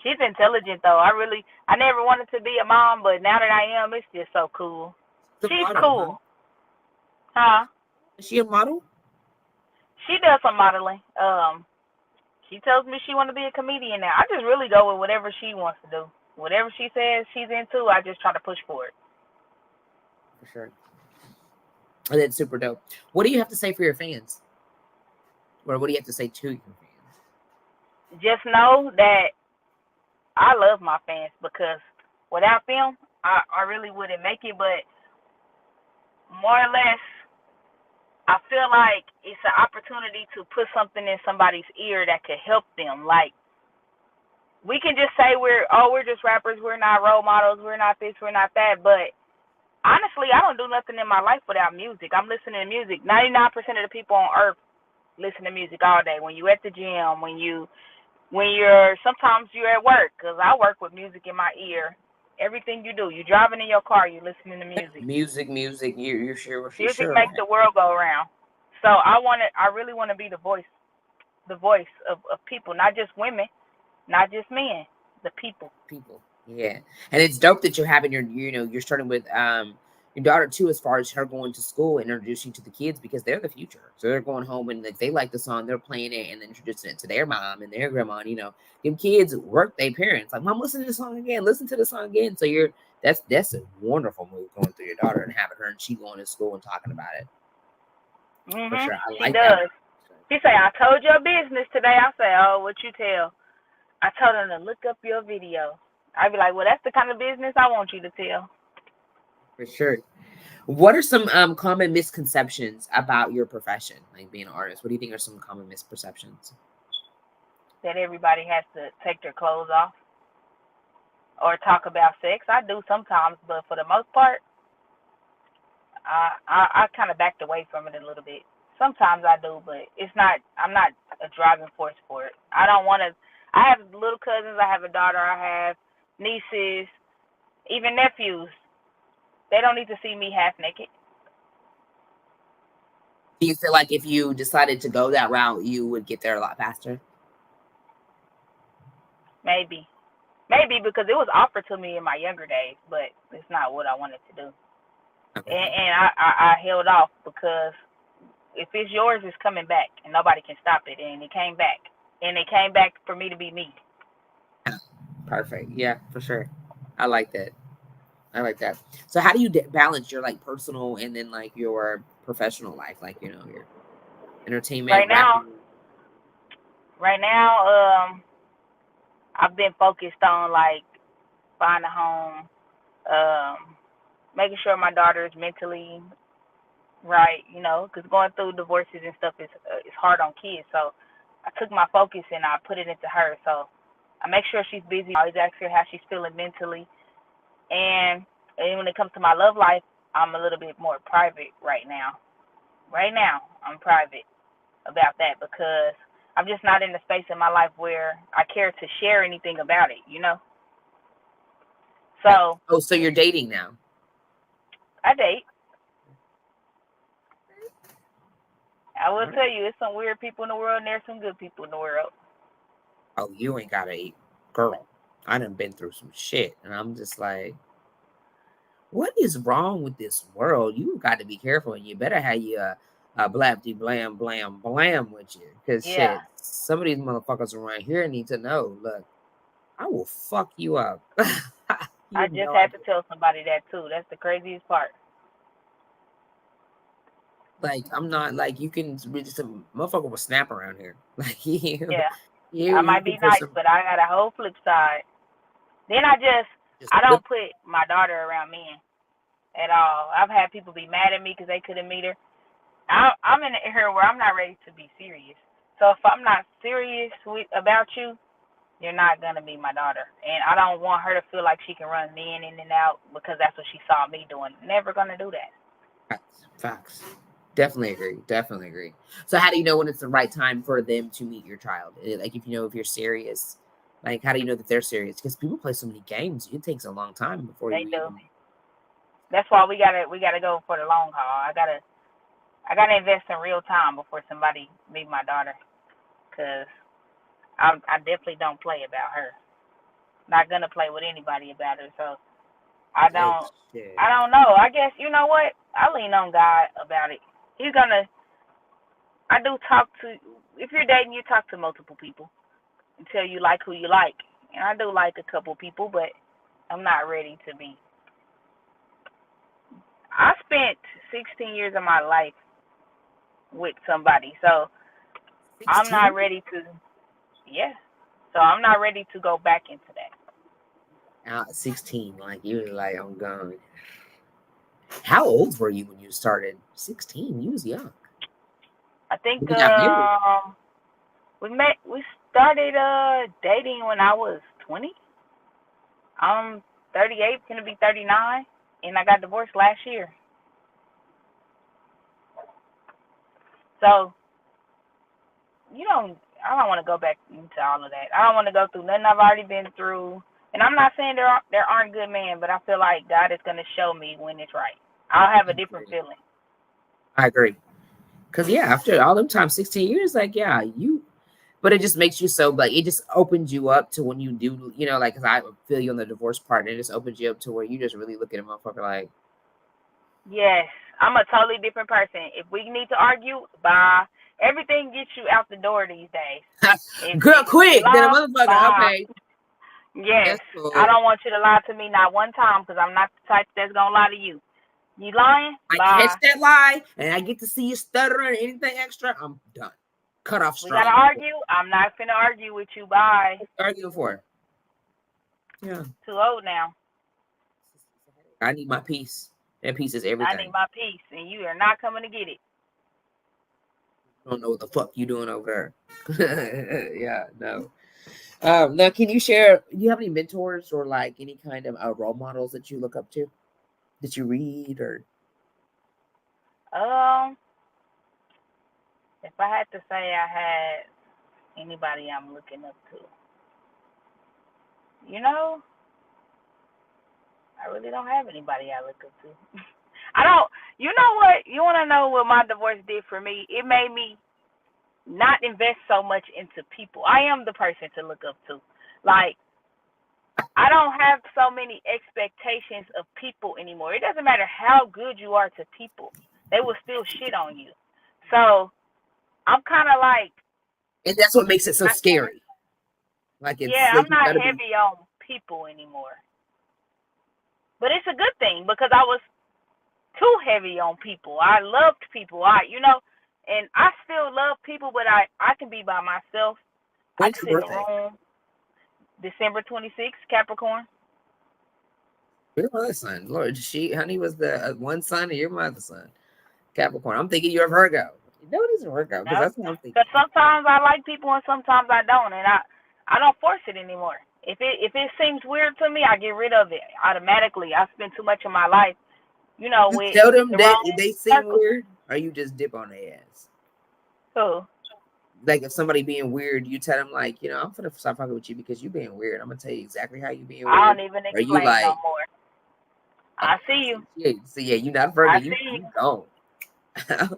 She's intelligent though. I never wanted to be a mom, but now that I am, it's just so cool. She's model, cool. Huh? Is she a model? She does some modeling. She tells me she want to be a comedian now. I just really go with whatever she wants to do. Whatever she says she's into, I just try to push for it. For sure. And that's super dope. What do you have to say for your fans? Or what do you have to say to your fans? Just know that I love my fans, because without them, I really wouldn't make it. But more or less, I feel like it's an opportunity to put something in somebody's ear that could help them. Like, we can just say we're just rappers, we're not role models, we're not this, we're not that. But honestly, I don't do nothing in my life without music. I'm listening to music. 99% of the people on earth listen to music all day. When you at the gym, sometimes you're at work, because I work with music in my ear. Everything you do, you're driving in your car, you're listening to music. Music. You're sure. Music makes the world go around. So I really want to be the voice of people, not just women, not just men, the people. Yeah. And it's dope that you're having you're starting with your daughter too, as far as her going to school and introducing to the kids, because they're the future. So they're going home, and if they like the song, they're playing it and then introducing it to their mom and their grandma. Give kids work their parents. Like, Mom, listen to the song again. Listen to the song again. So that's a wonderful move going through your daughter and having her and she going to school and talking about it. Mm-hmm. For sure. I She like does. that. She say, "I told your business today." I say, "Oh, what you tell?" I told her to look up your video. I'd be like, "Well, that's the kind of business I want you to tell." For sure. What are some common misconceptions about your profession, like being an artist? What do you think are some common misperceptions? That everybody has to take their clothes off or talk about sex. I do sometimes, but for the most part, I kind of backed away from it a little bit. Sometimes I do, but I'm not a driving force for it. I don't want to. I have little cousins. I have a daughter. I have nieces, even nephews. They don't need to see me half naked. Do you feel like if you decided to go that route, you would get there a lot faster? Maybe because it was offered to me in my younger days, but it's not what I wanted to do. Okay. And I held off, because if it's yours, it's coming back, and nobody can stop it. And it came back, for me to be me. Perfect. Yeah, for sure. I like that. So how do you balance your personal and then your professional life, your entertainment? Right now, I've been focused on buying a home, making sure my daughter is mentally right, you know, because going through divorces and stuff is hard on kids. So I took my focus and I put it into her. So I make sure she's busy. I always ask her how she's feeling mentally. And when it comes to my love life, I'm a little bit more private right now. Right now, I'm private about that because I'm just not in the space in my life where I care to share anything about it, you know? So Oh, so you're dating now? I date. I will Alright. tell you, it's some weird people in the world and there's some good people in the world. Oh, you ain't got a girl. I done been through some shit, and I'm just like, what is wrong with this world? You got to be careful, and you better have your blabty blam blam blam with you, because Yeah, shit, some of these motherfuckers around here need to know. Look, I will fuck you up. You I have just no had to idea. tell somebody that too. That's the craziest part. Like, I'm not like you can really some motherfucker will snap around here. Like Yeah, you I might can be put nice, some but I got a whole flip side. Then just I flip. don't put my daughter around men at all. I've had people be mad at me because they couldn't meet her. I'm in an era where I'm not ready to be serious. So if I'm not serious about you, you're not gonna be my daughter. And I don't want her to feel like she can run men in and out because that's what she saw me doing. Never gonna do that. Facts. Definitely agree. Definitely agree. So, how do you know when it's the right time for them to meet your child? Like, if you know if you're serious, like, how do you know that they're serious? Because people play so many games, it takes a long time before They you do. even. That's why we gotta go for the long haul. I gotta invest in real time before somebody meet my daughter, cause I definitely don't play about her. Not gonna play with anybody about her. So I Oh don't shit! I don't know. I guess you know what? I lean on God about it. He's gonna. I do talk to. If you're dating, you talk to multiple people until you like who you like. And I do like a couple people, but I'm not ready to be. I spent 16 years of my life with somebody, so I'm 16? not ready to. Yeah. So I'm not ready to go back into that. Out at 16, like you were like, I'm gone. How old were you when you started? 16. You was young. I think When you got married. we started dating when I was 20. I'm 38, gonna be 39, and I got divorced last year. So I don't want to go back into all of that. I don't want to go through nothing I've already been through. And I'm not saying there aren't good men, but I feel like God is gonna show me when it's right. I'll have I a different agree. feeling. I agree. Cause yeah, after all them time, 16 years, like yeah, you but it just makes you so like it just opens you up to when you do, like cause I feel you on the divorce part, and it just opens you up to where you just really look at a motherfucker like Yes, I'm a totally different person. If we need to argue, bye. Everything gets you out the door these days. girl, If you quick, then a lie, motherfucker, bye. okay, Yes, that's I cool. don't want you to lie to me not one time because I'm not the type that's gonna lie to you. You lying? I catch Bye. that lie and I get to see you stuttering anything extra, I'm done. Cut off We gotta strong. argue. I'm not finna argue with you. Bye. Arguing for. Yeah. Too old now. I need my peace. That peace is I need everything. my peace, and you are not coming to get it. I don't know what the fuck you doing over there. Yeah, no. Now, can you share? Do you have any mentors or like any kind of role models that you look up to? That you read or? Um, if I had to say I had anybody I'm looking up to, you know, I really don't have anybody I look up to. I don't. You know what? You want to know what my divorce did for me? It made me not invest so much into people. I am the person to look up to. Like, I don't have so many expectations of people anymore. It doesn't matter how good you are to people, they will still shit on you. So I'm kind of like, And that's what makes it so I, scary. Like it's yeah, like I'm you not gotta be. heavy on people anymore. But it's a good thing because I was too heavy on people. I loved people. And I still love people, but I can be by myself. I When's can your sit in a birthday? room. December 26th, Capricorn. Your mother's son. Lord, honey was the one son and your mother's son. Capricorn. I'm thinking you're a Virgo. No, it isn't Virgo because No, that's what I'm thinking. because sometimes I like people and sometimes I don't, and I don't force it anymore. If it seems weird to me, I get rid of it automatically. I spend too much of my life, You with tell them the that wrong they seem circle. weird, or you just dip on their ass. So Like if somebody being weird, you tell them like, I'm gonna stop fucking with you because you being weird. I'm gonna tell you exactly how you being I weird. don't even Or you explain no like, more. I okay, see you. so yeah, you not Virgo, I you see you. you gone.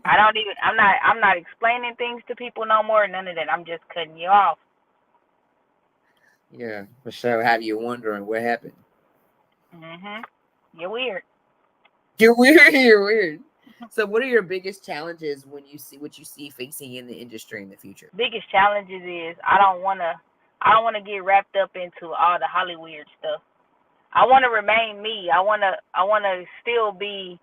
I don't even. I'm not explaining things to people no more. None of that. I'm just cutting you off. Yeah, for sure. Have you wondering what happened? You're weird. You're weird. You're weird. So, what are your biggest challenges when you see what you see facing in the industry in the future? Biggest challenges is I don't wanna get wrapped up into all the Hollywood stuff. I wanna remain me. I wanna still be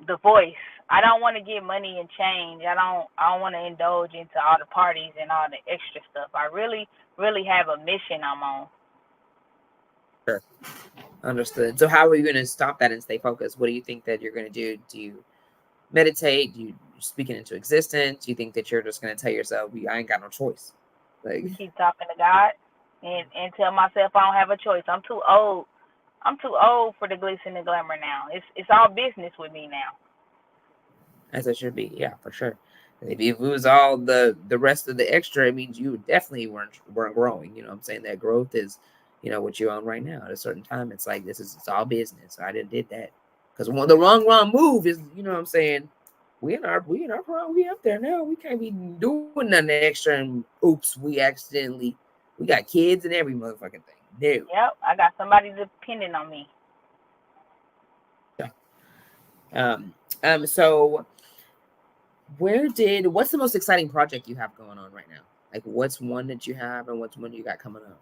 the voice. I don't want to get money and change. I don't want to indulge into all the parties and all the extra stuff. I really have a mission I'm on. Sure. Understood. So, how are you going to stop that and stay focused? What do you think that you're going to do? Do you meditate? Do you speak it into existence? Do you think that you're just going to tell yourself, I ain't got no choice? Like, Keep talking to God and tell myself I don't have a choice. I'm too old. I'm too old for the glitz and the glamour now. It's all business with me now. as it should be. Yeah, for sure. If you lose all the rest of the extra, it means you definitely weren't growing. You know what I'm saying? That growth is, what you're on right now. At a certain time, it's like it's all business. I did that. Because the wrong move is, what I'm saying, we in our prime, we up there now. We can't be doing nothing extra and oops, we got kids and every motherfucking thing. No. Yep, I got somebody depending on me. Yeah. Um so what's the most exciting project you have going on right now? Like what's one that you have and what's one you got coming up?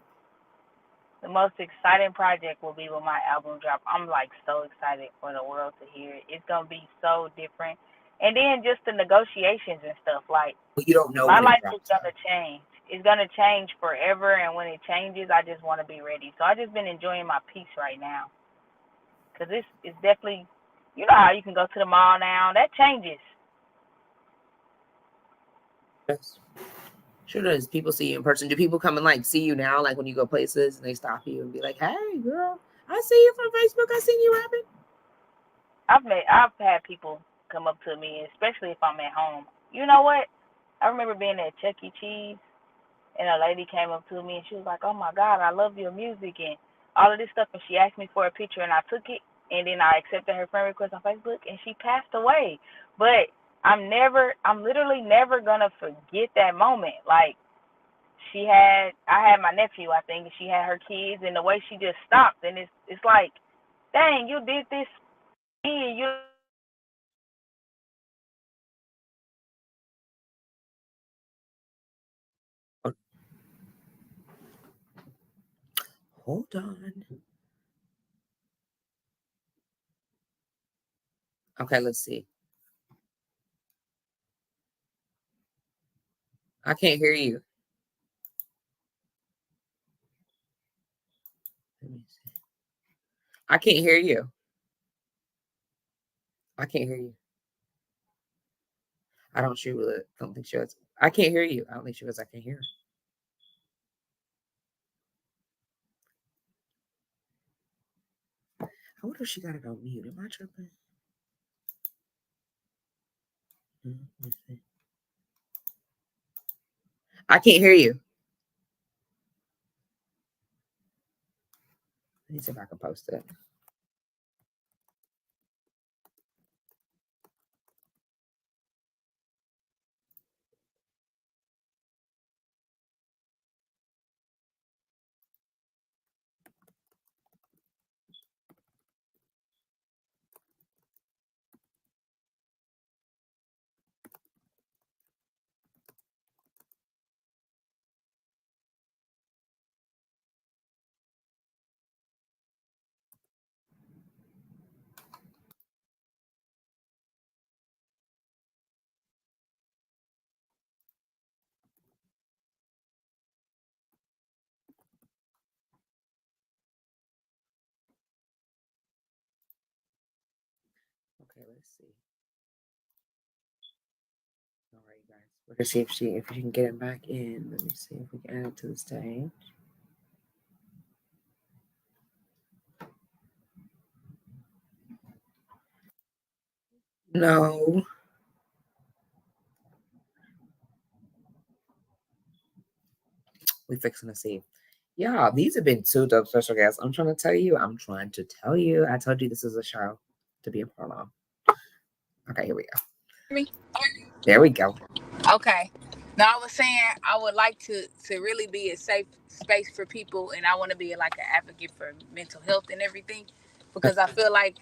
The most exciting project will be when my album drop. I'm like so excited for the world to hear it. It's gonna be so different. And then just the negotiations and stuff. Like But you don't know my when it life is drops though. gonna change. It's gonna change forever, and when it changes, I just want to be ready. So I just been enjoying my peace right now, cause it's definitely, how you can go to the mall now. That changes. Yes. Sure does. People see you in person. Do people come and like see you now? Like when you go places and they stop you and be like, "Hey, girl, I see you from Facebook. I seen you rapping." I've had people come up to me, especially if I'm at home. You know what? I remember being at Chuck E. Cheese, and a lady came up to me and she was like, "Oh my God, I love your music and all of this stuff." And she asked me for a picture, and I took it, and then I accepted her friend request on Facebook, and she passed away. But I'm literally never gonna forget that moment. Like I had my nephew, I think, and she had her kids, and the way she just stopped, and it's like, dang, you did this, and you. Oh, hold on. Okay, let's see. I can't hear you. Let me see. I can't hear you. I can't hear you. I don't. Don't think she was. I can't hear you. I don't think she was. I can't hear her. I wonder if she got it on mute. Am I tripping? Let's see. I can't hear you. Let me see if I can post it. Okay, let's see. All right, guys. We're gonna see if she can get him back in. Let me see if we can add it to the stage. No. We fixing to see. Yeah, these have been two dope special guests. I'm trying to tell you. I told you this is a show to be a part of. Okay, here we go. Me? There we go. Okay. Now I was saying I would like to really be a safe space for people, and I want to be like an advocate for mental health and everything, because I feel like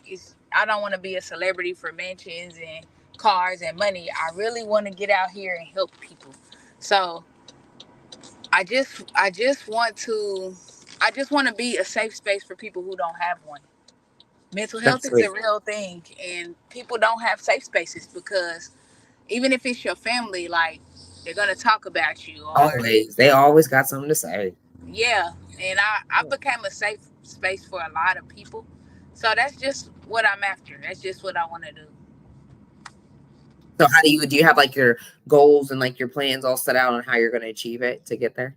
I don't want to be a celebrity for mansions and cars and money. I really want to get out here and help people. So I just want to be a safe space for people who don't have one. Mental health That's is a sweet. real thing, and people don't have safe spaces because even if it's your family, like they're gonna talk about you, or Always. They always got something to say. yeah. And I became a safe space for a lot of people, so that's just what I'm after. That's just what I want to do. So how do you have like your goals and like your plans all set out on how you're gonna achieve it to get there?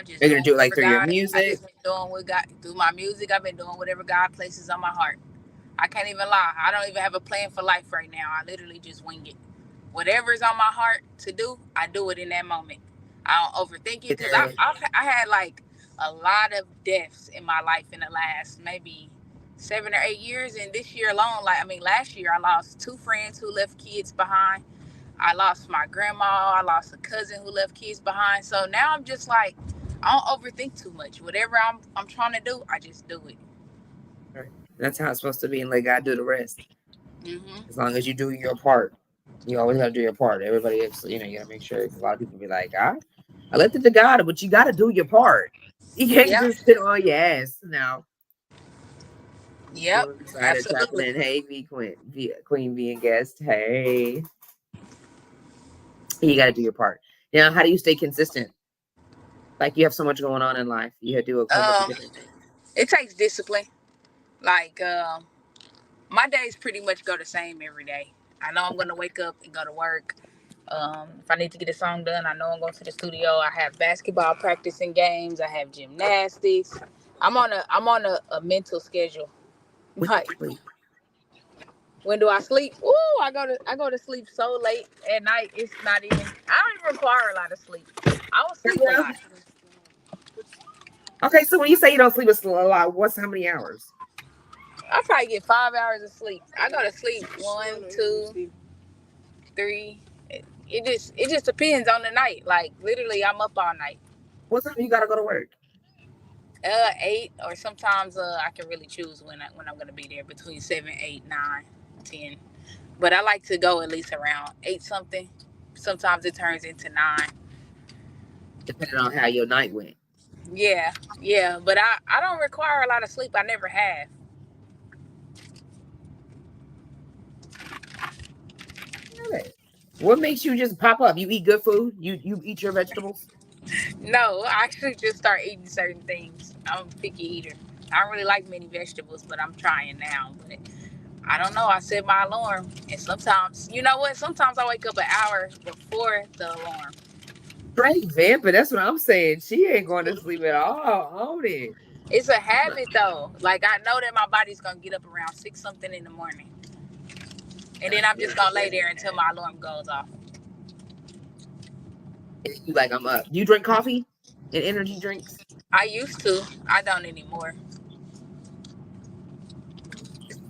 You're gonna do it like through your I music? just been doing what God through my music. I've been doing whatever God places on my heart. I can't even lie. I don't even have a plan for life right now. I literally just wing it. Whatever's on my heart to do, I do it in that moment. I don't overthink it, because I had like a lot of deaths in my life in the last maybe 7 or 8 years, and this year alone, last year I lost 2 friends who left kids behind. I lost my grandma. I lost a cousin who left kids behind. So now I'm just like, I don't overthink too much. Whatever I'm trying to do, I just do it. Right. That's how it's supposed to be, and let God do the rest. Mm-hmm. As long as you do your part, you always got to do your part. Everybody else, you got to make sure. Because a lot of people be like, I left it to God, but you got to do your part. You can't just sit on your ass now. Yep. Absolutely. Hey, Queen being guest. Hey, you got to do your part. Now, how do you stay consistent? Like you have so much going on in life, you have to do a whole bunch of different things. It takes discipline. Like my days pretty much go the same every day. I know I'm gonna wake up and go to work. If I need to get a song done, I know I'm going to the studio. I have basketball practice and games. I have gymnastics. I'm on a mental schedule. Like, when do I sleep? Ooh, I go to sleep so late at night. It's not even. I don't even require a lot of sleep. I will sleep a lot. Okay, so when you say you don't sleep a lot, how many hours? I probably get 5 hours of sleep. I go to sleep 1, 2, 3. It just depends on the night. Like literally, I'm up all night. What time you gotta go to work? 8, or sometimes I can really choose when I'm gonna be there, between 7, 8, 9, 10. But I like to go at least around 8 something. Sometimes it turns into 9. Depending on how your night went. Yeah. But I don't require a lot of sleep. I never have. What makes you just pop up? You eat good food? You eat your vegetables? No, I actually just start eating certain things. I'm a picky eater. I don't really like many vegetables, but I'm trying now. But I don't know. I set my alarm, and sometimes, you know what? Sometimes I wake up an hour before the alarm. Straight vamping. That's what I'm saying. She ain't going to sleep at all on it. It's a habit though. Like I know that my body's gonna get up around 6 something in the morning, and then I'm just gonna lay there until my alarm goes off. You like I'm up. Do you drink coffee and energy drinks? I used to. I don't anymore.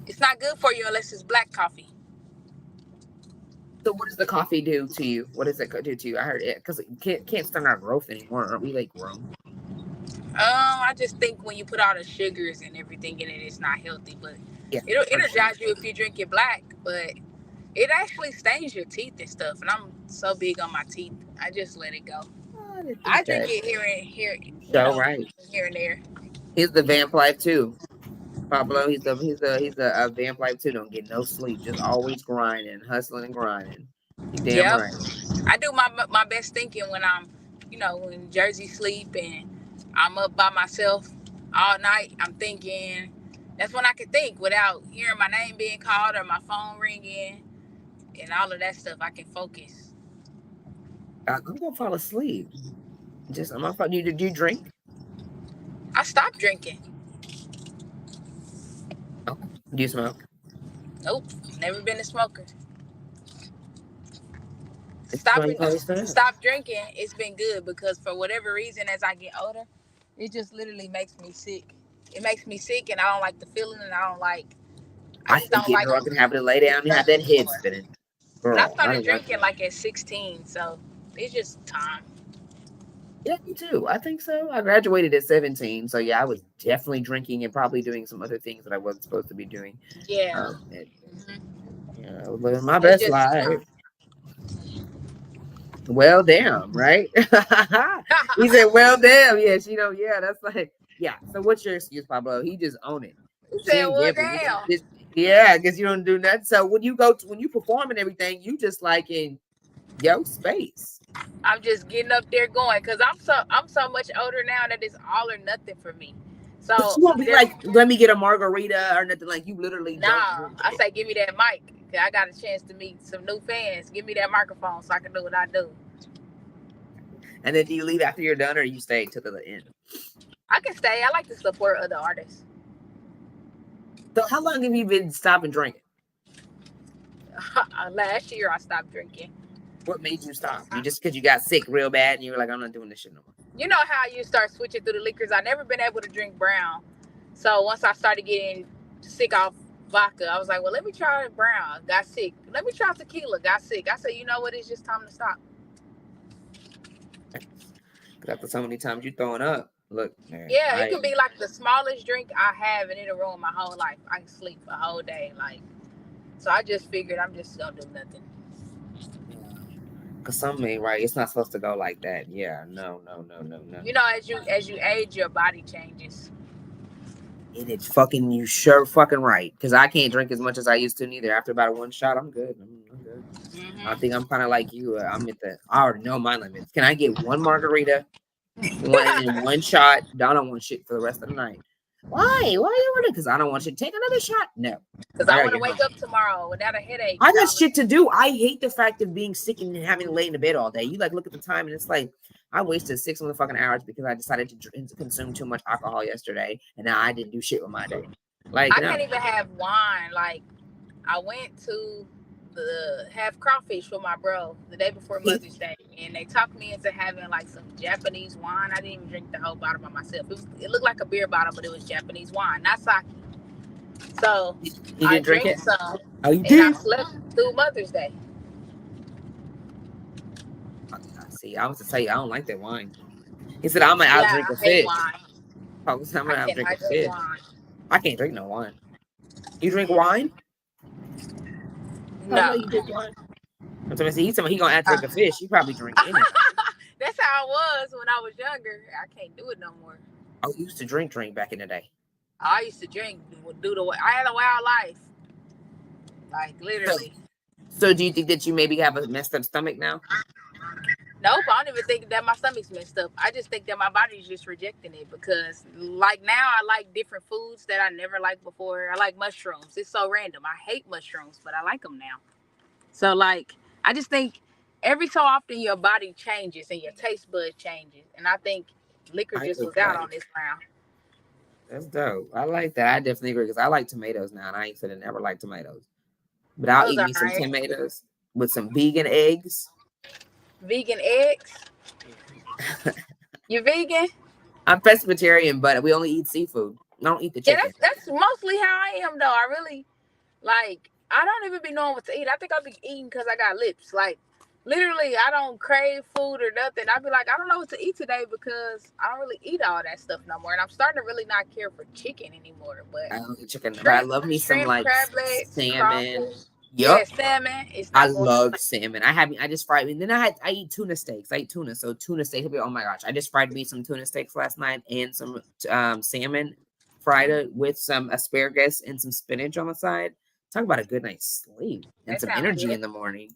It's not good for you unless it's black coffee. So what does the coffee do to you? What does it do to you? I heard it because it can't start our growth anymore. Aren't we like grown? I just think when you put all the sugars and everything in it, it's not healthy. But yeah, it'll energize you if you drink it black. But it actually stains your teeth and stuff. And I'm so big on my teeth, I just let it go. I drink it here and there. He's the vamp life too. Pablo, he's a vamp life too. Don't get no sleep. Just always grinding, hustling and grinding. You damn right. I do my best thinking when I'm, in Jersey sleep and I'm up by myself all night. I'm thinking, That's when I can think without hearing my name being called or my phone ringing and all of that stuff. I can focus. I'm gonna fall asleep. Just I'm gonna fall. Do you drink? I stopped drinking. Okay. Do you smoke? Nope, never been a smoker. It's funny how it's done. Stop drinking. It's been good because for whatever reason, as I get older, it just literally makes me sick. It makes me sick, and I don't like the feeling, and I don't like. I just hate don't getting like drunk and having to lay down and have that head spinning. And I Girl, I started don't like drinking like at 16, so it's just time. Yeah, me too. I think so. I graduated at 17. So yeah, I was definitely drinking and probably doing some other things that I wasn't supposed to be doing. Yeah. I was living my best life. Well, damn, right? He said, well, damn. Yes, yeah, that's like, yeah. So what's your excuse, Pablo? He just own it. He said, well, damn. Yeah, because you don't do nothing. So when you when you perform and everything, you just like in your space. I'm just getting up there going because I'm so much older now that it's all or nothing for me. So but you won't be like, let me get a margarita or nothing. Like you literally don't. I say, give me that mic. I got a chance to meet some new fans. Give me that microphone so I can do what I do. And then do you leave after you're done, or you stay to the end? I can stay. I like to support other artists. So how long have you been stopping drinking? Last year I stopped drinking. What made you stop? You just because you got sick real bad and you were like, I'm not doing this shit no more. You know how you start switching through the liquors? I've never been able to drink brown. So once I started getting sick off vodka, I was like, well, let me try brown. Got sick. Let me try tequila. Got sick. I said, you know what? It's just time to stop. Because after so many times you throwing up, look. Man, yeah, it could be like the smallest drink I have and it'll ruin my whole life. I can sleep a whole day. So I just figured I'm just going to do nothing. Because some ain't right. It's not supposed to go like that. Yeah, no. You know, as you age, your body changes. And it's fucking, you sure fucking right. Because I can't drink as much as I used to neither. After about one shot, I'm good. I'm good. Mm-hmm. I think I'm kind of like you. I already know my limits. Can I get one margarita, one shot? I don't want shit for the rest of the night. Why you want it? Because I don't want you to take another shot. No, because I want to wake up tomorrow without a headache. I got shit to do. I hate the fact of being sick and having to lay in the bed all day. You look at the time and it's like I wasted 6 motherfucking hours because I decided to consume too much alcohol yesterday, and now I didn't do shit with my day. I can't even have wine. I went to have crawfish with my bro the day before Mother's Day, and they talked me into having some Japanese wine. I didn't even drink the whole bottle by myself. It looked like a beer bottle, but it was Japanese wine, not sake. So you didn't drink it? Some. Oh, you did? I slept through Mother's Day. See, I was to tell you, I don't like that wine. He said, I'm gonna out drink a fish. I'm gonna out drink a fish. I can't drink no wine. You drink wine? No. You drink wine. I'm talking he's gonna out drink a fish. You probably drink anything. That's how it was when I was younger. I can't do it no more. I used to drink back in the day. I used to drink, I had a wild life. Literally. So do you think that you maybe have a messed up stomach now? Nope, I don't even think that my stomach's messed up. I just think that my body's just rejecting it because now I like different foods that I never liked before. I like mushrooms. It's so random. I hate mushrooms, but I like them now. So I just think every so often your body changes and your taste bud changes. And I think liquor just was out on this round. That's dope. I like that. I definitely agree because I like tomatoes now, and I ain't said I never liked tomatoes. But I'll eat me some tomatoes with some vegan eggs. Vegan eggs? You vegan? I'm pescatarian, but we only eat seafood. I don't eat the chicken. Yeah, that's mostly how I am, though. I really, I don't even be knowing what to eat. I think I'll be eating because I got lips. Literally, I don't crave food or nothing. I'd be like, I don't know what to eat today because I don't really eat all that stuff no more. And I'm starting to really not care for chicken anymore. But I don't eat chicken, but I love me some crab legs, salmon. Yep. Yeah, salmon. I love salmon. I just fried, and then I eat tuna steaks. I eat tuna, so tuna steaks. Oh my gosh! I just fried me some tuna steaks last night and some salmon fried it with some asparagus and some spinach on the side. Talk about a good night's sleep and some energy in the morning.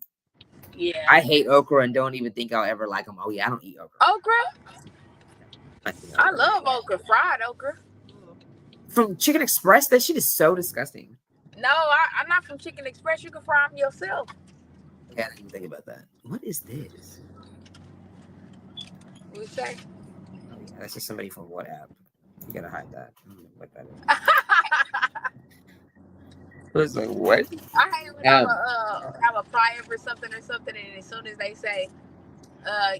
Yeah. I hate okra and don't even think I'll ever like them. Oh yeah, I don't eat okra. Okra? I love okra. Fried okra. From Chicken Express? That shit is so disgusting. No, I'm not from Chicken Express. You can fry them yourself. Yeah, I didn't even think about that. What is this? We say. Oh yeah, that's just somebody from what app? You gotta hide that. I don't know what that is. I was like, what? I hate when I'm applying for something, and as soon as they say,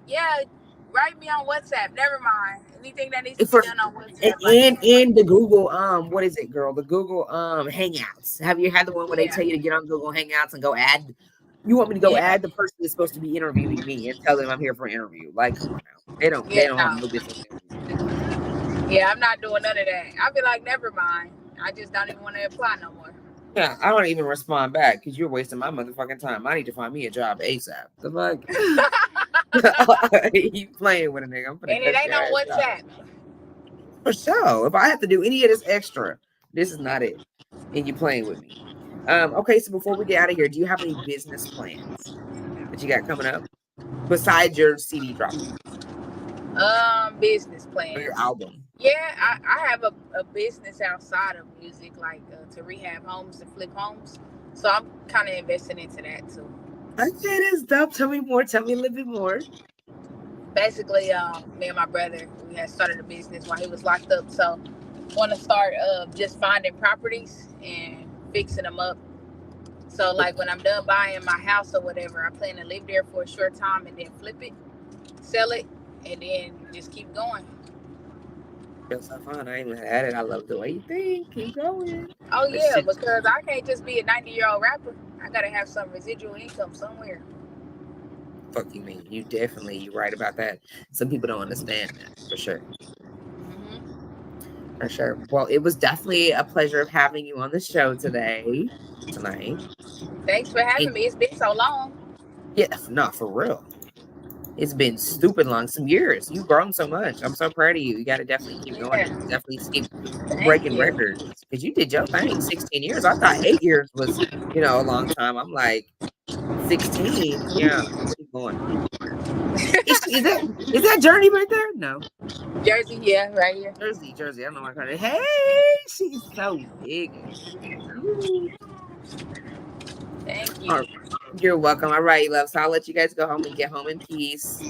yeah, write me on WhatsApp. Never mind. Anything that needs to be done on WhatsApp. And the Google what is it, girl? The Google Hangouts. Have you had the one where they tell you to get on Google Hangouts and go add? You want me to go add the person that's supposed to be interviewing me and tell them I'm here for an interview? Like, come on now. They don't have no business. Yeah, I'm not doing none of that. I'll be like, never mind. I just don't even want to apply no more. Yeah, I don't even respond back because you're wasting my motherfucking time. I need to find me a job ASAP. The fuck? You playing with a nigga? I'm and it ain't on WhatsApp. For sure. If I have to do any of this extra, this is not it. And you playing with me. Okay, so before we get out of here, do you have any business plans that you got coming up besides your CD drop? Business plans. Or your album? Yeah, I have a business outside of music, like to rehab homes and flip homes. So I'm kind of investing into that too. Okay, that's dope. Tell me more. Tell me a little bit more. Basically, me and my brother, we had started a business while he was locked up. So want to start just finding properties and fixing them up. So like when I'm done buying my house or whatever, I plan to live there for a short time and then flip it, sell it, and then just keep going. Feels so fun. I ain't even had it. I love the way you think. Keep going. Oh yeah, because I can't just be a 90-year-old rapper. I gotta have some residual income somewhere. Fuck you mean? You right about that. Some people don't understand that for sure. For sure. Well, it was definitely a pleasure of having you on the show tonight. Thanks for having me. It's been so long. Yeah, no, for real. It's been stupid long, some years. You've grown so much. I'm so proud of you. You got to definitely keep going. Definitely keep breaking records because you did your thing. 16 years. I thought 8 years was, a long time. I'm like 16. Yeah, keep going. Is that Journey right there? No. Jersey, yeah, right here. Jersey. I don't know what kind of. Hey, she's so big. Thank you. You're welcome. All right, love. So I'll let you guys go home and get home in peace.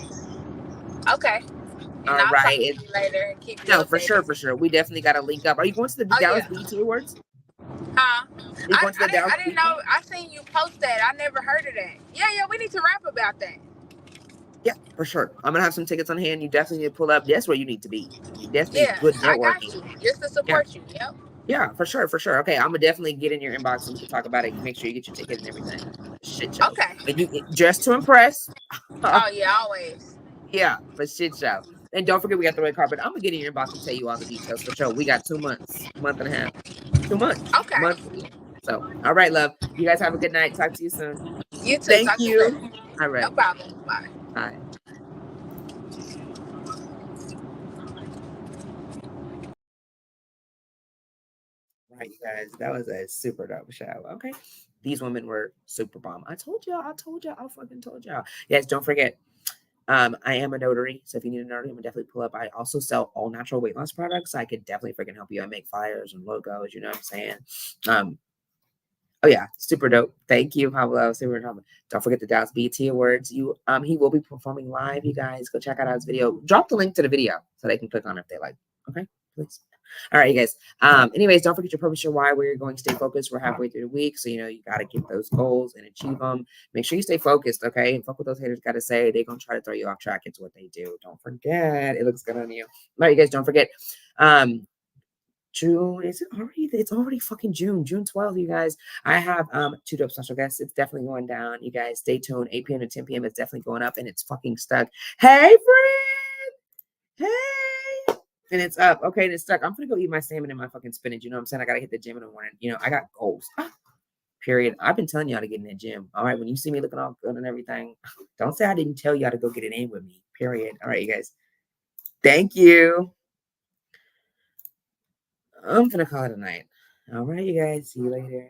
Okay. And I'll talk to you later and keep you updated. For sure. We definitely got to link up. Are you going to the Dallas BET Awards? Huh? I didn't know. I seen you post that. I never heard of that. Yeah, we need to rap about that. Yeah, for sure. I'm gonna have some tickets on hand. You definitely need to pull up. That's where you need to be. You definitely good networking. I got you. Just to support you. Yep. Yeah, for sure. Okay, I'm gonna definitely get in your inbox and we can talk about it. Make sure you get your ticket and everything. Shit show. Okay. And you just to impress. Oh yeah, always. Yeah, for shit show. And don't forget we got the red carpet. I'm gonna get in your inbox and tell you all the details for sure. We got 2 months, month and a half, 2 months. Okay. So, all right, love. You guys have a good night. Talk to you soon. You too. Thank you. All right. No problem. Bye. Bye. Right, you guys, that was a super dope show. Okay, these women were super bomb. I told y'all. I fucking told y'all. Yes, don't forget. I am a notary, so if you need a notary, I'm gonna definitely pull up. I also sell all natural weight loss products. So I could definitely freaking help you. I make flyers and logos. You know what I'm saying? Oh yeah, super dope. Thank you, Pablo. Super dope. Don't forget the Dallas BET Awards. He will be performing live. You guys go check out his video. Drop the link to the video so they can click on it if they like. Okay, please. All right, you guys. Anyways, don't forget your purpose, your why, where you're going. Stay focused. We're halfway through the week, so you got to get those goals and achieve them. Make sure you stay focused, okay? And fuck what those haters got to say. They're gonna try to throw you off track. It's what they do. Don't forget. It looks good on you. All right, you guys. Don't forget. June, is it already? It's already fucking June 12th, you guys. I have 2 dope special guests. It's definitely going down. You guys stay tuned. 8 p.m. to 10 p.m. It's definitely going up and it's fucking stuck. Hey, friend. Hey. And it's up. Okay, and it's stuck. I'm gonna go eat my salmon and my fucking spinach. You know what I'm saying? I gotta hit the gym in the morning. I got goals. Period. I've been telling y'all to get in the gym. All right. When you see me looking all good and everything, don't say I didn't tell y'all to go get it in with me. Period. All right, you guys. Thank you. I'm gonna call it a night. All right, you guys. See you later.